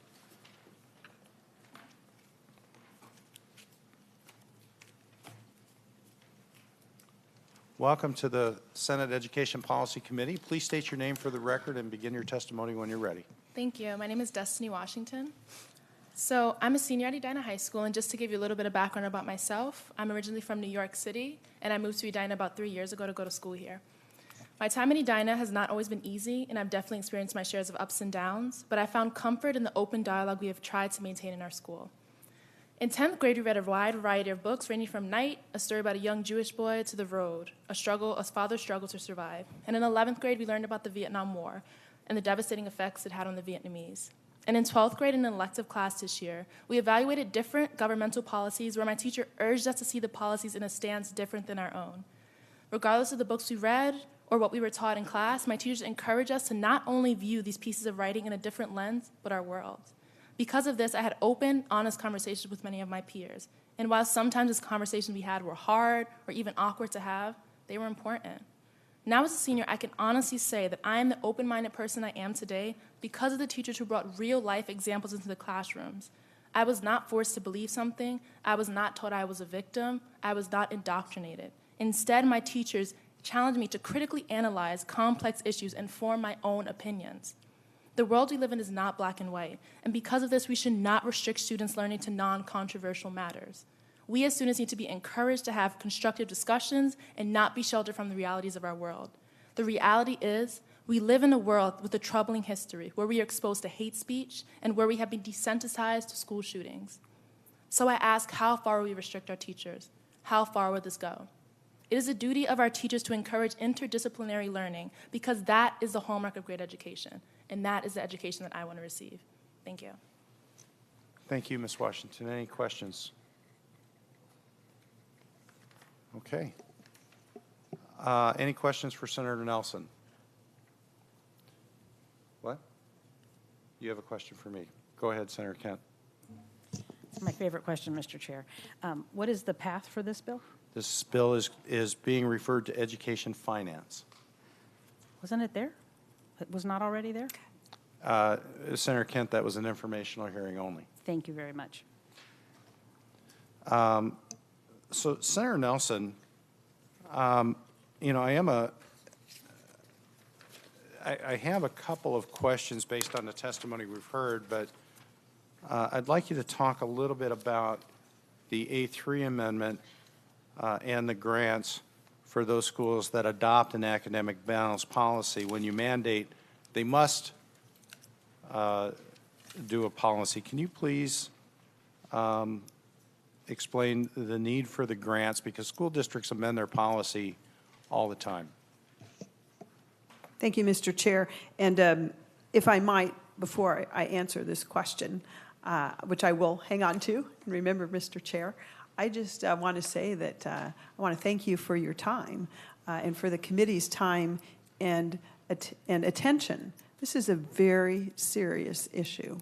Welcome to the Senate Education Policy Committee. Please state your name for the record and begin your testimony when you're ready. Thank you. My name is Destiny Washington. So I'm a senior at Edina High School, and just to give you a little bit of background about myself, I'm originally from New York City, and I moved to Edina about 3 years ago to go to school here. My time in Edina has not always been easy, and I've definitely experienced my shares of ups and downs, but I found comfort in the open dialogue we have tried to maintain in our school. In 10th grade, we read a wide variety of books, ranging from Night, a story about a young Jewish boy, to The Road, a father's struggle to survive. And in 11th grade, we learned about the Vietnam War and the devastating effects it had on the Vietnamese. And in 12th grade, in an elective class this year, we evaluated different governmental policies where my teacher urged us to see the policies in a stance different than our own. Regardless of the books we read or what we were taught in class, my teachers encouraged us to not only view these pieces of writing in a different lens, but our world. Because of this, I had open, honest conversations with many of my peers. And while sometimes these conversations we had were hard or even awkward to have, they were important. Now as a senior, I can honestly say that I am the open-minded person I am today because of the teachers who brought real-life examples into the classrooms. I was not forced to believe something. I was not told I was a victim. I was not indoctrinated. Instead, my teachers challenged me to critically analyze complex issues and form my own opinions. The world we live in is not black and white, and because of this, we should not restrict students' learning to non-controversial matters. We as students need to be encouraged to have constructive discussions and not be sheltered from the realities of our world. The reality is, we live in a world with a troubling history where we are exposed to hate speech and where we have been desensitized to school shootings. So I ask, how far will we restrict our teachers? How far will this go? It is a duty of our teachers to encourage interdisciplinary learning because that is the hallmark of great education, and that is the education that I want to receive. Thank you. Thank you, Ms. Washington. Any questions? Okay. Any questions for Senator Nelson? What? You have a question for me. Go ahead, Senator Kent. It's my favorite question, Mr. Chair. What is the path for this bill? This bill is being referred to education finance. Wasn't it there? It was not already there? Senator Kent, that was an informational hearing only. Thank you very much. So Senator Nelson, you know, I have a couple of questions based on the testimony we've heard, but I'd like you to talk a little bit about the A3 amendment and the grants for those schools that adopt an academic balance policy. When you mandate, they must do a policy. Can you please explain the need for the grants, because school districts amend their policy all the time? Thank you, Mr. Chair. And if I might, before I answer this question, which I will hang on to, and remember, Mr. Chair, I just want to say that I want to thank you for your time and for the committee's time and attention. This is a very serious issue.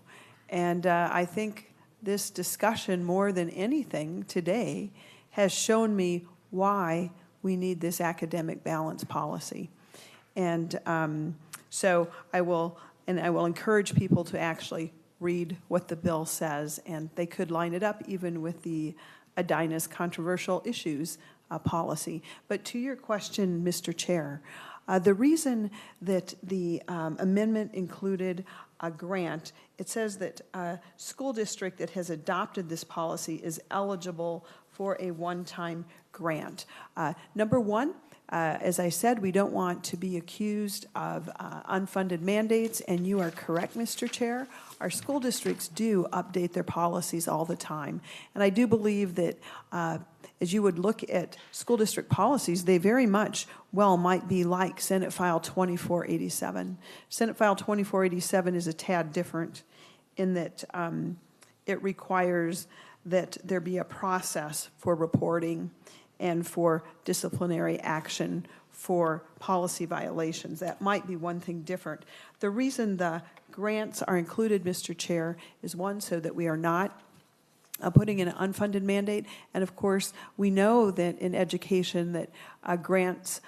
And I think this discussion, more than anything today, has shown me why we need this academic balance policy. And so I will encourage people to actually read what the bill says, and they could line it up even with the Edina's controversial issues policy. But to your question, Mr. Chair, the reason that the amendment included a grant, it says that a school district that has adopted this policy is eligible for a one-time grant. Number one, as I said, we don't want to be accused of unfunded mandates, and you are correct, Mr. Chair. Our school districts do update their policies all the time. And I do believe that as you would look at school district policies, they very much might be like Senate File 2487. Senate File 2487 is a tad different in that it requires that there be a process for reporting and for disciplinary action for policy violations. That might be one thing different. The reason the grants are included, Mr. Chair, is one, so that we are not putting in an unfunded mandate. And of course, we know that in education that grants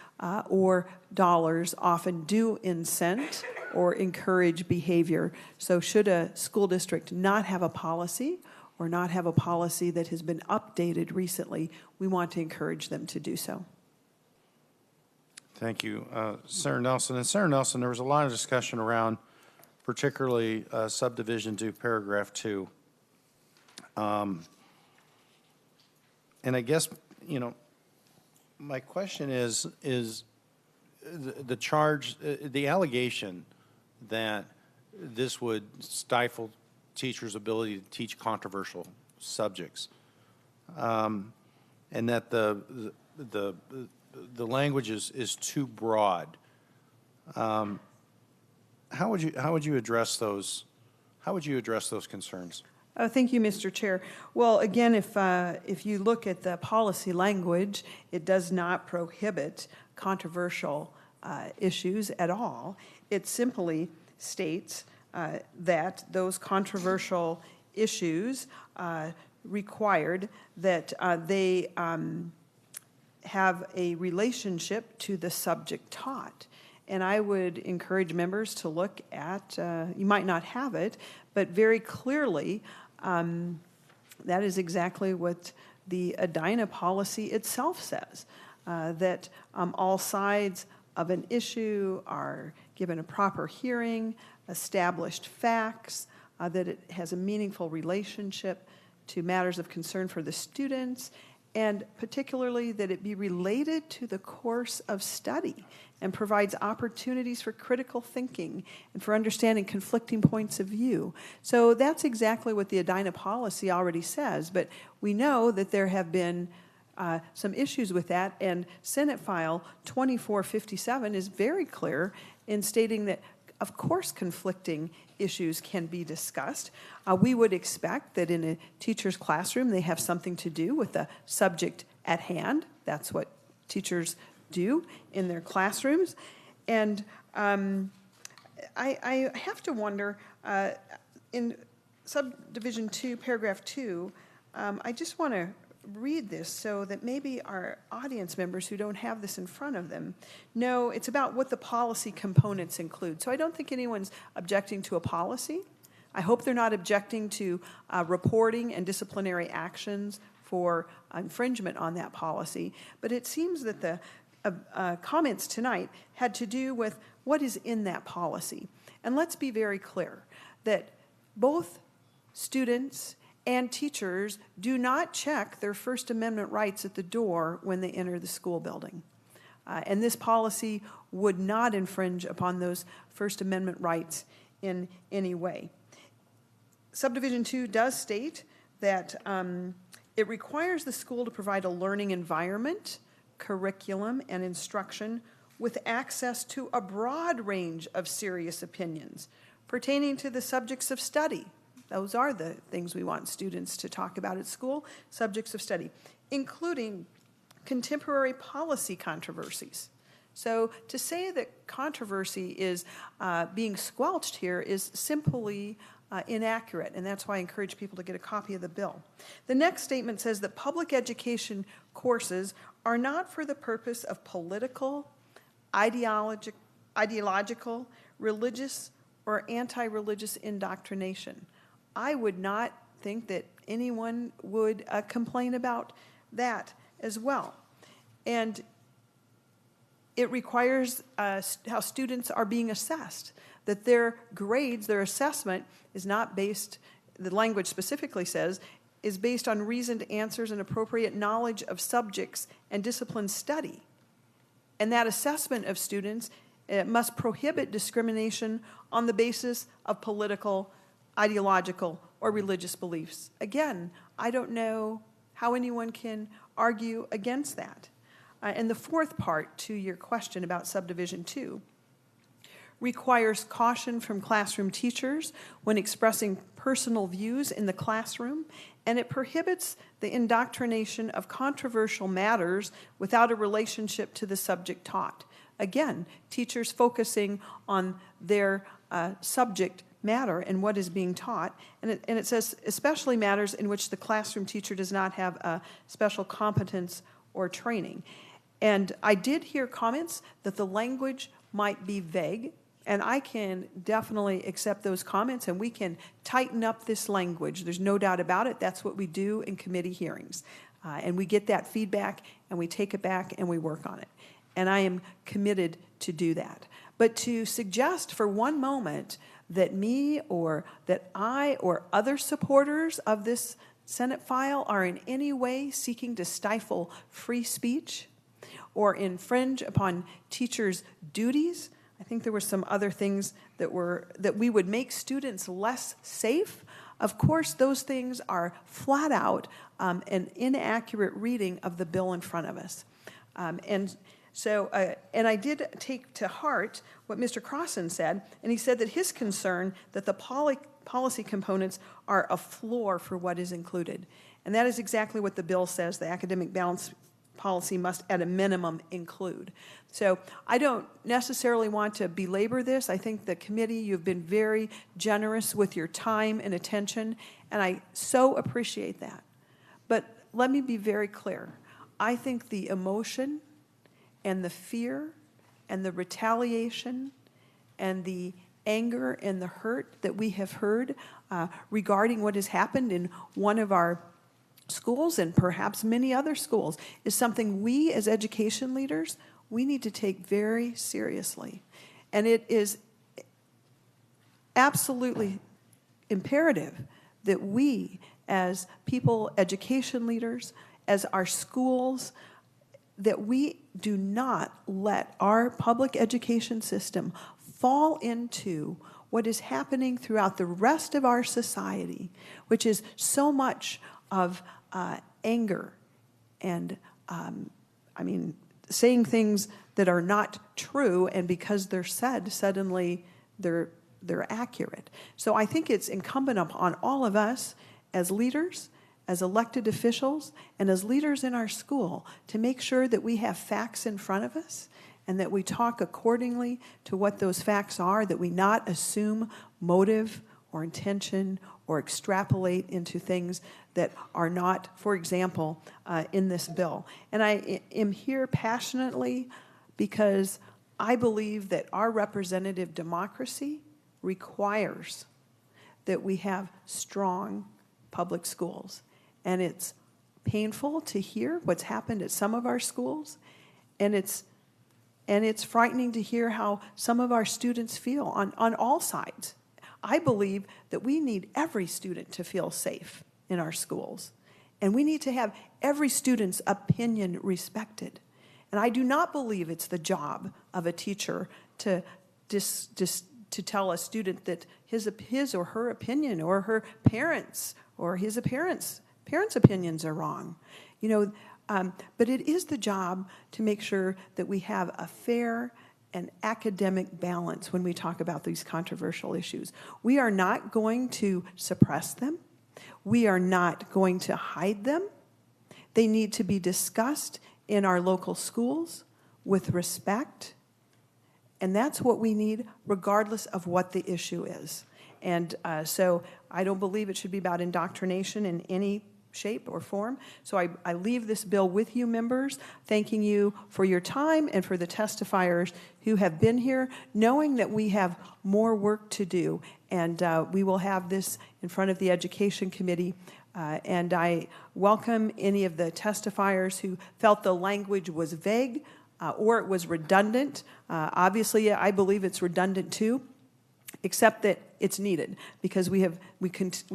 or dollars often do incent or encourage behavior. So should a school district not have a policy or not have a policy that has been updated recently, we want to encourage them to do so. Thank you, Senator Nelson. And Senator Nelson, there was a lot of discussion around particularly subdivision 2, paragraph 2. And I guess, you know, my question is the charge, the allegation that this would stifle teachers' ability to teach controversial subjects, and that the language is too broad. How would you address those? How would you address those concerns? Thank you, Mr. Chair. Well, again, if you look at the policy language, it does not prohibit controversial issues at all. It simply states that those controversial issues required that they have a relationship to the subject taught. And I would encourage members to look at, you might not have it, but very clearly, that is exactly what the Edina policy itself says, that all sides of an issue are given a proper hearing, established facts, that it has a meaningful relationship to matters of concern for the students, and particularly that it be related to the course of study and provides opportunities for critical thinking and for understanding conflicting points of view. So that's exactly what the Edina policy already says, but we know that there have been some issues with that, and Senate File 2457 is very clear in stating that, of course, conflicting issues can be discussed. We would expect that in a teacher's classroom they have something to do with the subject at hand. That's what teachers do in their classrooms. And I have to wonder, in subdivision 2, paragraph 2, I just want to read this so that maybe our audience members who don't have this in front of them know it's about what the policy components include. So I don't think anyone's objecting to a policy. I hope they're not objecting to reporting and disciplinary actions for infringement on that policy. But it seems that the comments tonight had to do with what is in that policy. And let's be very clear that both students and teachers do not check their First Amendment rights at the door when they enter the school building. And this policy would not infringe upon those First Amendment rights in any way. Subdivision 2 does state that it requires the school to provide a learning environment, curriculum, and instruction with access to a broad range of serious opinions pertaining to the subjects of study. Those are the things we want students to talk about at school, subjects of study, including contemporary policy controversies. So to say that controversy is being squelched here is simply inaccurate, and that's why I encourage people to get a copy of the bill. The next statement says that public education courses are not for the purpose of political, ideological, religious, or anti-religious indoctrination. I would not think that anyone would complain about that as well. And it requires how students are being assessed, that their grades, their assessment is not based, the language specifically says, is based on reasoned answers and appropriate knowledge of subjects and discipline study. And that assessment of students must prohibit discrimination on the basis of political, ideological, or religious beliefs. Again, I don't know how anyone can argue against that. And the fourth part to your question about Subdivision 2 requires caution from classroom teachers when expressing personal views in the classroom, and it prohibits the indoctrination of controversial matters without a relationship to the subject taught. Again, teachers focusing on their subject matter and what is being taught, and it says especially matters in which the classroom teacher does not have a special competence or training. And I did hear comments that the language might be vague, and I can definitely accept those comments, and we can tighten up this language. There's no doubt about it. That's what we do in committee hearings. And we get that feedback, and we take it back, and we work on it. And I am committed to do that. But to suggest for one moment that me or that I or other supporters of this Senate file are in any way seeking to stifle free speech or infringe upon teachers' duties, I think there were some other things that we would make students less safe. Of course, those things are flat out an inaccurate reading of the bill in front of us. And I did take to heart what Mr. Crossan said, and he said that his concern that the policy components are a floor for what is included. And that is exactly what the bill says the academic balance policy must at a minimum include. So I don't necessarily want to belabor this. I think the committee, you've been very generous with your time and attention, and I so appreciate that. But let me be very clear. I think the emotion and the fear and the retaliation and the anger and the hurt that we have heard regarding what has happened in one of our schools and perhaps many other schools is something we as education leaders, we need to take very seriously. And it is absolutely imperative that we as people, education leaders, as our schools, that we do not let our public education system fall into what is happening throughout the rest of our society, which is so much of anger and, saying things that are not true, and because they're said, suddenly they're accurate. So I think it's incumbent upon all of us as leaders, as elected officials, and as leaders in our school to make sure that we have facts in front of us and that we talk accordingly to what those facts are, that we not assume motive or intention or extrapolate into things that are not, for example, in this bill. And I am here passionately because I believe that our representative democracy requires that we have strong public schools. And it's painful to hear what's happened at some of our schools, and it's frightening to hear how some of our students feel on all sides. I believe that we need every student to feel safe in our schools, and we need to have every student's opinion respected. And I do not believe it's the job of a teacher to tell a student that his or her opinion or her parents or his parents' opinions are wrong. But it is the job to make sure that we have a fair and academic balance when we talk about these controversial issues. We are not going to suppress them. We are not going to hide them. They need to be discussed in our local schools with respect. And that's what we need regardless of what the issue is. And so I don't believe it should be about indoctrination in any shape or form. So I leave this bill with you, members, thanking you for your time and for the testifiers who have been here, knowing that we have more work to do. And we will have this in front of the Education Committee. And I welcome any of the testifiers who felt the language was vague or it was redundant. Obviously, I believe it's redundant too, except that it's needed because we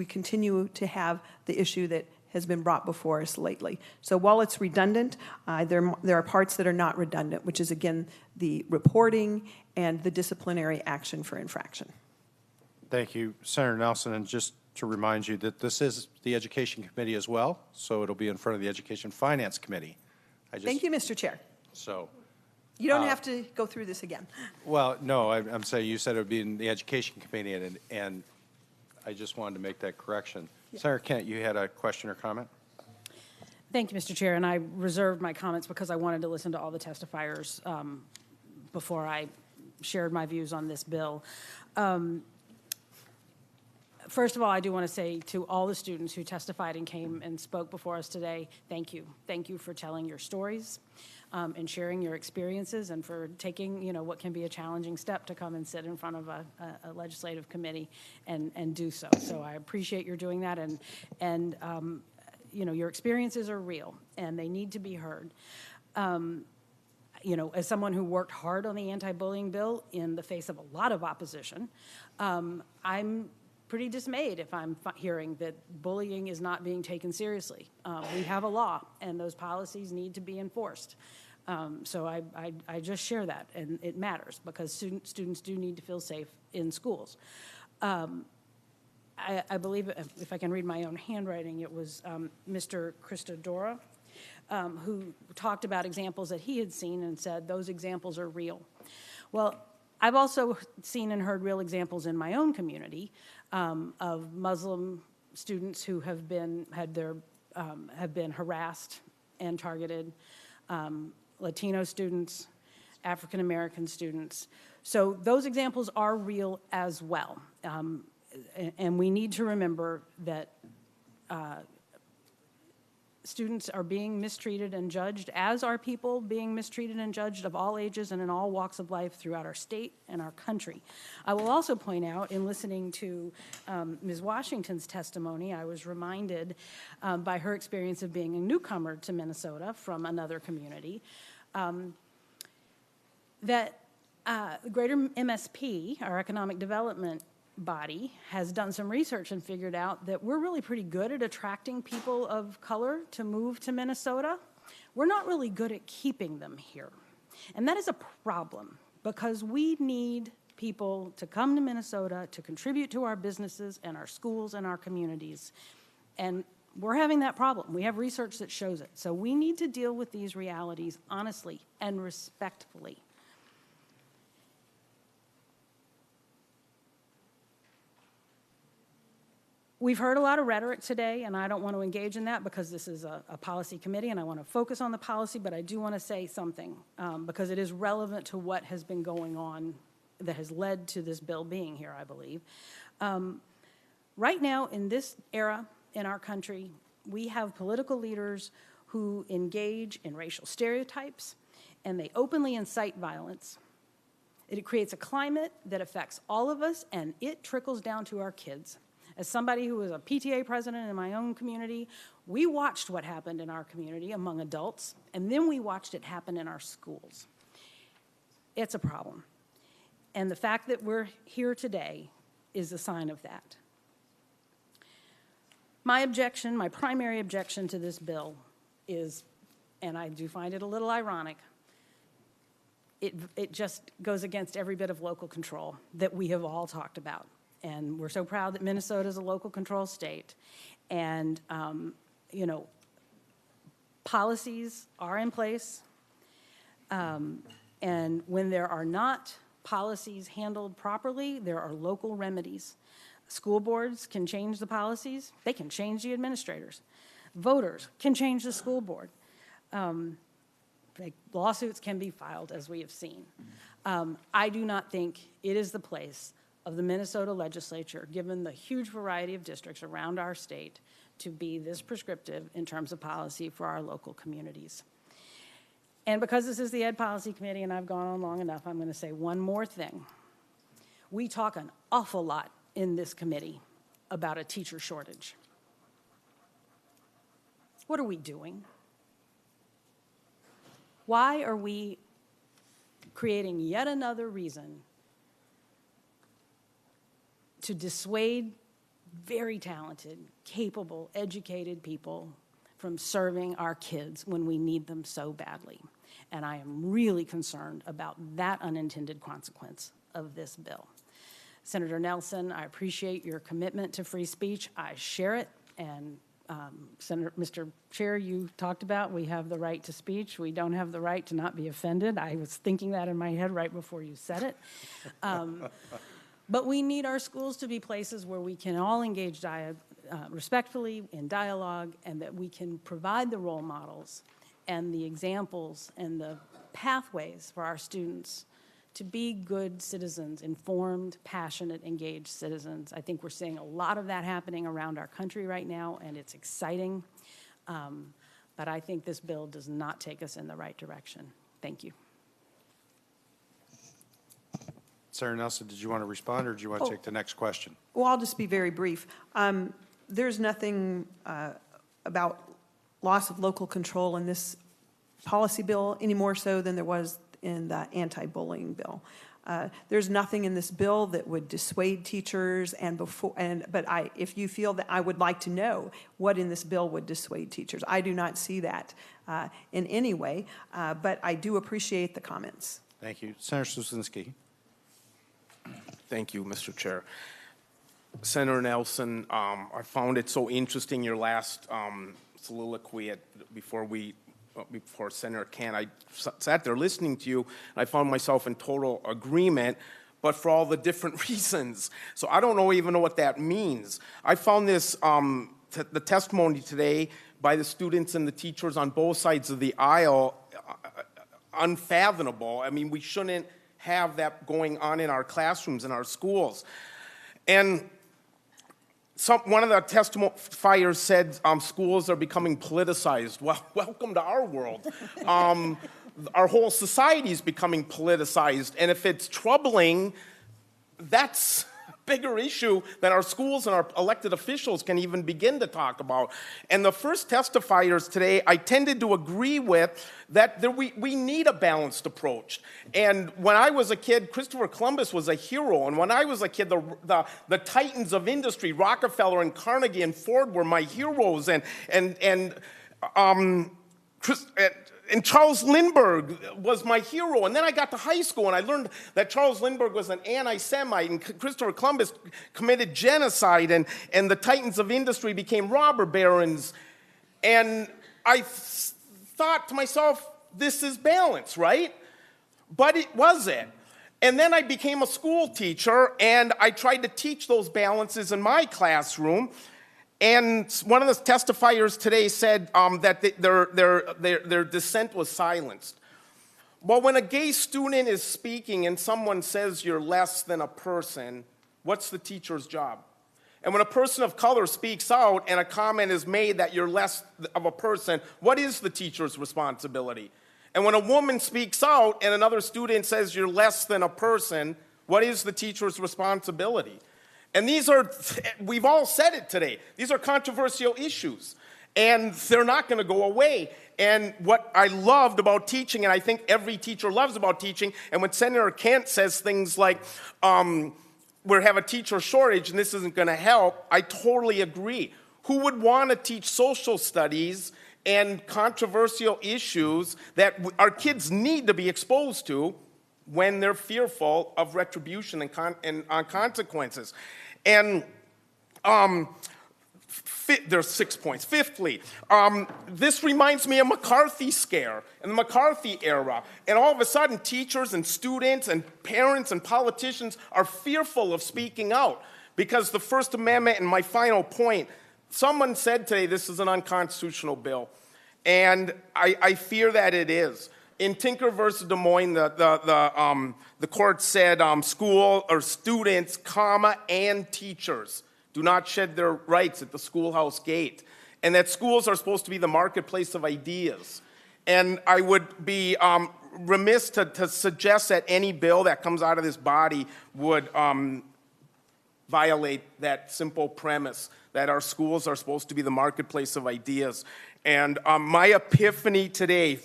continue to have the issue that has been brought before us lately. So while it's redundant, there are parts that are not redundant, which is, again, the reporting and the disciplinary action for infraction. Thank you, Senator Nelson. And just to remind you that this is the Education Committee as well, so it'll be in front of the Education Finance Committee. Thank you, Mr. Chair. So, you don't have to go through this again. well, no, I'm saying you said it would be in the Education Committee, and I just wanted to make that correction. Yeah. Senator Kent, you had a question or comment? Thank you, Mr. Chair, and I reserved my comments because I wanted to listen to all the testifiers before I shared my views on this bill. First of all, I do want to say to all the students who testified and came and spoke before us today, thank you. Thank you for telling your stories and sharing your experiences and for taking, what can be a challenging step to come and sit in front of a legislative committee and do so. So I appreciate your doing that, and your experiences are real and they need to be heard. As someone who worked hard on the anti-bullying bill in the face of a lot of opposition, I'm pretty dismayed if I'm hearing that bullying is not being taken seriously. We have a law, and those policies need to be enforced. So I just share that, and it matters because students do need to feel safe in schools. I believe, if I can read my own handwriting, it was Mr. Christodora who talked about examples that he had seen and said those examples are real. Well, I've also seen and heard real examples in my own community of Muslim students who have been harassed and targeted, Latino students, African American students. So those examples are real as well, and we need to remember that students are being mistreated and judged, as are people being mistreated and judged of all ages and in all walks of life throughout our state and our country. I will also point out, in listening to Ms. Washington's testimony, I was reminded by her experience of being a newcomer to Minnesota from another community, that Greater MSP, our economic development body, has done some research and figured out that we're really pretty good at attracting people of color to move to Minnesota. We're not really good at keeping them here. And that is a problem because we need people to come to Minnesota to contribute to our businesses and our schools and our communities. And we're having that problem. We have research that shows it. So we need to deal with these realities honestly and respectfully. We've heard a lot of rhetoric today, and I don't want to engage in that because this is a policy committee and I want to focus on the policy, but I do want to say something because it is relevant to what has been going on that has led to this bill being here, I believe. Right now, in this era in our country, we have political leaders who engage in racial stereotypes, and they openly incite violence. It creates a climate that affects all of us, and it trickles down to our kids. As somebody who was a PTA president in my own community, we watched what happened in our community among adults, and then we watched it happen in our schools. It's a problem. And the fact that we're here today is a sign of that. My objection, my primary objection to this bill is, and I do find it a little ironic, it just goes against every bit of local control that we have all talked about. And we're so proud that Minnesota is a local control state. And, you know, policies are in place. And when there are not policies handled properly, there are local remedies. School boards can change the policies. They can change the administrators. Voters can change the school board. Lawsuits can be filed, as we have seen. I do not think it is the place of the Minnesota legislature, given the huge variety of districts around our state, to be this prescriptive in terms of policy for our local communities. And because this is the Ed Policy Committee and I've gone on long enough, I'm going to say one more thing. We talk an awful lot in this committee about a teacher shortage. What are we doing? Why are we creating yet another reason to dissuade very talented, capable, educated people from serving our kids when we need them so badly? And I am really concerned about that unintended consequence of this bill. Senator Nelson, I appreciate your commitment to free speech. I share it. And Mr. Chair, you talked about we have the right to speech. We don't have the right to not be offended. I was thinking that in my head right before you said it. But we need our schools to be places where we can all engage respectfully in dialogue, and that we can provide the role models and the examples and the pathways for our students to be good citizens, informed, passionate, engaged citizens. I think we're seeing a lot of that happening around our country right now, and it's exciting. But I think this bill does not take us in the right direction. Thank you. Senator Nelson, did you want to respond, or do you want to take the next question? Well, I'll just be very brief. There's nothing about loss of local control in this policy bill any more so than there was in the anti-bullying bill. There's nothing in this bill that would dissuade teachers, but if you feel that, I would like to know what in this bill would dissuade teachers. I do not see that in any way, but I do appreciate the comments. Thank you. Senator Susinski. Thank you, Mr. Chair. Senator Nelson, I found it so interesting, your last soliloquy before Senator Kent. I sat there listening to you, and I found myself in total agreement, but for all the different reasons. So I don't even know what that means. I found this, the testimony today by the students and the teachers on both sides of the aisle unfathomable. I mean, we shouldn't have that going on in our classrooms, in our schools. And one of the testifiers said schools are becoming politicized. Well, welcome to our world. Our whole society is becoming politicized. And if it's troubling, that's a bigger issue than our schools and our elected officials can even begin to talk about. And the first testifiers today, I tended to agree with that we need a balanced approach. And when I was a kid, Christopher Columbus was a hero. And when I was a kid, the titans of industry, Rockefeller and Carnegie and Ford were my heroes. And Charles Lindbergh was my hero. And then I got to high school and I learned that Charles Lindbergh was an anti-Semite and Christopher Columbus committed genocide, and the titans of industry became robber barons. And I thought to myself, this is balance, right? But it wasn't. And then I became a school teacher, and I tried to teach those balances in my classroom. And one of the testifiers today said that their dissent was silenced. Well, when a gay student is speaking and someone says you're less than a person, what's the teacher's job? And when a person of color speaks out and a comment is made that you're less of a person, what is the teacher's responsibility? And when a woman speaks out and another student says you're less than a person, what is the teacher's responsibility? And these are, we've all said it today, these are controversial issues, and they're not going to go away. And what I loved about teaching, and I think every teacher loves about teaching, and when Senator Kent says things like, we have a teacher shortage and this isn't going to help, I totally agree. Who would want to teach social studies and controversial issues that our kids need to be exposed to when they're fearful of retribution and consequences? And there's 6 points. Fifthly, this reminds me of McCarthy scare and the McCarthy era. And all of a sudden, teachers and students and parents and politicians are fearful of speaking out because the First Amendment, and my final point, someone said today this is an unconstitutional bill. And I fear that it is. In Tinker versus Des Moines, the court said school or students, comma, and teachers do not shed their rights at the schoolhouse gate, and that schools are supposed to be the marketplace of ideas. And I would be remiss to suggest that any bill that comes out of this body would violate that simple premise that our schools are supposed to be the marketplace of ideas. And my epiphany today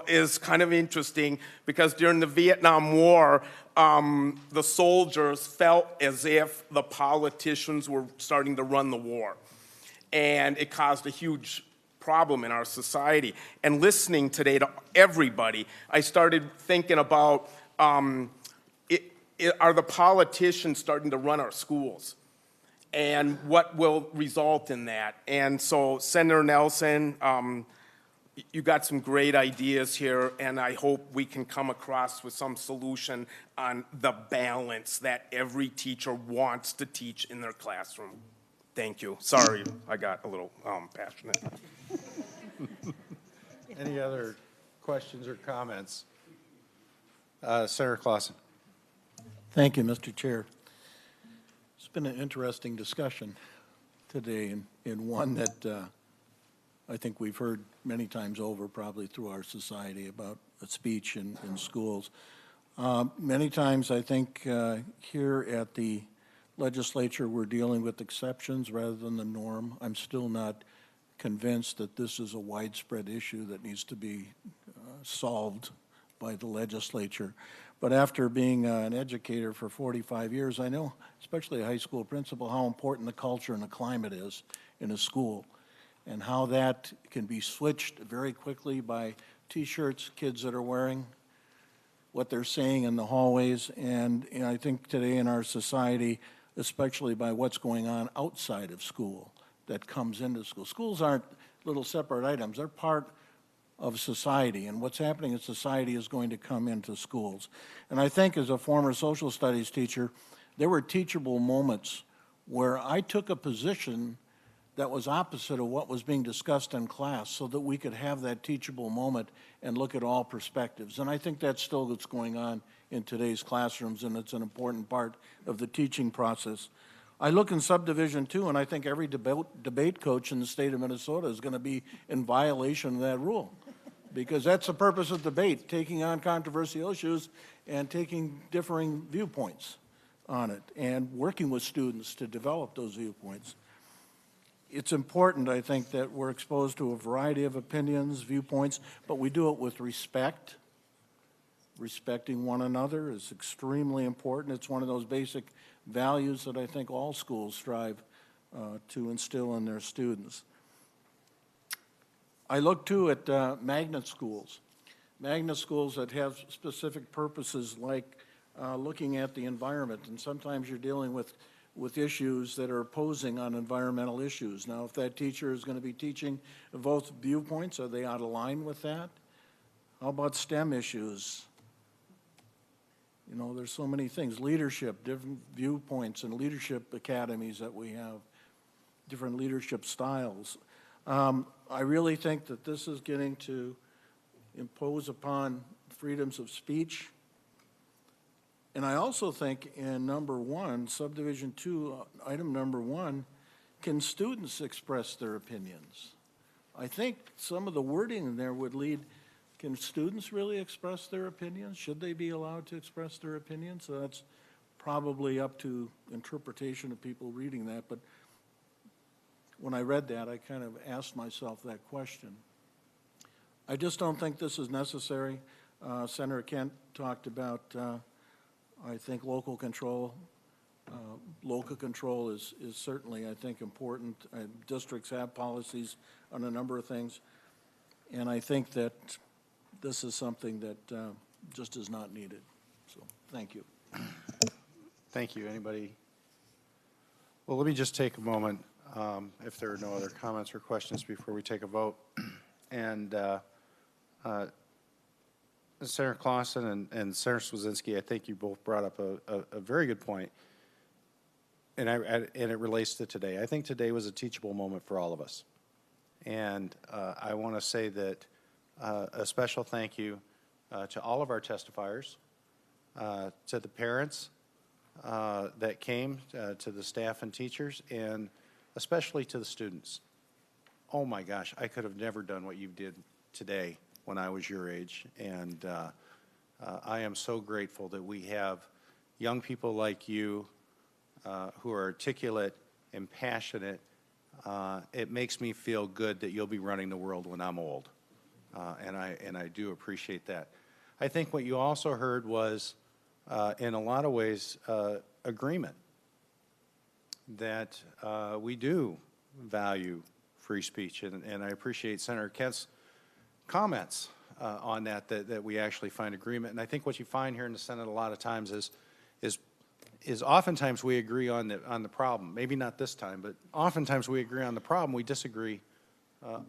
is kind of interesting because during the Vietnam War, the soldiers felt as if the politicians were starting to run the war. And it caused a huge problem in our society. And listening today to everybody, I started thinking about, are the politicians starting to run our schools? And what will result in that? And so, Senator Nelson, you got some great ideas here, and I hope we can come across with some solution on the balance that every teacher wants to teach in their classroom. Thank you. Sorry, I got a little passionate. Any other questions or comments? Senator Clausen. Thank you, Mr. Chair. It's been an interesting discussion today, and one that I think we've heard many times over, probably through our society, about speech in schools. Many times, I think, here at the legislature, we're dealing with exceptions rather than the norm. I'm still not convinced that this is a widespread issue that needs to be solved by the legislature. But after being an educator for 45 years, I know, especially a high school principal, how important the culture and the climate is in a school, and how that can be switched very quickly by T-shirts kids that are wearing, what they're saying in the hallways, and I think today in our society, especially by what's going on outside of school that comes into school. Schools aren't little separate items. They're part of society, and what's happening in society is going to come into schools. And I think as a former social studies teacher, there were teachable moments where I took a position that was opposite of what was being discussed in class so that we could have that teachable moment and look at all perspectives. And I think that's still what's going on in today's classrooms, and it's an important part of the teaching process. I look in subdivision 2, and I think every debate coach in the state of Minnesota is going to be in violation of that rule, because that's the purpose of debate, taking on controversial issues and taking differing viewpoints on it and working with students to develop those viewpoints. It's important, I think, that we're exposed to a variety of opinions, viewpoints, but we do it with respect. Respecting one another is extremely important. It's one of those basic values that I think all schools strive to instill in their students. I look, too, at magnet schools that have specific purposes like looking at the environment, and sometimes you're dealing with issues that are opposing on environmental issues. Now, if that teacher is going to be teaching both viewpoints, are they out of line with that? How about STEM issues? You know, there's so many things. Leadership, different viewpoints and leadership academies that we have, different leadership styles. I really think that this is getting to impose upon freedoms of speech. And I also think in number 1, subdivision 2, item number 1, can students express their opinions? I think some of the wording in there would lead, can students really express their opinions? Should they be allowed to express their opinions? So that's probably up to interpretation of people reading that, but when I read that, I kind of asked myself that question. I just don't think this is necessary. Senator Kent talked about, I think, local control. Local control is certainly, I think, important. Districts have policies on a number of things, and I think that this is something that just is not needed. So, thank you. Thank you. Anybody? Well, let me just take a moment, if there are no other comments or questions before we take a vote. And Senator Clausen and Senator Swedzinski, I think you both brought up a very good point, and it relates to today. I think today was a teachable moment for all of us. And I want to say that a special thank you to all of our testifiers, to the parents that came, to the staff and teachers, and especially to the students. Oh my gosh, I could have never done what you did today when I was your age, and I am so grateful that we have young people like you who are articulate and passionate. It makes me feel good that you'll be running the world when I'm old, and I do appreciate that. I think what you also heard was, in a lot of ways, agreement that we do value free speech, and I appreciate Senator Kent's comments on that we actually find agreement. And I think what you find here in the Senate a lot of times is oftentimes we agree on the problem. Maybe not this time, but oftentimes we agree on the problem. We disagree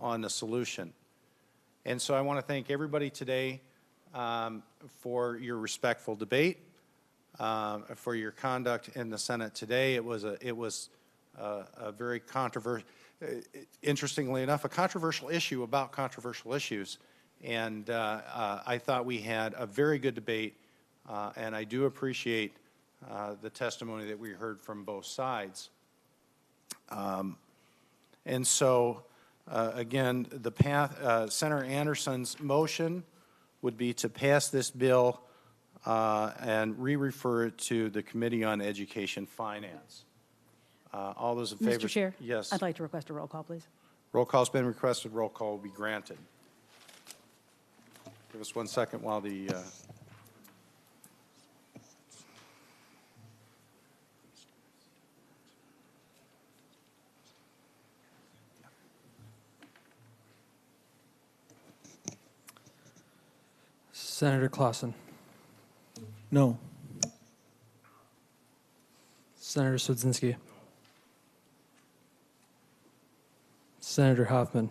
on the solution. And so I want to thank everybody today for your respectful debate, for your conduct in the Senate today. It was a very controversial, interestingly enough, a controversial issue about controversial issues. And I thought we had a very good debate, and I do appreciate the testimony that we heard from both sides. And so, again, the path, Senator Anderson's motion would be to pass this bill and re-refer it to the Committee on Education Finance. All those in favor? Mr. Chair? Yes. I'd like to request a roll call, please. Roll call's been requested. Roll call will be granted. Give us 1 second while the Senator Clausen. No. Senator Swedzinski. Senator Hoffman.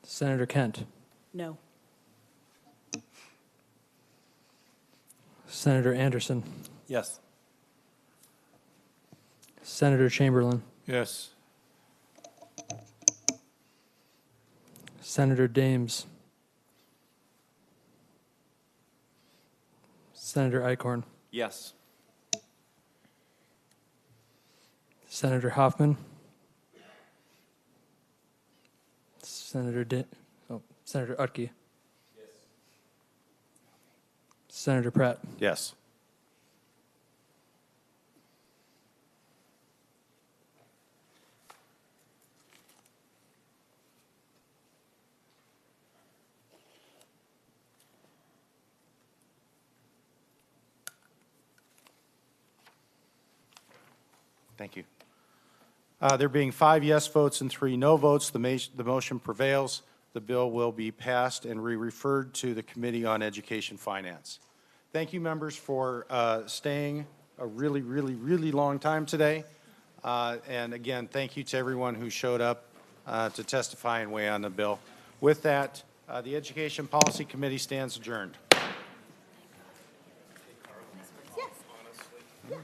Senator Kent. No. Senator Anderson. Yes. Senator Chamberlain. Yes. Senator Dames. Senator Eichhorn. Yes. Senator Hoffman. Senator Utke. Yes. Senator Pratt. Yes. Thank you. There being 5 yes votes and 3 no votes, the motion prevails. The bill will be passed and re-referred to the Committee on Education Finance. Thank you, members, for staying a really, really, really long time today. And again, thank you to everyone who showed up to testify and weigh on the bill. With that, the Education Policy Committee stands adjourned. Yes.